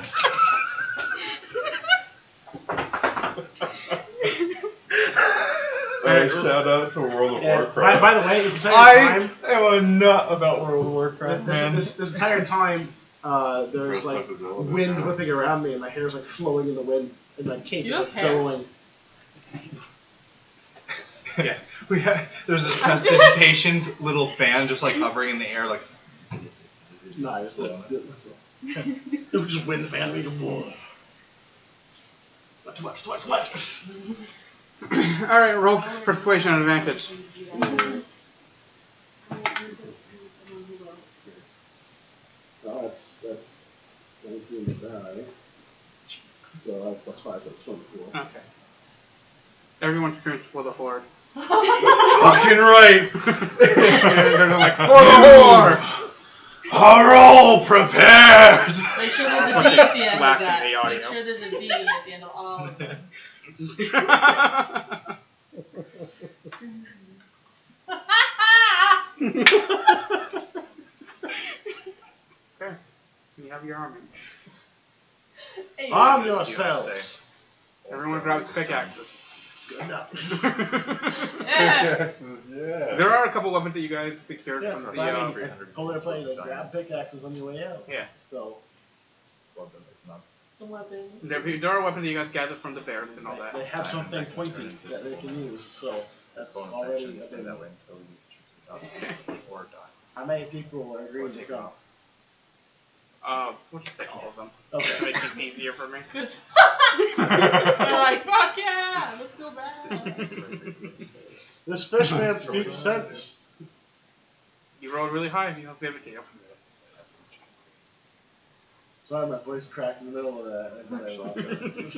Shout out to World of And Warcraft. by the way, this entire time, I am a nut about World of Warcraft, man. this entire time, there's like Stuff is elevated wind now. whipping around me, and my hair's like flowing in the wind, and my cape You is have like hair? billowing. Yeah, there's this prestidigitation little fan just like hovering in the air, like. No, it's it was just wind fan me to war. Not too much, too much. Alright, roll persuasion advantage. Well, that's 19 to die. So I have plus 5, so it's 24. Okay. Everyone screams for the Horde. Fucking right! They're like, for the Horde! Are all prepared? Make sure there's a D at the end of Laugh in that. the audio. Make sure there's a D at the end of all of them. Okay. You have your army. Hey, Arm Yes, yourselves. Everyone grabs pickaxes. Good enough. yeah. Yeah. There are a couple weapons that you guys secured Yeah, from the I mean, over there playing, like, grab pickaxes on your way out. Yeah. So, The weapons. There are weapons that you guys gathered from the bears and all they that. have something pointy that they can use, so that's already a thing. Or die. How many people are agreeing to come? We'll just take all of them. To Okay. make things easier for me. Good. They're like, fuck yeah, let's go back. This fishman speaks sense. You rolled really high and you don't give it to you. Sorry, my voice cracked in the middle of that. I thought I lost it.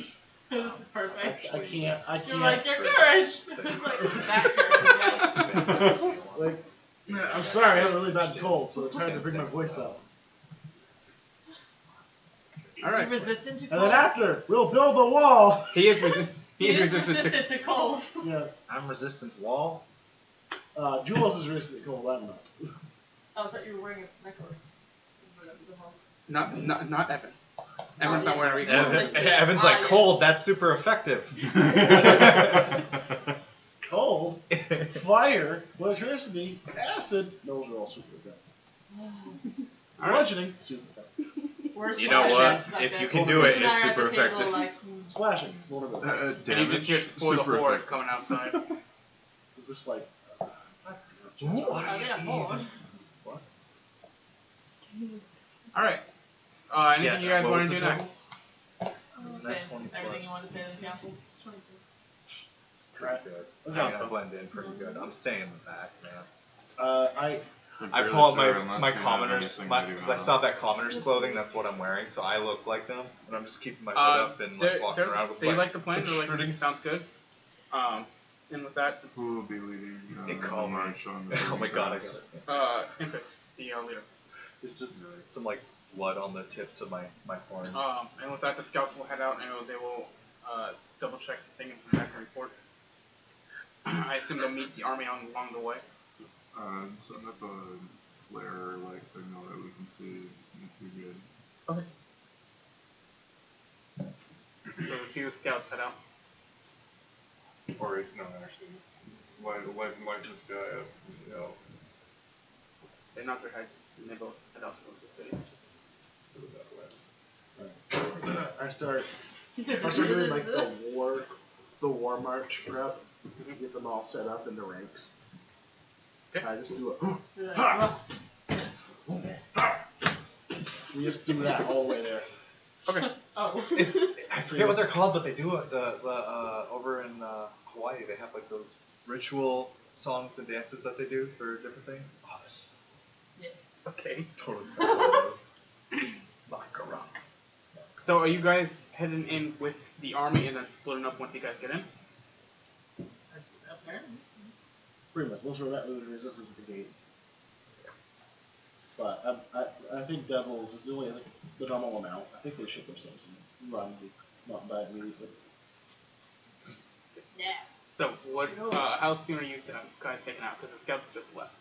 This is perfect. I can't. You're like, your courage. It's like, that courage, yeah. Like, I'm sorry, I have a really bad cold, so it's hard to bring my voice out. Alright. Resistant to And cold. then after, we'll build a wall. He is resistant. He is resistant to cold. Yeah. I'm resistant wall. Jules is resistant to cold. I'm not. Oh, I thought you were wearing a necklace. Not Evan. Evan's not wearing a Evan- receipt. Evan's like, yes. cold, that's super effective. Cold, fire, electricity, acid. Those are all super effective. Bludgeoning, super effective. We're You know slashes, what? like If this. you can do it, Chris and I it's are at the super table, effective. Like, Slashing, vulnerability. And you Damage, just hear for the super Horde effective. coming outside. Just like. are they a horde? Alright. Anything you guys what want was to do the next? Isn't Say that 20 everything plus? you want to say to the council. It's 22. Pretty good. I'm gonna blend in pretty good. I'm staying in the back, man. I really pull out sure unless my you have commoners, anything to do because I else. still have that commoners clothing, that's what I'm wearing, so I look like them, and I'm just keeping my hood up and like walking around with they like the plan. They're like, protruding- sounds good. And with that, Who will be leading They call the me. march on the Oh my god, I got it. Impix, the leader. There's just some like blood on the tips of my horns. And with that, the scouts will head out and they will double check the thing and come back and report. I assume they'll meet the army along the way. Setting up a flare like signal that we can see is too good. Okay. So a few scouts head out. Or no, actually, it's light this guy up. You know, They nod their heads and they both head out towards the city. put it that way. I start doing like the war the war march prep, get them all set up into ranks. Okay. I just do You're like, Ha! "Ugh." we just do that all the way there. Okay. Oh. It's I forget what they're called, but they do it. The over in Hawaii, they have like those ritual songs and dances that they do for different things. Oh, this is Okay. it's totally something like those. Like a rock. So are you guys heading in with the army and then splitting up once you guys get in? Apparently. Pretty much. Most of that with resistance at the gate. But I think Devils is only like the normal amount. I think they ship themselves and run, not by immediately. Yeah. So what? How soon are you guys taking out? Because the scouts just left.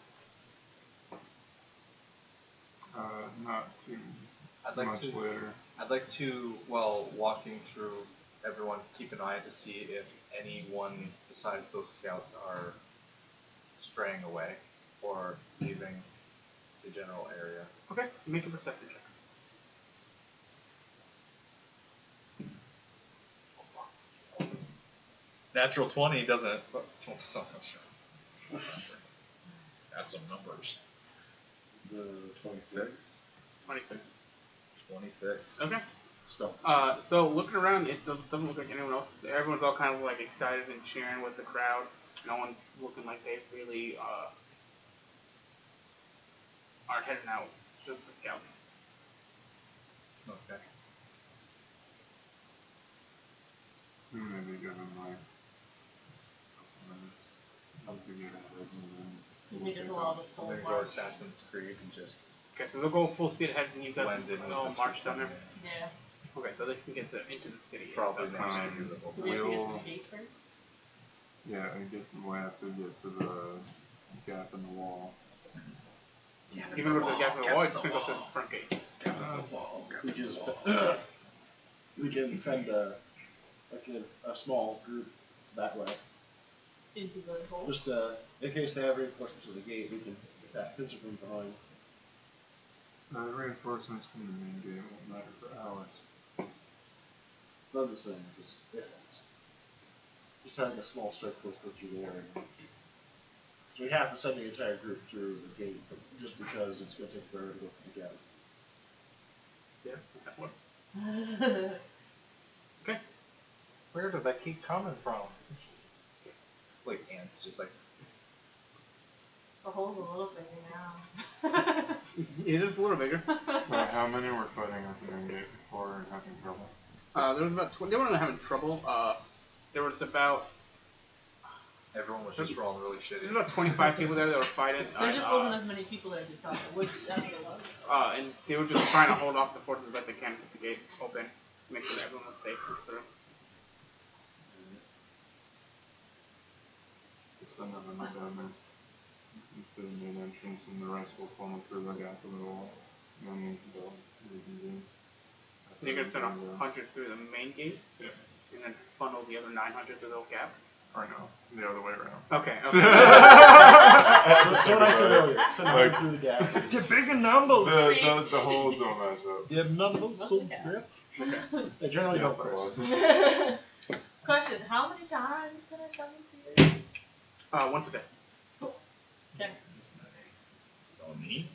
Not too I'd like much to. later. I'd like to, while walking through everyone, keep an eye to see if anyone besides those scouts are straying away or leaving the general area. Okay. Make a perception check. Natural 20 doesn't. So much. That's some numbers. 26. 26. 26. Okay. Still. So looking around, it doesn't look like anyone else. Everyone's all kind of like excited and cheering with the crowd. No one's looking like they really are heading out. Just the scouts. Okay. Maybe give him like come to get ahead and You think it's a lot of I'm full gonna go march? Assassin's Creed and just Okay, so they'll go full speed ahead and you guys blend in with all the march down there. Yeah. Okay, so they can get into the city. Probably in not about 10 to do minutes. the whole So we have to get to We'll- the gate first? yeah, we have to get to the gap in the wall. You can go to the gap in the wall, you just go to the front gate. We can just we can send a small group that way. Into the hole? Just in case they have reinforcements to the gate, we can attack physically behind. Reinforcements from the main gate won't matter for hours. I'm just saying, just having a small strike force go through there. So we have to send the entire group through the gate, just because it's going to take forever to go through the gap. Yeah, that works. Okay. Where did that keep coming from? Like ants, just like. The hole's a little bigger now. It is a little bigger. So how many were fighting at the main gate before and having trouble? There was about 20. They weren't having trouble. There was about Everyone was just rolling really shitty. There's about 25 people there that were fighting. There just wasn't as many people there as we thought there would be. That's what it was. And they were just trying to hold off the forces as best they can, keep the gate open, make sure that everyone was safe through. Just send them down there into the main entrance, and the rest will funnel through the gap in the wall. And then they'll reconvene. So you're gonna send 100 through the main gate, Yeah. and then funnel the other 900 through the gap. Or no, the other way around. Okay. So what I said earlier, send them Like- through the gap. The bigger numbers. The holes don't match up. The numbers so grip. They generally Yes, don't it first. was. Question, how many times can I come into here? Once a day. Yes. On me?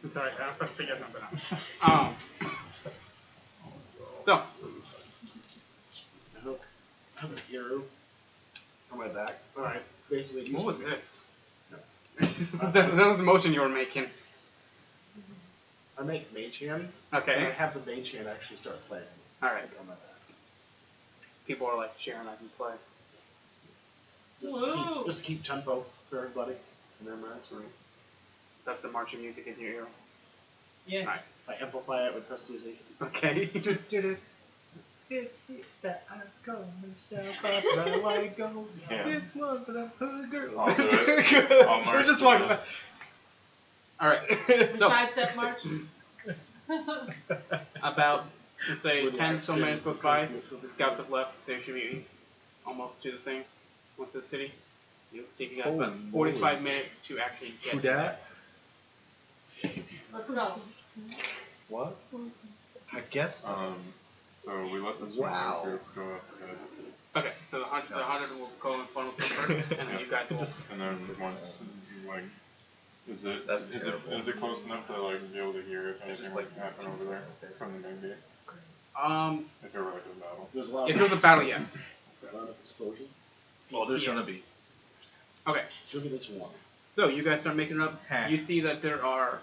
I'm sorry, I forget something now. So, I have a hero on my back. alright. Basically, What was this? that was the motion you were making. I make mage hand, and I Okay. have the mage hand actually start playing. Alright. Like on my back. People are like sharing I can play. Woo! Just to keep tempo for everybody in their minds. That's the marching music in your ear. Yeah. Nice. I amplify it with customization. Okay. This that I go and shout by I go. Yeah. This one for the hood girl. I'll do it. I'll So march just to walking this. Alright. The So, side step march? about, let's say, 10 so minutes goes by. The scouts have left. They should be almost to the thing. What's the city? It'll take you guys about 45 minutes to actually get Who dat? Let's go. What? I guess. So we let the smaller group go up ahead. Okay, so the 100 will go in front of them first, and then you guys will. And then once, like, is it That's is it close enough to like be able to hear if anything like happen over there from the main gate? If it were like a battle. There's a lot If it was a battle, yes. A lot of explosion. Well, there's Yeah. gonna be. Okay, Look at this one. so you guys start making it up. Huh. You see that there are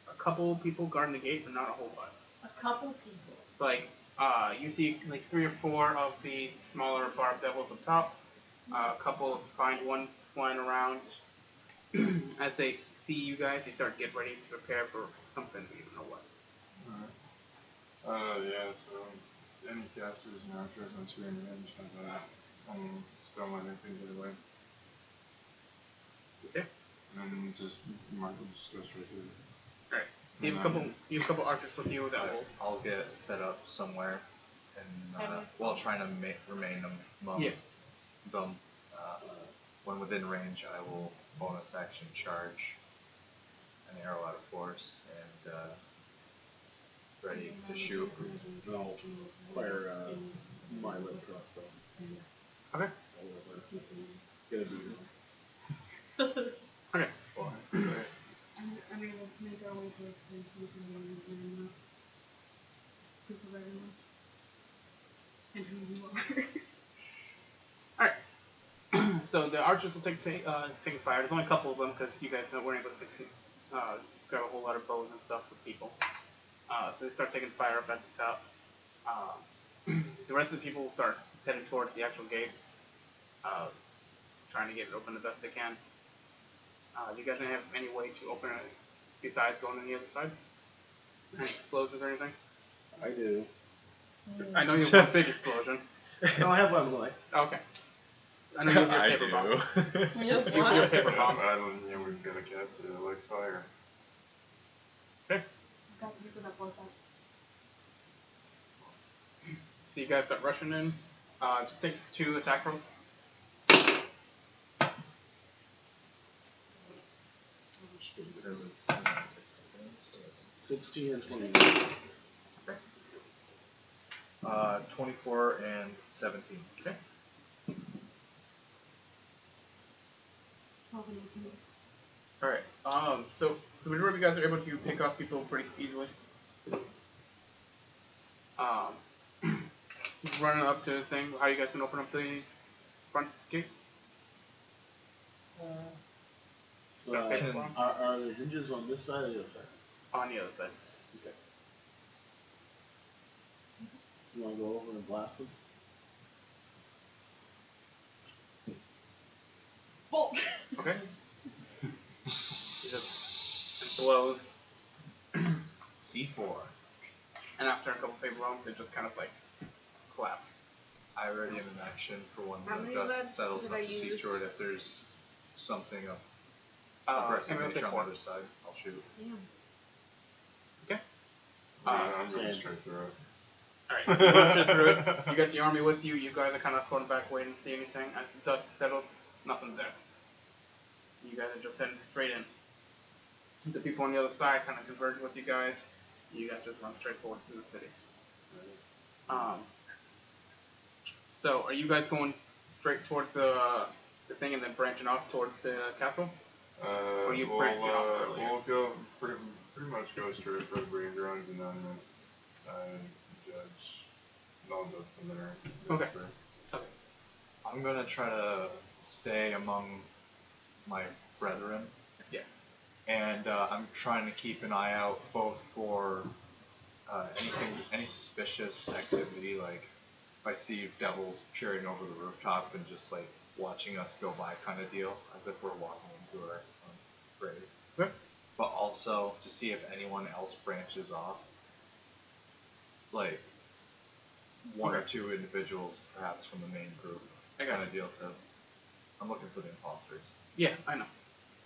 a couple people guarding the gate, but not a whole lot. A couple people. Like, you see like 3 or 4 of the smaller barb devils up top. A couple of spined ones flying around. As they see you guys, they start getting ready to prepare for something. You don't know what. Alright. Yeah, so any casters and archers on screen range have still let anything get away. Okay. And then just Mark will just go straight through. Alright. So you have a couple archers with you that will. I'll get set up somewhere, and while trying to remain among them, when within range, I will bonus action charge an arrow out of force and ready to shoot. I'll fire my limb crossbow. Okay. Gonna be Okay. I mean, let's make our way towards the station and people very much. And who you are. Alright. So the archers will take fire. There's only a couple of them because you guys weren't able to grab a whole lot of bows and stuff for people. So they start taking fire up at the top. The rest of the people will start heading towards the actual gate, trying to get it open the best they can. Do you guys have any way to open it besides going on the other side? Any explosions or anything? I do. I know you have one big explosion. No, I have one more. Okay. I know you have your paper bomb. You have You have your what? paper bombs. We've got a caster that likes fire. Okay. Got the people that blows up. So you guys start rushing in. Just take 2 attack rolls. 16 and 29. 24 and 17. Okay. 12 and 18. Alright. So the majority of you guys are able to pick off people pretty easily. Running up to the thing. How are you guys gonna open up the front gate? Are the hinges on this side or the other side? On the other side. Okay. You want to go over and blast them? Bolt! Okay. It just blows, C4. and after a couple big rounds, it just kind of like collapse. I already am in action for when How the many dust reds settles did up I to see use? to it. If there's something up I'm gonna say nature on the 4. other side, I'll shoot. Damn. I'm going straight through it. Alright, so you rush through it. You got the army with you. You guys are kind of going back, waiting to see anything. As the dust settles, nothing's there. You guys are just heading straight in. The people on the other side kind of converge with you guys. You guys just run straight forward through the city. So, are you guys going straight towards the thing and then branching off towards the castle? Or you branching off earlier? We'll go pretty much go straight for the breeding grounds and then judge all those from there. Okay. Okay. I'm gonna try to stay among my brethren. Yeah. And I'm trying to keep an eye out both for any suspicious activity, like if I see devils peering over the rooftop and just like watching us go by kind of deal, as if we're walking into our graves. Okay. But also to see if anyone else branches off, like one or two individuals perhaps from the main group, I got kind of deal to. I'm looking for the imposters. Yeah, I know.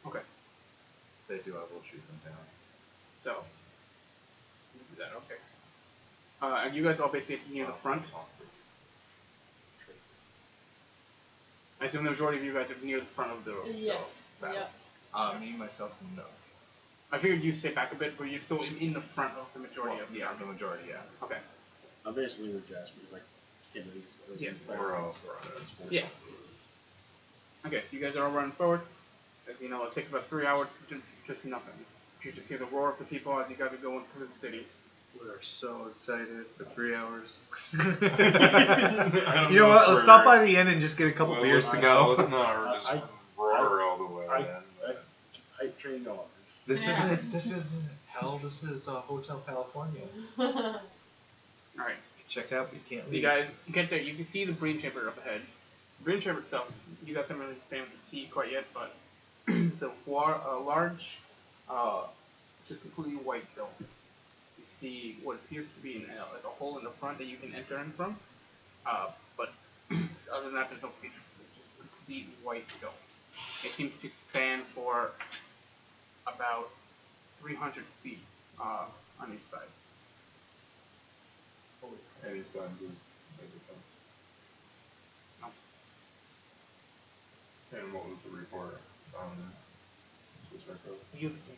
Okay. If they do, I will shoot them down. So, you do that, okay. And you guys all basically near the front. I assume the majority of you guys are near the front of the Yeah. battle. Yeah. Me, myself, no. I figured you stay back a bit, but you're still in the front of the majority of the Yeah, army. the majority, yeah. Okay. I'm basically with Jasper, like Kennedy's. Yeah. We're all Yeah. Okay, so you guys are all running forward. As you know, it takes about 3 hours, just nothing. You just hear the roar of the people as you guys are going through the city. We're so excited for 3 hours. I don't You know what? if Let's stop we're- by the inn and just get a couple beers to go. Let's not just roar all the way I- then. I train on. This isn't hell. This is Hotel California. Alright. Check out. We can't You leave. guys get there, you can see the brain chamber up ahead. The brain chamber itself, you guys haven't really been able to see it quite yet, but it's a large, just completely white dome. You see what appears to be like a hole in the front that you can enter in from, but other than that, there's no features. It's just a complete white dome. It seems to span for about 300 feet on each side. Any signs of defense? No. And what was the report on Switchback? You can see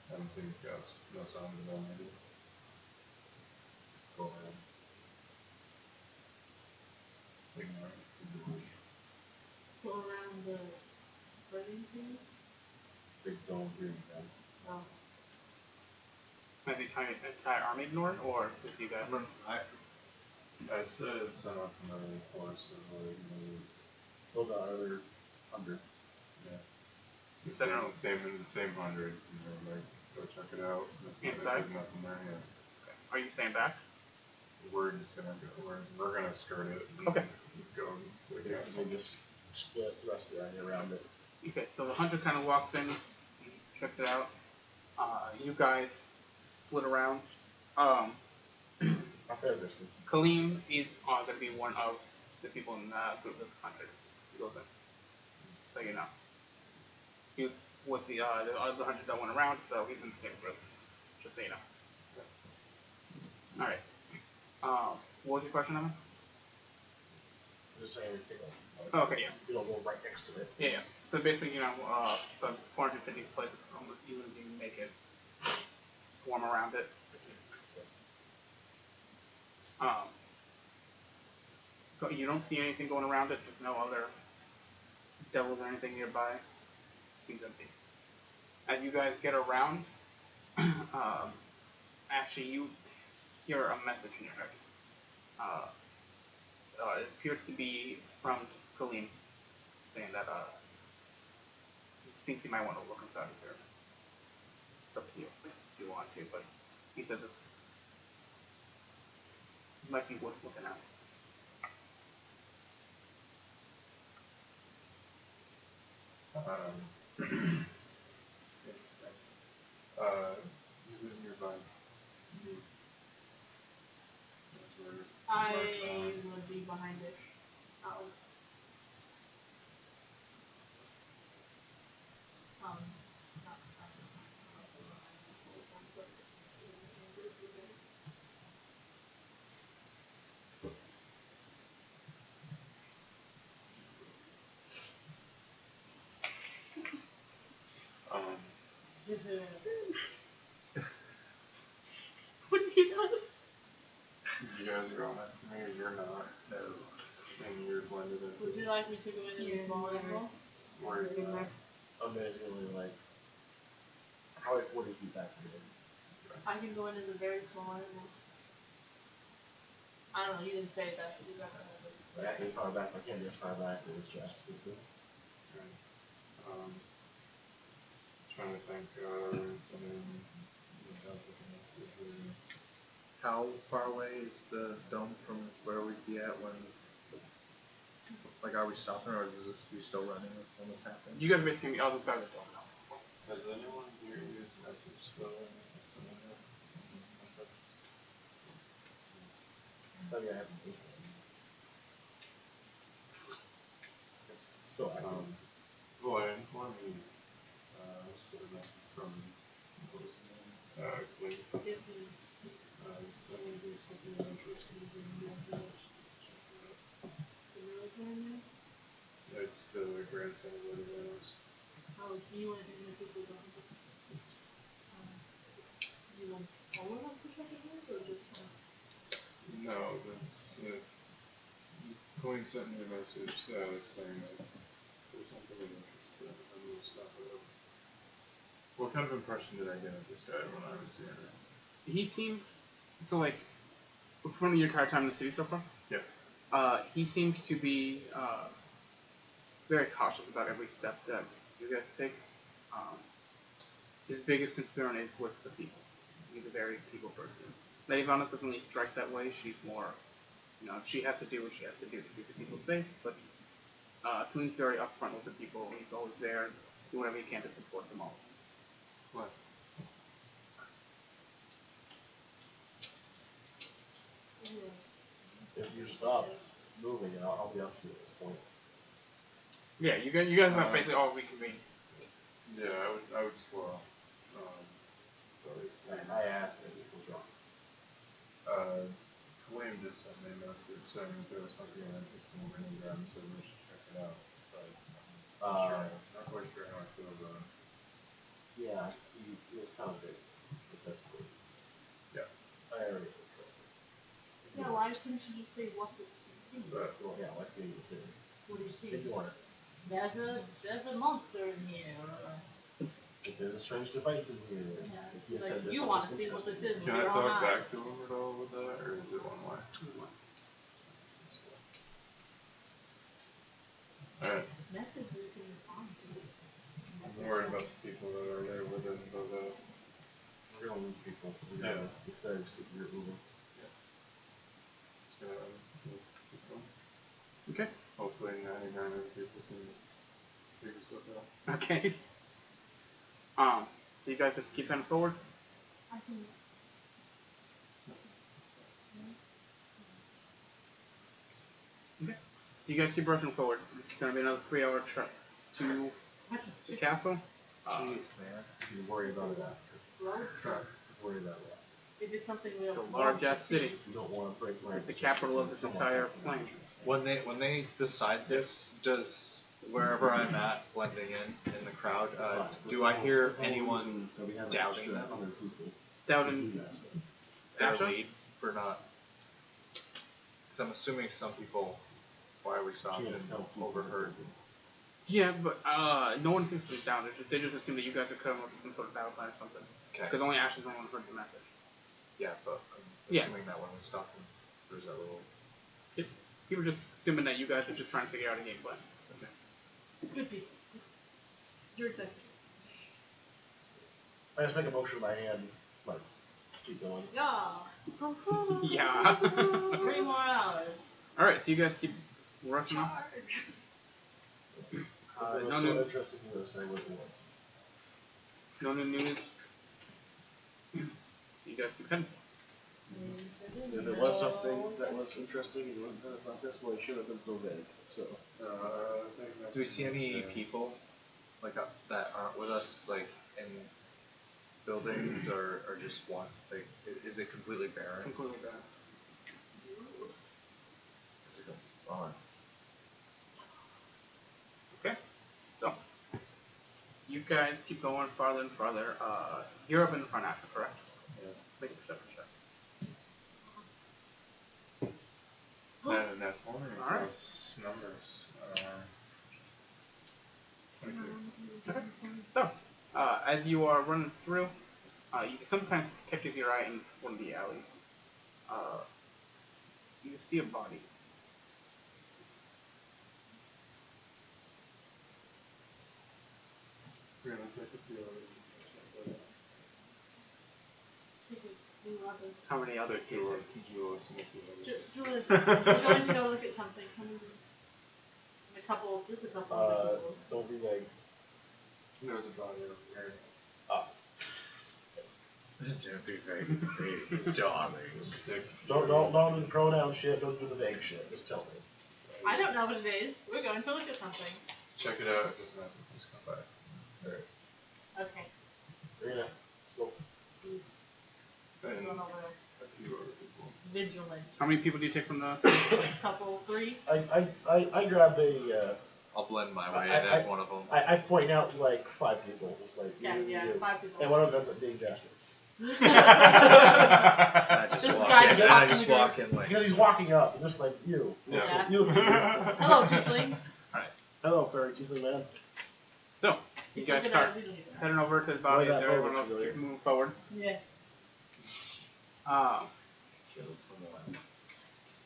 Haven't seen scouts. No signs of them maybe. Go ahead. Ignore it. Go around the burning thing? Big dome here. Oh. Has the entire army ignored, or just you guys? I said sent off another force of like maybe Hold on, another 100. yeah. The Is that same 100. You know, like go check it out. Inside? There's nothing there yet. Are you staying back? We're just gonna go. We're gonna skirt it. And Okay. Go to the castle. Basically just split the rest of the army around it. Okay, so the hunter kind of walks in, checks it out. You guys split around. A fair distance. Kaleem is going to be one of the people in the group of hunters. He goes in. So you know. He's with the other hunters that went around, so he's in the same group. Just so you know. Alright. What was your question, Evan? Just saying, you know, Oh, okay, yeah. you don't go right next to it. Yeah. So basically, you know, the 450 split almost evenly make it swarm around it. You don't see anything going around it. There's no other devils or anything nearby. Seems empty. As you guys get around, actually you hear a message in your head. It appears to be from Kaleem, saying that he thinks you might want to look inside of here. It's up to you if you want to, but he says it might be worth looking at. Interesting. Who's nearby? Me. That's where I Mark's on. would be behind it. Not What did you do? You guys are all next to me, or you're not? No. And you're blended in. Would you like me to go in as a small animal? Where are you at? I'm basically like, probably 40 feet back from it. I can go in as a very small animal. I don't know, you didn't say that, but you got that. Like, I can far back, I can't just far back, it was just. Trying to think, How far away is the dome from where we'd be at when? Like, are we stopping, or is this we still running when this happens? You guys are basically on the other side of the dome now. Has anyone here used message spelling? I mean, I haven't used it. It's still active. Well, I informed you, this was a message from, what was his name? Clint. Sending me something interesting in the village. The military man? It's the grandson of one of those. Oh, he went in the people don't. you want all of us to check it in, or just No, that's, Colleen sent me a message, saying that there's something of interest in new stuff. What kind of impression did I get of this guy when I was seeing it? He seems so like from your entire time in the city so far. Yeah. He seems to be very cautious about every step that you guys take. His biggest concern is with the people. He's a very people person. Lady Vanna doesn't really strike that way. She's more, she has to do what she has to do to keep the people safe. But Coon's very upfront with the people. He's always there, do whatever he can to support them all. Bless. If you stop moving, I'll be up to you at this point. Yeah, you guys have basically all reconvened. Yeah, I would slow. And I asked if it was wrong. Colleen just sent me a message saying that there was something of interest in the ground, so we should check it out. But not quite sure how I feel about it. Yeah, he was kind of big, but that's cool. Yeah. I already trust him. yeah, why couldn't you just say what did you see? But, Well, yeah, like being the city. What do you see? Ignore it. There's a monster in here. If there's a strange device in here, Yeah. if you Like, said there's you something want to see what this interesting. is. can I with your own talk eyes. back to him at all with that, or is it one way? Alright, Message you can respond to. I'm worried about the people that are there with it, but We're gonna lose people. Yeah. It's better to keep your moving. we'll keep going. Okay. Hopefully 99 other people can figure stuff out. Okay. So you guys just keep heading forward. I can. Okay. So you guys keep rushing forward. It's gonna be another 3-hour trip to the castle. Jeez, man. You worry about it after. Road Truck. Worry about it. Is it something we It's a want large to ass see? city. You don't want to break my. It's the capital of this entire plane. When they decide this, does wherever I'm at blending in the crowd, do I hear anyone doubting them? Doubting Their Gotcha. lead for not? Because I'm assuming some people, why we stopped and overheard. Yeah, but no one seems to be down. They just assume that you guys are coming up with some sort of battle plan or something. Okay. Because only Ashley's the one who heard the message. Yeah, but I'm Yeah. assuming that when we stopped, there's that little. People just assuming that you guys are just trying to figure out a game plan. Good people. You're executive. I just make a motion with my hand, like, keep going. Yeah. Yeah. 3 more hours. Alright, so you guys keep rushing off. I was no so new- interested in this, I wouldn't once. No new news. So you guys keep heading. If there was something that was interesting, it wouldn't have been like this, well, it should have been so vague, so. I think that's Do we see any the people like that aren't with us, like in buildings or just one? Like, is it completely barren? Completely bad. It's gonna be fun. Okay. So you guys keep going farther and farther. You're up in the front after, correct? Yeah. Make a perception check. And that's only Alright. plus numbers. 22. Okay. So, as you are running through, you sometimes catches your eye in one of the alleys. You see a body. We're gonna take a few others. How many other kids? Julius and a few others. Julius, we're going to go look at something. Come and just a couple of people. Don't be vague. There's a body over here. Don't be very darling. Sick. Don't do the pronoun shit, don't do the vague shit, just tell me. I don't know what it is. We're going to look at something. Check it out. It doesn't matter. Just come by. Okay. Rena, let's go. And Going over a few other people. vigilant. How many people do you take from the? Couple, 3. I grabbed a, I'll blend my way in as one of them. I point out like 5 people, just like Yeah, you. 5 people. And one of them ends up being Jasper. I just This walk guy in. just And I pops in just the group. walk in like. Because he's walking up, just like you. Yeah. Yeah. You. Hello, Tiefling. Hello, fairy tiefling man. So, you He's guys looking start at it. heading over to the body. Why that Everyone boat else familiar? keep moving forward. Yeah. Killed someone.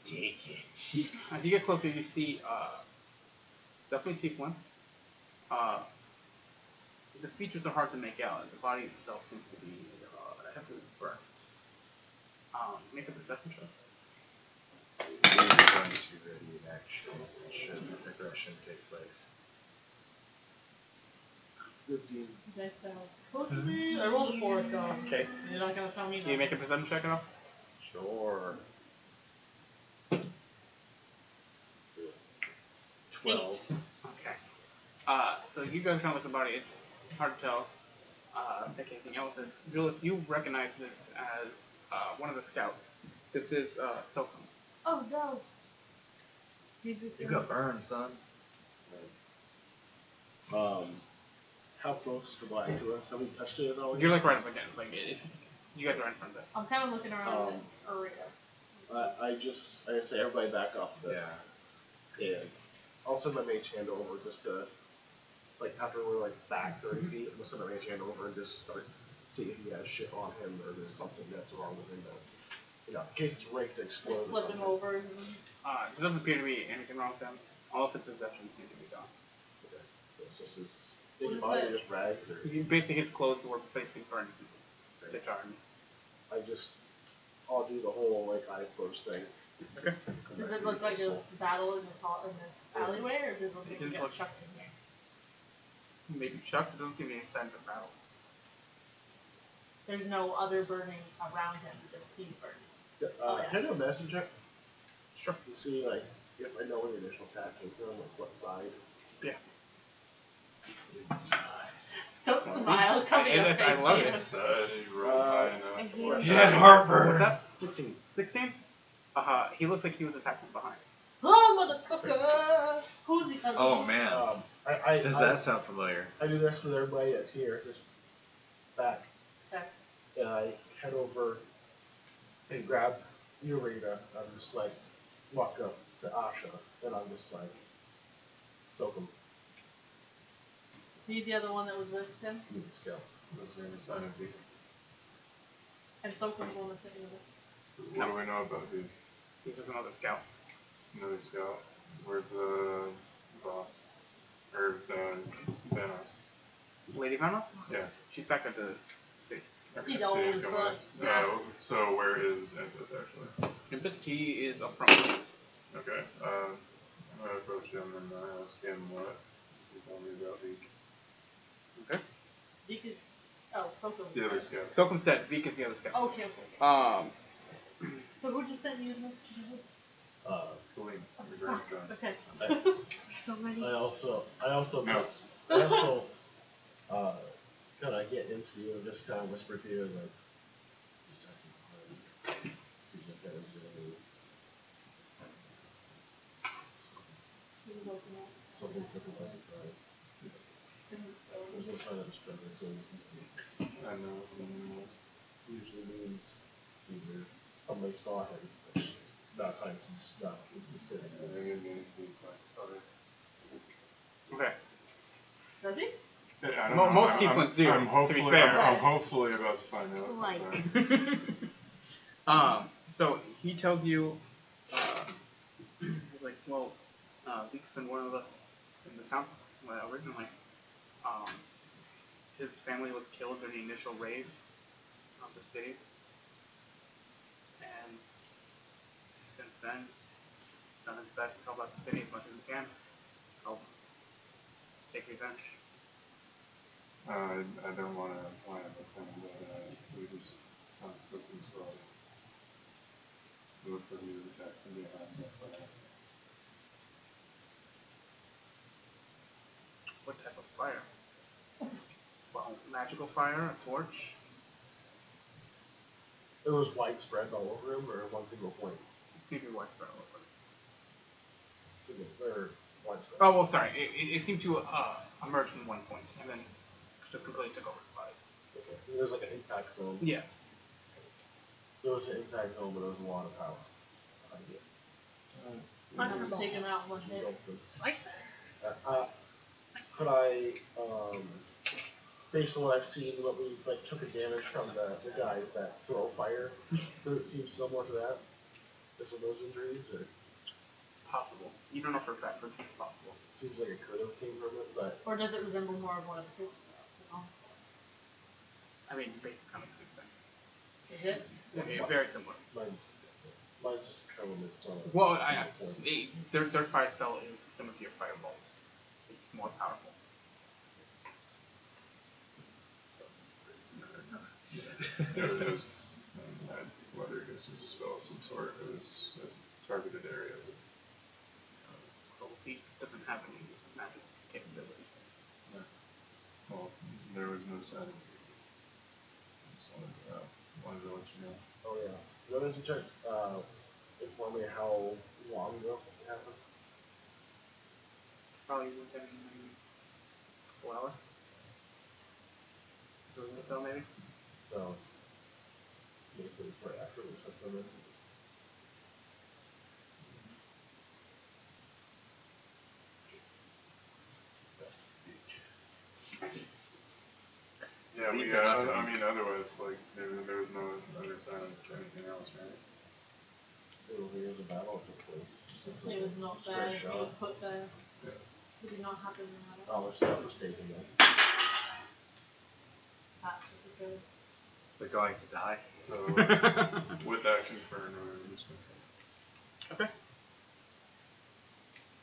Take it. As you get closer, you see definitely Tiefling. The features are hard to make out. The body itself seems to be heavily burnt. Make a perception check. We are going to ready in action should aggression take place. 15. Nice to have. I rolled a 4, so Okay. you're not gonna tell me. Can you make a perception check at all? Sure. 12. Okay. So you guys kind of look at the body. It's hard to tell. Like anything else is. Julius, you recognize this as one of the scouts. This is Silkham. Oh no. He's just. You got burned, son. How close is the body to us? Have we touched it at all? You're like right up against. Like it's. You guys are right in front of it. I'm kind of looking around the area. I say everybody back off a bit. Yeah. And I'll send my mage hand over just to, like, after we're like back 30 feet, I'll send my mage hand over and just start see if he has shit on him or there's something that's wrong with him that, in case it's ready to explode or Flip something. him over. And... There doesn't appear to be anything wrong with them. All of the possessions seem to be gone. Okay. So it's just his What big is body, that? just rags, or Basically, his clothes were basically burned to charge. I'll do the whole like eye close thing. Okay. Does it look like a battle in this alleyway, or does it look like It we didn't got look- chucked in here? Maybe Chuck. There doesn't seem to be any signs of battle. There's no other burning around him, just he's burning. Can I do a medicine check Sure. to see like if I know where the initial attack came from, like what side? Yeah. Don't smile, come in your I face. love David. it. You rolled high enough. Get heartburn. What's that? 16. 16? He looks like he was attacked from behind. Oh, motherfucker! Who's the other Oh one? man. Does I that sound familiar? I do this with everybody that's here, just back. Okay. And I head over and grab Urita. I'm just like, walk up to Asha, and I'm just like, soak him. Is he the other one that was with him? You just go. Was there any sign of Vic? And Sokam's the one that's sitting with him. What do we know about Vic? He's just another scout. Another scout. Where's the boss? Or the Vanos? Lady Vanos? Yeah. She's back at the city. She always Come was. on. So where is Empus actually? Impus, he is up front. Okay. I'm gonna approach him and ask him what he's telling me about Vic. Okay. Zeke is. Oh, Sokam's. It's the other scout. Silkham said Vik is the other scout. Okay, okay. Um, So who just sent you the message? Philippe, your grandson. Okay. So many. I also, Notes. kind of get into you and just kind of whisper to you like, seems like that is really something took him by surprise. There's no sign of his presence, so I know. usually means either somebody saw him, which not times he's not considered I as. didn't mean to be quite okay. Does he? sorry. I don't Mo- know. most I'm- tieflings do, I'm to be hopefully, fair. I'm hopefully about to find out. Like. sometime. So he tells you, he's like, well, Zeke's been one of us in the town originally. His family was killed in the initial raid of the city. And since then, done his best to help out the city as much as he can. Help take revenge. I don't want to plan with him, but we just took him slow. It looks like he was attacked from behind. But, What type of fire? Well, magical fire, a torch. It was widespread all over him, or one single point? Maybe widespread all over. Or widespread. Oh, well, sorry. It seemed to emerge from one point, and then just completely took over the body. Okay, so there's like an impact zone. Yeah. There was an impact zone, but there was a lot of power. I can take him out in one hit. Could I, based on what I've seen, what we like took a damage from the guys that throw fire, does it seem similar to that? Just with those injuries, or Possible. You don't know for a fact, but it's possible. it seems like it could have came from it, but Or does it resemble more of one of his? I mean, basic comic suit thing. Is it? Yeah, very similar. mine's just a cone. It's not. Well, their fire spell is similar to your firebolt. It's more powerful. It was, whether this was a spell of some sort, it was a targeted area. Cold Feet doesn't have any magic capabilities. Well, there was no setting. Just wanted to let you know. Oh yeah. What does it check? Inform me how long ago it happened. Probably within a couple hours. So maybe. So, yeah, so it's right after this happened. Yeah, Leave we, it up to I them. mean, otherwise, like, there was no other sign of anything else, right? It was years of battle took place. He was not Straight there. He shot. was put there. Yeah. Did he not happen in that? Oh, it's not mistaken then. That's just good. We're going to die. So, with that confirmed, we're just Okay.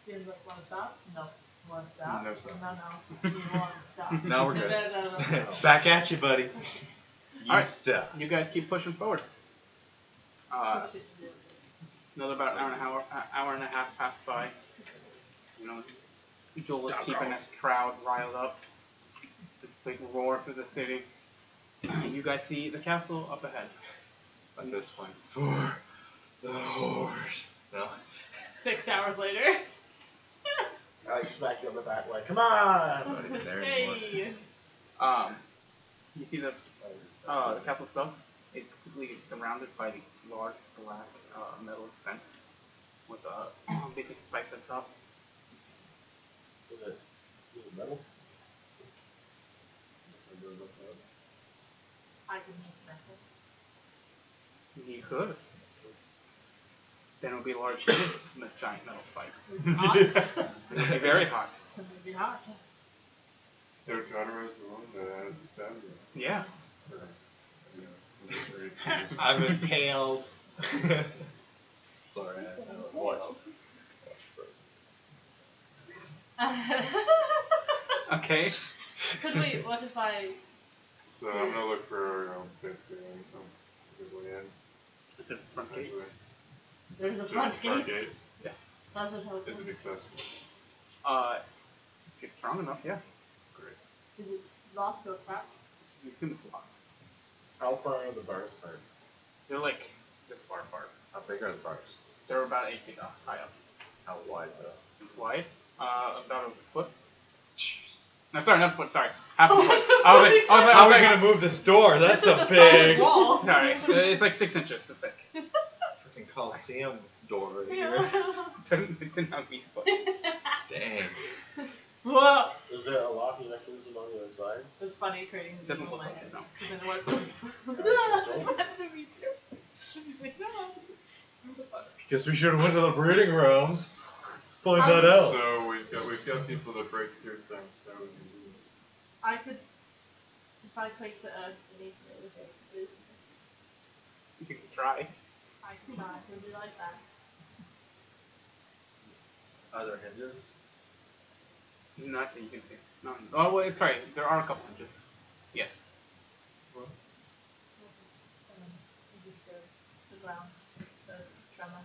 Do you want to stop? No. You want to stop? No stop. No. You want to stop? No, we're good. No. Back at you, buddy. You Alright. step. You guys keep pushing forward. Another about an hour and a half passed by. You know, Joel is keeping this crowd riled up. This big roar through the city. You guys see the castle up ahead. At this point, for the horde. No. 6 hours later. I smack you on the back like, come on! Not even there anymore. Hey. You see the castle itself is completely surrounded by these large black metal fence with basic spikes at the top. Is it metal? I can make metal. You could. Then it would be a large heat with giant metal spikes. Hot. It would be very hot. It would be hot. Terracotta is the one that has the stab. Yeah. I'm impaled. Sorry, I watched Okay. Could we, what if I, So I'm gonna look for basically a good way in. Is it front gate? essentially. there's a Just front the front gate? gate. That's a telephone. Is it accessible? If you're strong enough, yeah. Great. Is it locked or cracked? You assume it's locked. How far are the bars apart? They're like this far apart. How big are the bars? They're about 8 feet high up. How wide though? It's wide. About a foot. No, sorry, not a foot. Sorry, half a Oh, foot. what the I was like, fuck? I How are was we like, gonna move this door? That's This a is solid big wall. Sorry, it's like 6 inches thick. freaking Coliseum door right here. It didn't have each foot. Dang. Whoa. Is there a locking mechanism on the other side? It was funny creating the Doesn't visual look in my like head. it, no. Because then it went. Me too. She's like, no. Who the fuck? Guess we should have went to the breeding rooms. Find that out. So we've got people to break through things. So we can do this. I could, if I place the earth beneath it, You can try. I could try to do like that. Are there hinges? Not that you can see. No. Oh, wait, sorry. There are a couple inches. Yes. And then you just go to the ground, the tremor.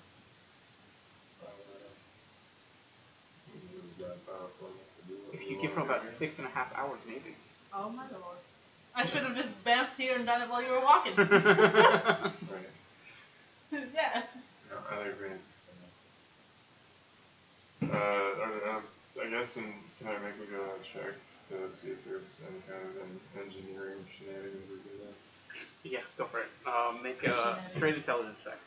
Is that powerful enough to do what If we you give her wanna about do 6.5 hours, maybe. Oh my lord. I should have just bounced here and done it while you were walking. here? Right. Yeah. No, I agree. I guess, can I make a check to see if there's any kind of an engineering shenanigans we do there. Yeah, go for it. Make a trade intelligence check.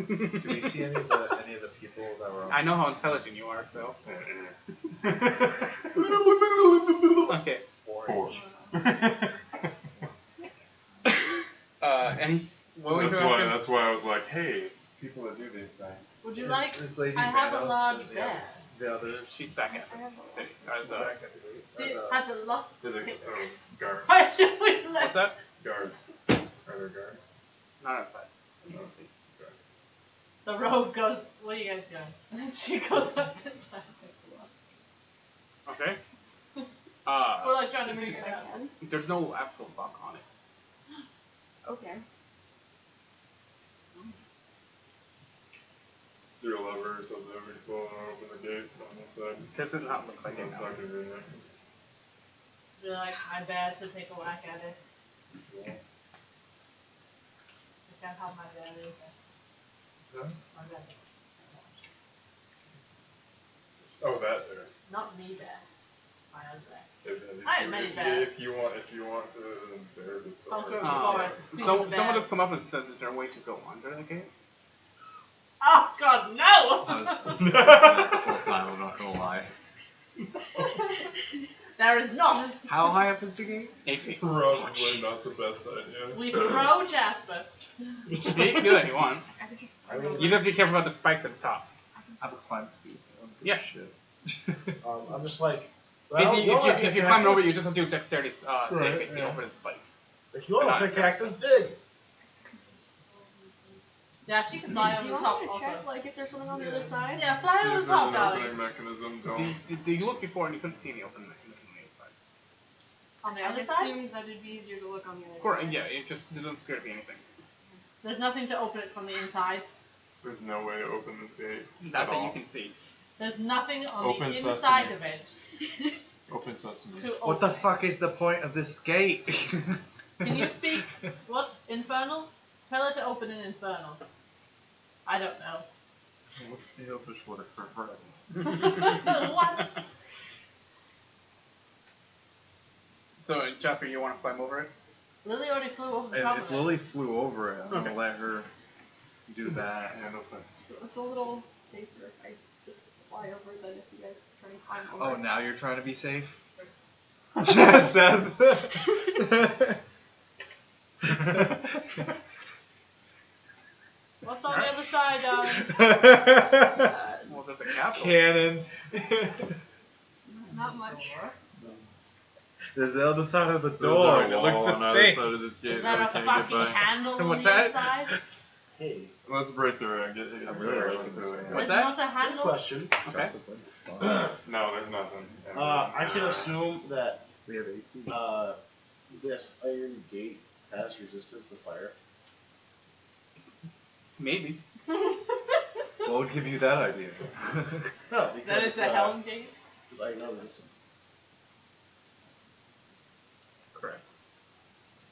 Do we see any of the people that were on? I know how intelligent you are, so. Okay. 4. Any? What were you That's doing why. after? That's why I was like, hey, people that do these things. Would you like? This lady I have a Vanos large and bed. The others. She's back at I have She's back at the gate. See, Or had the lock. Physical, so guards. Why should we What's let? that? Guards. Are there guards? Not outside. No. The rogue goes. Where you guys going? And then she goes up to try to pick the lock. Okay. We're like trying to see if figure it I out. can. There's no actual lock on it. Okay. Is there a lever or something that we can pull and open the gate on this side? This does not look like it. That's No. not convenient. Be like, my bad to take a whack at it. Yeah. I can't help my bad either. Huh? My bad. Oh, that there. Not me bad. My other bad. If, I have many bads. If you want to, then there it is. Come through. Someone just come up and says, "Is there a way to go under the gate?" Oh God, no! I was the whole time, I'm not gonna lie. There is not. How high up is the gate? 8 feet. Probably not the best idea. We throw Jasper. You can do that if you want. I could just. You have to be careful about the spikes at the top. I have a climb speed. Yeah. Shit. I'm just like, Basically, well, if you climb over, you just have to do dexterity Right, save if you yeah. open the spikes. if you want to pickaxes, dig. Yeah, she can fly Do over you the want top me to also. check, like, if there's something on the other side? Yeah, See fly if over there's the top, an darling. opening mechanism. Don't. You looked before and you couldn't see any opening mechanism on the other side. On the I other side? assumed that it'd be easier to look on the other Correct. side. Yeah, it just doesn't appear to be anything. There's nothing to open it from the inside. There's no way to open this gate. Not at that you all. can see. There's nothing on Open the sesame. inside of it Open sesame. to open What the it. fuck is the point of this gate? Can you speak? What's infernal? Tell her to open an infernal. I don't know. What's the Elfish word for friend? What? So, Jasper, you want to climb over it? Lily already flew over the And top if of it. Lily flew over it, I'm Okay. gonna let her do that. Yeah, no thanks. So it's a little safer if I just fly over than if you guys try and climb over. Oh, now you're trying to be safe? Seth. What's on the other side, darling? Well, there's a castle. Cannon. Not much. There's the other side of the There's door. a and it wall looks on the the other same. side of this gate Is that there I a can't get fucking by. handle And on what's the that? inside? Hey, Let's break through it and get I'm really get liking through this it. game. What's There's that? not a handle? question. Okay. No, there's nothing. I can assume that We have AC. this iron gate has resistance to fire. Maybe. What would give you that idea? No, because That is the Helm Gate? Because iron no resistance. Correct.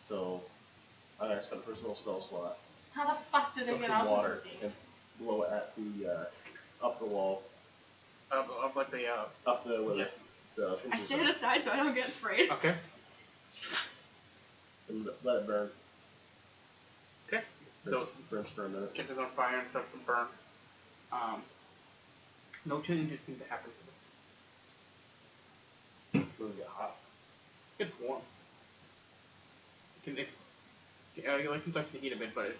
So, I spent a personal spell slot, How the fuck did they suck get some out water, of the gate? and blow it at the up the wall, Of what the up the where Yeah. the I hinges stand are, aside so I don't get sprayed. Okay. and let it burn. Okay. So Burns for a minute. catches on fire and starts to burn. No changes seem to happen to this. Really get hot. It's warm. It seems like to heat a bit, but it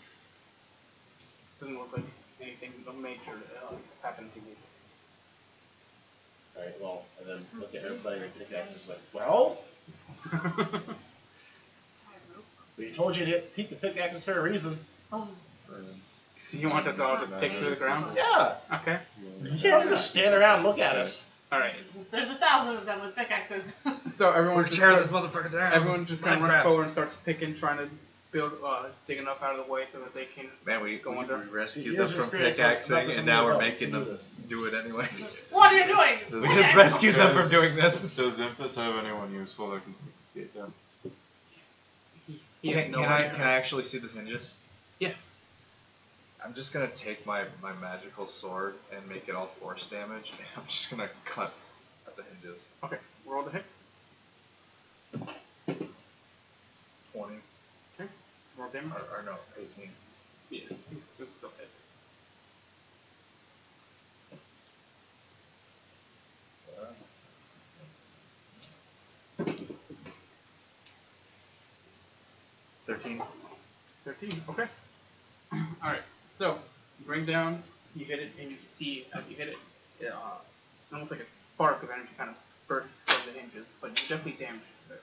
doesn't look like anything of major happened to these. Alright, well, and then look at everybody and pickaxes like, well, we told you to keep the pickaxes for a reason. Oh. So you want us all to stick through the ground? Yeah! Okay. You can't just stand around and look at us. Alright. There's 1,000 of them with pickaxes. So everyone We're just tearing this starts, motherfucker down. everyone just kind of runs Minecraft. forward and starts picking, trying to build, dig enough out of the way so that they can. Man, we Go under. rescued He them has from experience with pickaxing, nothing and now we're about making do them this. do it anyway. What are you doing? We just rescued them from doing this. Does Impus have anyone useful that can take the gate down? He has Can, no can I idea. can I actually see the hinges? Yeah. I'm just gonna take my magical sword and make it all force damage, and I'm just gonna cut at the hinges. Okay, roll the hit. 20. Okay, roll damage. Or no, 18. Yeah, it's okay. Uh, 13. 13, okay. Alright, so, you bring down, you hit it, and you see, as you hit it, almost like a spark of energy kind of bursts from the hinges, but you definitely damaged it.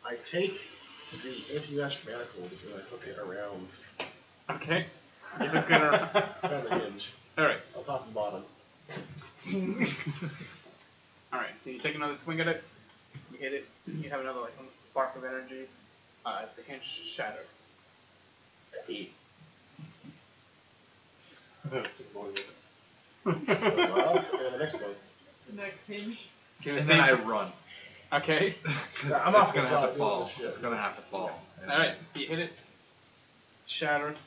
I take the anti-magic manacles and I hook it around Okay, you look good around. around the hinge, Alright, on top and bottom. alright, so you take another swing at it, you hit it, you have another, like, almost spark of energy, as the hinge shatters. 8. That's the boy. Well, and the next one. Next hinge. And then I run. Okay, Because I'm it's off the gonna have side to doing fall. this shit. Uh, It's gonna have to fall. And alright, you hit it, shatters,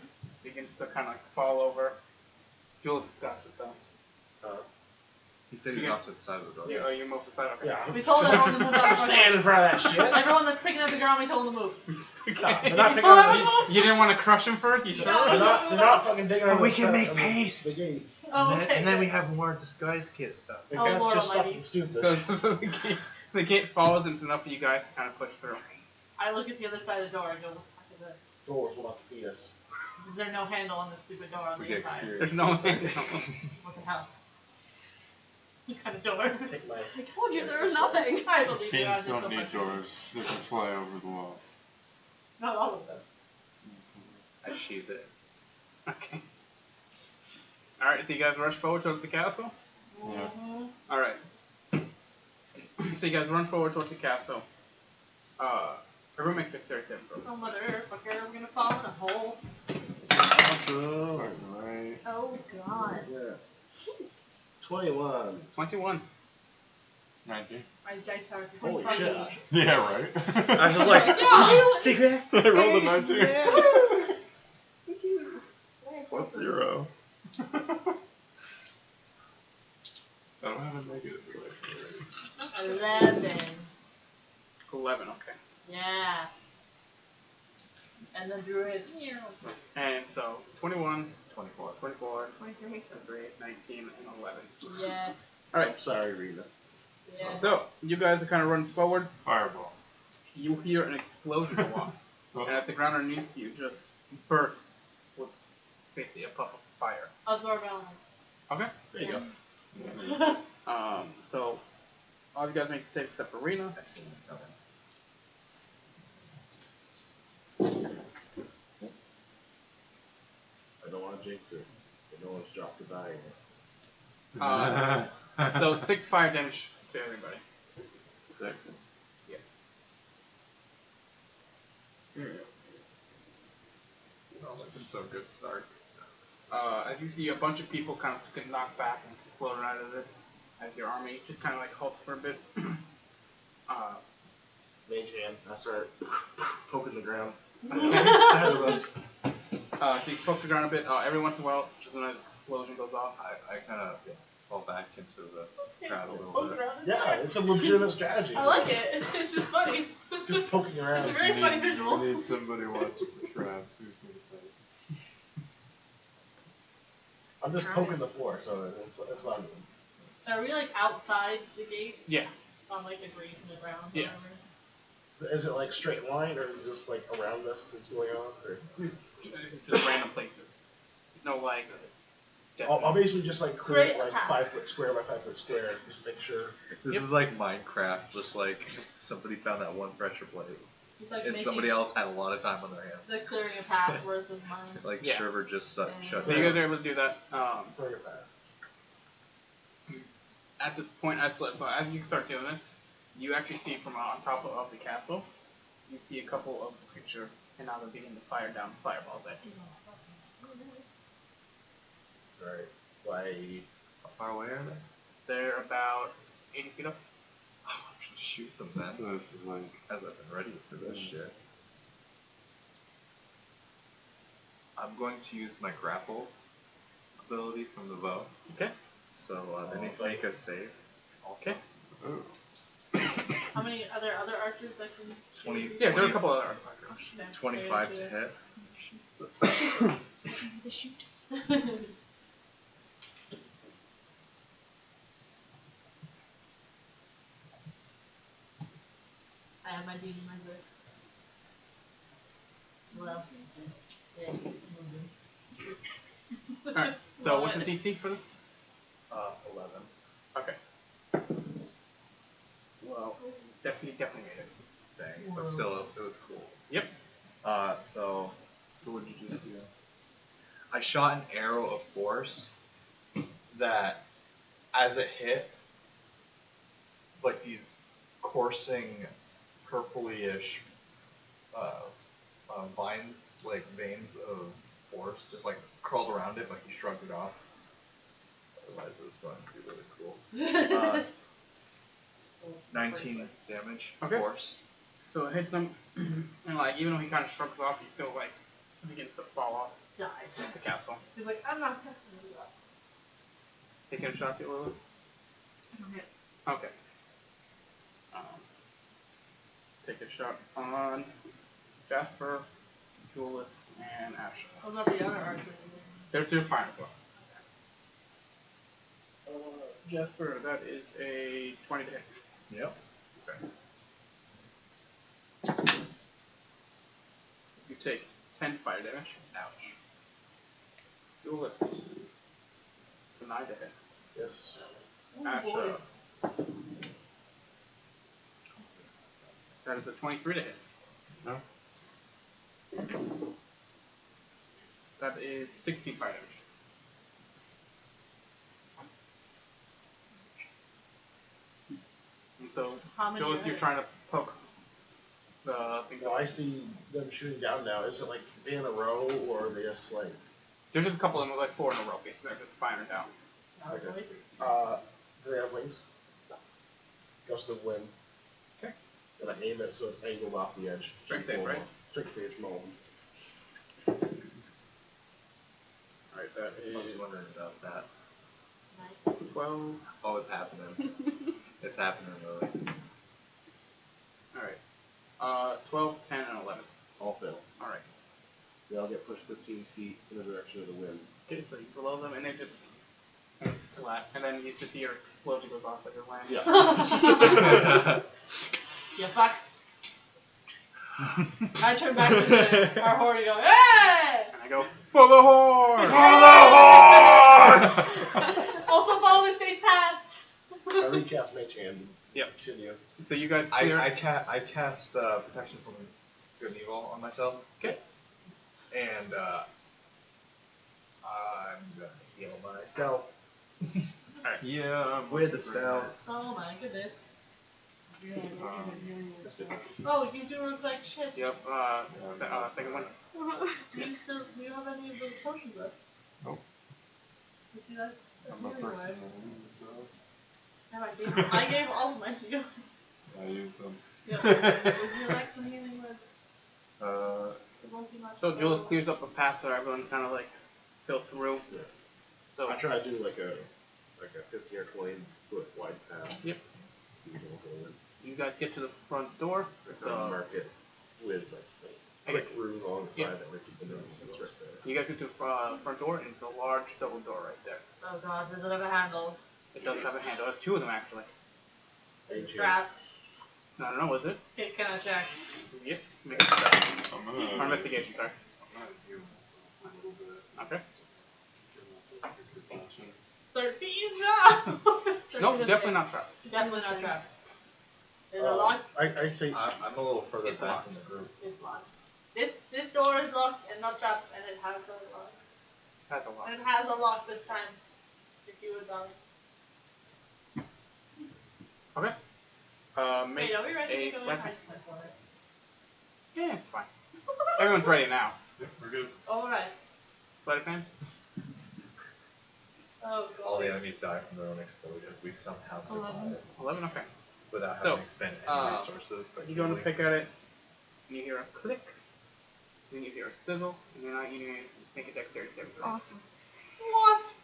begins to kind of like fall over. Jules got it though. He said he was Yeah. off to the side of the door. You moved the side, okay. Yeah. We told everyone to move I'm out. standing in front of that shit. Everyone that's picking up the ground, we told them to move. They're not We picking told up everyone to move. You didn't want to crush him first, you sure? They're not fucking digging But on we the can front make of paste. The gate. Oh, And, okay. and then we have more disguise kit stuff. Like, Oh, that's Lord just almighty. fucking stupid. So the gate falls and it's enough for you guys to kind of push through. I look at the other side of the door and go, what the fuck is this? Doors will not feed us. Is there no handle on this stupid door on We the get inside? curious. There's no one. What the hell? What kind of door? Take my. I told you there was nothing. I believe you. I'm Fiends just don't so need frustrated. doors. They can fly over the walls. Not all of them. I sheathed it. Okay. Alright, so you guys rush forward towards the castle? Yeah. Mhm. Alright. So you guys run forward towards the castle. Everyone make dexterity saving throws. Oh, motherfucker, we're gonna fall in a hole. Awesome. Right. Oh, God. Yeah. 21. 21. 19. My dice are Holy funny. shit. Yeah, right. I was just like, secret. I rolled a 19. Me too. Plus 0. I don't have a negative for dexterity. 11. 11, okay. Yeah. And the druid. And so 21, 24. 24, 23. 23, 19, and 11. Yeah. Alright, I'm sorry, Rita. Yeah. so you guys are kind of running forward. Fireball. You hear an explosion go off. And at the ground underneath you just burst with basically a puff of fire. Absorb element. Okay? There you go. So all you guys make a save except for Rena. I see it coming. I don't want to jinx it. But no one's dropped a die yet. So 6 fire damage to everybody. 6. Yes. Not looking so good start. As you see a bunch of people kind of get knocked back and explode out of this, as your army just kind of like halts for a bit. Mage hand. I start poking the ground. Ahead of us. So you poke the ground a bit. Every once in a while, just when an explosion goes off. I kind of fall back into the crowd a little Poke bit. around. Yeah, it's a legitimate strategy. I like it. It's just funny. Just poking around. It's a very funny visual. We need somebody watching the traps. Who's going to fight? I'm just poking the floor, so it's what I'm doing. Are we like outside the gate? Yeah. On like debris from the ground? Yeah. Is it like straight line, or is it just like around us it's going on? Or? Just random places. No like. I'll basically just like clear it Great like attack. 5 foot square by 5 foot square, just to make sure. This Yep. is like Minecraft, just like somebody found that one pressure plate, Just like and making somebody else had a lot of time on their hands. the clearing a path worth of mine. Like Yeah. Sherver just shut So you guys down. are able to do that. Clear your path. At this point, so as you start doing this, you actually see from on top of the castle, you see a couple of creatures, and now they're beginning to fire down fireballs at you. Alright. Like, How far away are they? They're about 80 feet up. Oh, I should shoot them then. So this is like. As I've been ready for this shit. I'm going to use my grapple ability from the bow. Okay. So they need to make a save. Also. Okay. Ooh. How many other archers that can? 20. Yeah, there are a couple other artifacts. 25 to hit. The shoot. I have my demon measure. What else? Yeah. Alright, so what's the DC for this? 11. Okay. Well, definitely made it. Dang. But still, it was cool. Yep. So what did you just do? I shot an arrow of force that, as it hit, like these coursing, purpley-ish vines, like veins of force, just like curled around it, like he shrugged it off. Otherwise, it was going to be really cool. 19 damage, Okay. force. So it hits him, and like even though he kind of shrugs off, he still like begins to fall off Dies. the castle. He's like, I'm not testing you up. Taking a shot at Lilith. Okay. Take a shot on Jasper, Julius, and Asha. What about the other archers? They're fine as well. Jasper, that is a 20 to hit. Yep. Okay. You take 10 fire damage. Ouch. Julius, 9 to hit. Yes. Asha, that is a 23 to hit. No. That is 16 fire damage. And so, How many Julius, are you're there? trying to poke the thing. Well, I see them shooting down now. Is it like in a row, or are they just like? There's just a couple of them, like 4 in a row. Basically, they're just firing down. No, it's only 3. Do they have wings? Gust of wind. Okay. And I aim it so it's angled off the edge. Strength save, right? Strength save, moment. Alright, that I was is wondering about that. Nice. 12. Oh, it's happening. It's happening, Lily. Alright. 12, 10, and 11. All fail. Alright. They all get pushed 15 feet in the direction of the wind. Okay, so you blow them, and they just flat, and then you just hear explosion goes off at your land. Yeah. You fucks. I turn back to our horde and go, hey! And I go, for the horde! Also follow the same path. I recast Mage Hand. Yep. Continue. So you guys clear. I cast protection from good and evil on myself. Okay. And I'm gonna heal myself. Alright. Yeah, with the spell. Oh my goodness. That's good. Oh, you do look like shit. Yep, second one. Do you have any of those potions left? Nope. You see that? I'm the person that uses those. Yeah, I gave all of mine to you. I use them. Yeah. Would you like some healing words? It won't be much. So Julius clears up a path where everyone's kind of like filled through. Yeah. So I try to do like a 15 or 20 foot wide path. Yep. You don't go in. You guys get to the front door. Mark it with like a quick rune on the side that we're keeping it. It's right there. You guys get to the front door, and it's a large double door right there. Oh god, does it have a handle? It does have a handle. It has 2 of them actually. Is it trapped? I don't know, is it? Okay, can I check? Yep. Make a check. I'm Or gonna investigation, sorry. heal myself a little bit. Okay. Give myself a good potion. 13? No! Nope, definitely not trapped. Definitely not trapped. Is it locked? I say I'm a little further It's back locked. in the group. It's locked. This door is locked and not trapped, and it has a lock. That's a lot. And it has a lock this time. If you would like. Okay. Make Wait, are we ready a to go in? sleight- I just went for it. Yeah, it's fine. Everyone's ready now. Yep, we're good. Alright. Sleight of hand? Oh god. All the enemies die from their own explosions. We somehow survive 11, okay. without So, having to expend any resources. But You go to pick at it, and you hear a click, You need your sizzle, and then you need to make a dexterity saving throw. Awesome. What?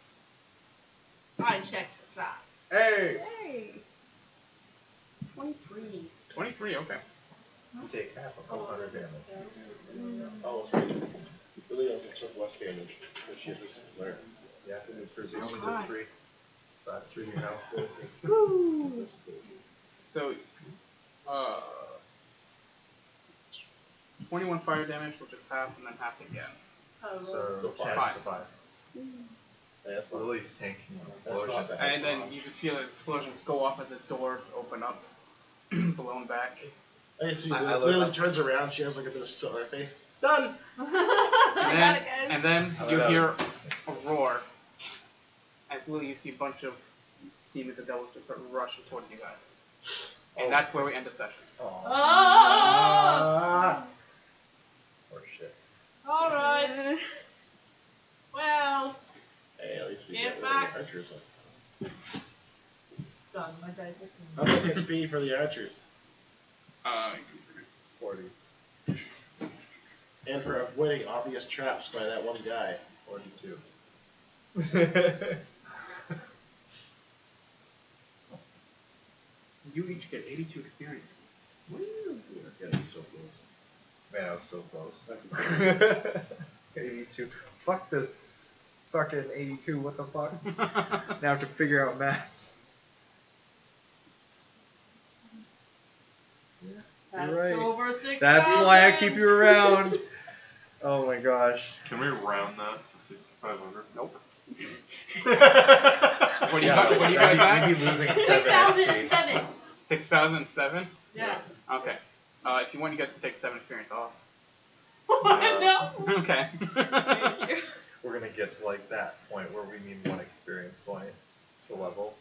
I checked that. Hey! Hey. 23. 23, okay. You take half of 400 damage. Oh, sweet. Billy also took less damage, but she was there. Yeah, because you only Hi. took 3. So that's 3 you know. Woo. So, 21 fire damage, which is half, and then half again. Oh, So 10 5. to 5. Hey, that's fine. Lily's tanking That's not explosions. bad. And then you just feel the explosions go off as the doors open up, blown back. I see. I Lily look up. turns around. She has like a bit of soot on her face. Done. And I then How you about hear a roar. As Lily, you see a bunch of demons and devils just start rushing towards you guys. And that's where we end the session. Oh, Oh! or shit. Alright. Well, Hey, at least we Get get back. the archers. done. My dice are How much XP for the archers? 40. And for avoiding obvious traps by that one guy. 42. You each get 82 experience. Woo! We're getting so close. Man, I was so close. 82. Fuck this fucking 82, what the fuck? Now I have to figure out math. That's You're right. over 6,000. That's why I keep you around. Oh my gosh. Can we round that to 6,500? Nope. What do you got? What do you guys at? We'd be losing 7 XP. 6,007. 6,007? Yeah. Okay. If you want, you guys can take 7 experience off. No. Okay. We're gonna get to like that point where we need 1 experience point to level.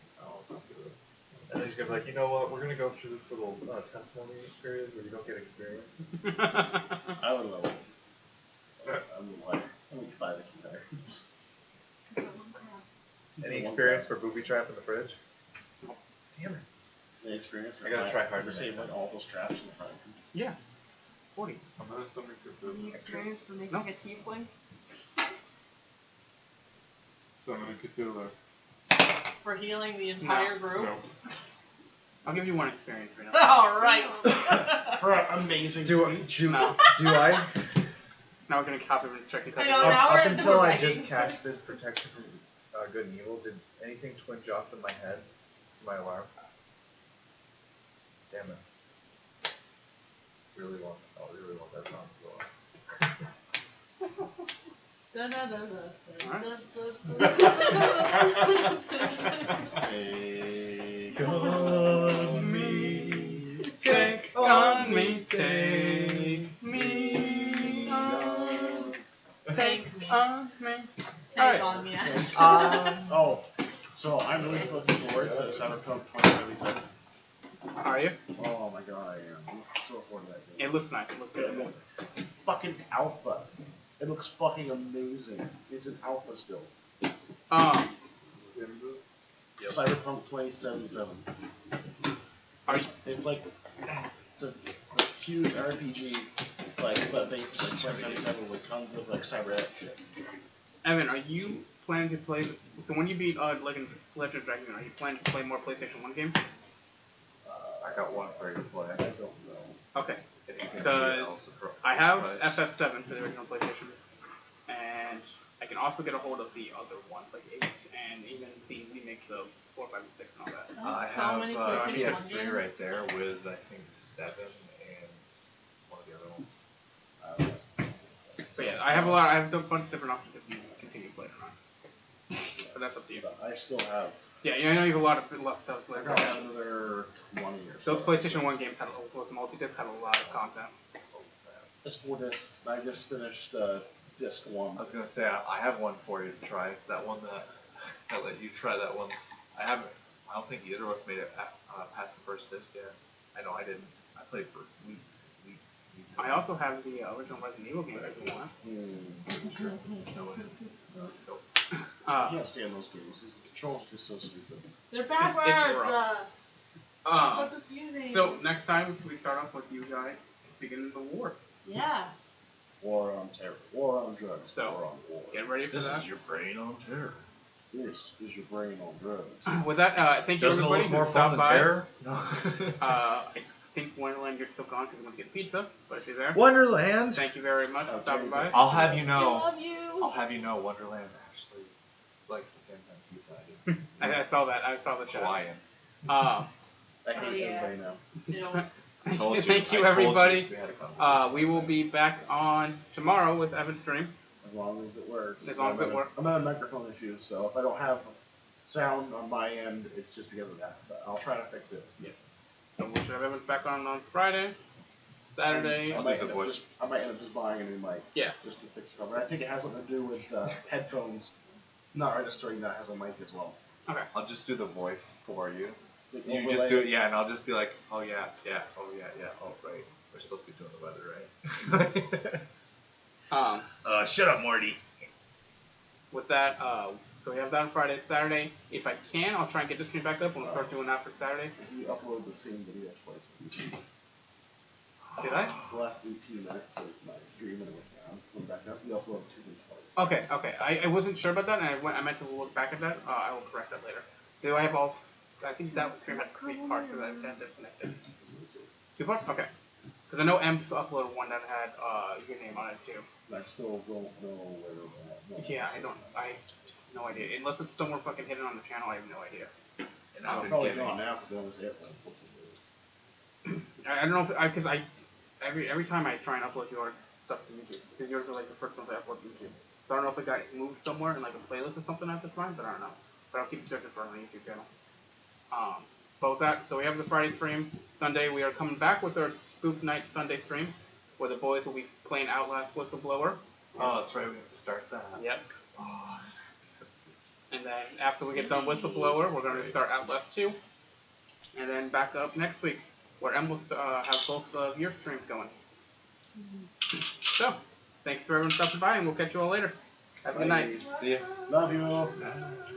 And then he's gonna be like, you know what, we're gonna go through this little testimony period where you don't get experience. I would love it. I'm 5 XP higher. Any experience for booby trap in the fridge? Damn it. The experience. I gotta try harder to next save like time. all those traps in the front. Yeah. 40. I'm gonna summon Any Cthulhu. experience for making No. a tiefling? Summon Cthulhu. For healing the entire group. No. I'll give you 1 experience right now. Alright. For an amazing Do No. I? Now we're gonna copy and check it I know, out. now we're Up into until I writing. just casted protection from good and evil, did anything twinge off in my head? My alarm? Damn it. Really want that song to go on. Take on me, Take on me, take me on. Take me. On me. Take on me. Yes. Oh, so I'm really looking forward to Cyberpunk 2077. Are you? Oh my god, I am. I'm so forward to that game. It looks nice. It looks good. Fucking alpha. It looks fucking amazing. It's an alpha still. Cyberpunk 2077. Are you, It's like it's a huge RPG, like but based like 2077 with tons of like cyber shit. Evan, are you planning to play? So when you beat Legend of Dragon, are you planning to play more PlayStation 1 games? I got one for you to play. I don't know. Okay. If you can do it, Because I'll surprise- I have surprise. FF7 for the original PlayStation, and I can also get a hold of the other ones like 8 and even the remakes of 4, 5, and 6 and all that. I So have many PlayStation 1 PS3 games. right there with I think 7 and one of the other ones. But yeah, I have a bunch of different options if you continue playing or not. But that's up to you. But I still have. Yeah, I know you have a lot of left to play. I probably have another 20 or so. Those PlayStation 1 games had with multi-disc had a lot of content. It's 4 discs. I just finished disc 1. I was gonna say I have one for you to try. It's that one that I let you try that once. I don't think either of us made it past the first disc yet. I know I didn't. I played for weeks. I also have the original Resident Evil game if you want. Nope. I can't stand those games. The control's just so stupid. They're bad It's words. rough. So confusing. So next time we start off with you guys beginning the war. Yeah. War on terror. War on drugs. So, war on war. Get ready for This that. is your brain on terror. This is your brain on drugs. With that, thank you Doesn't it everybody look who more fun stopped than by. terror? No. I think Wonderland, you're still gone because we went to get pizza, but if you're there, Wonderland. thank you very much for stopping by. I'll have you I know. love you. I'll have you know. Wonderland actually likes the same kind of pizza I do. I saw that. I saw the chat. Hawaiian. I hate Oh, yeah. everybody now. You know, I told you. Thank you, I told everybody. We had a conversation. We will be back on tomorrow with Evan's stream. As long as it works. As long as it works. I'm having microphone issues, so if I don't have sound on my end, it's just because of that. But I'll try to fix it. So we should have Evan's back on Friday, Saturday. I I'll might, do the end up voice. just, I might end up just buying a new mic. Yeah. Just to fix the cover. I think it has something to do with headphones not registering that it has a mic as well. I'll just do the voice for you. Like, You overlay just do it. it, yeah, and I'll just be like, oh yeah, oh yeah, oh right. We're supposed to be doing the weather, right? Shut up, Morty. With that, so we have that on Friday, Saturday. If I can, I'll try and get this stream back up and we'll start doing that for Saturday. You upload the same video twice. Did I? The last 18 minutes of my stream and it went down. Went back up. You upload 2 twice. Okay. I wasn't sure about that, and I meant to look back at that. I will correct that later. Do I have all? I think that stream had 3 parts because I got disconnected. 2 parts? Okay. Because I know M uploaded one that had your name on it too. I still don't know where that. Yeah, I have no idea. Unless it's somewhere fucking hidden on the channel, I have no idea. And I'm I've been probably getting not now because I always hit one. I don't know if because every time I try and upload your stuff to YouTube, because yours are like the first ones I upload to YouTube. So I don't know if it got moved somewhere in like a playlist or something at this time, but I don't know. But I'll keep searching for it on the YouTube channel. Both that. So we have the Friday stream. Sunday we are coming back with our Spook Night Sunday streams, where the boys will be playing Outlast Whistleblower. Oh, that's right. We have to start that. Yep. Oh, so stupid. And then after we get done Whistleblower, we're going to start Outlast 2. And then back up next week, where Em will have both of your streams going. So, thanks for everyone stopping by, and we'll catch you all later. Have a good night. See ya. Love you. Bye.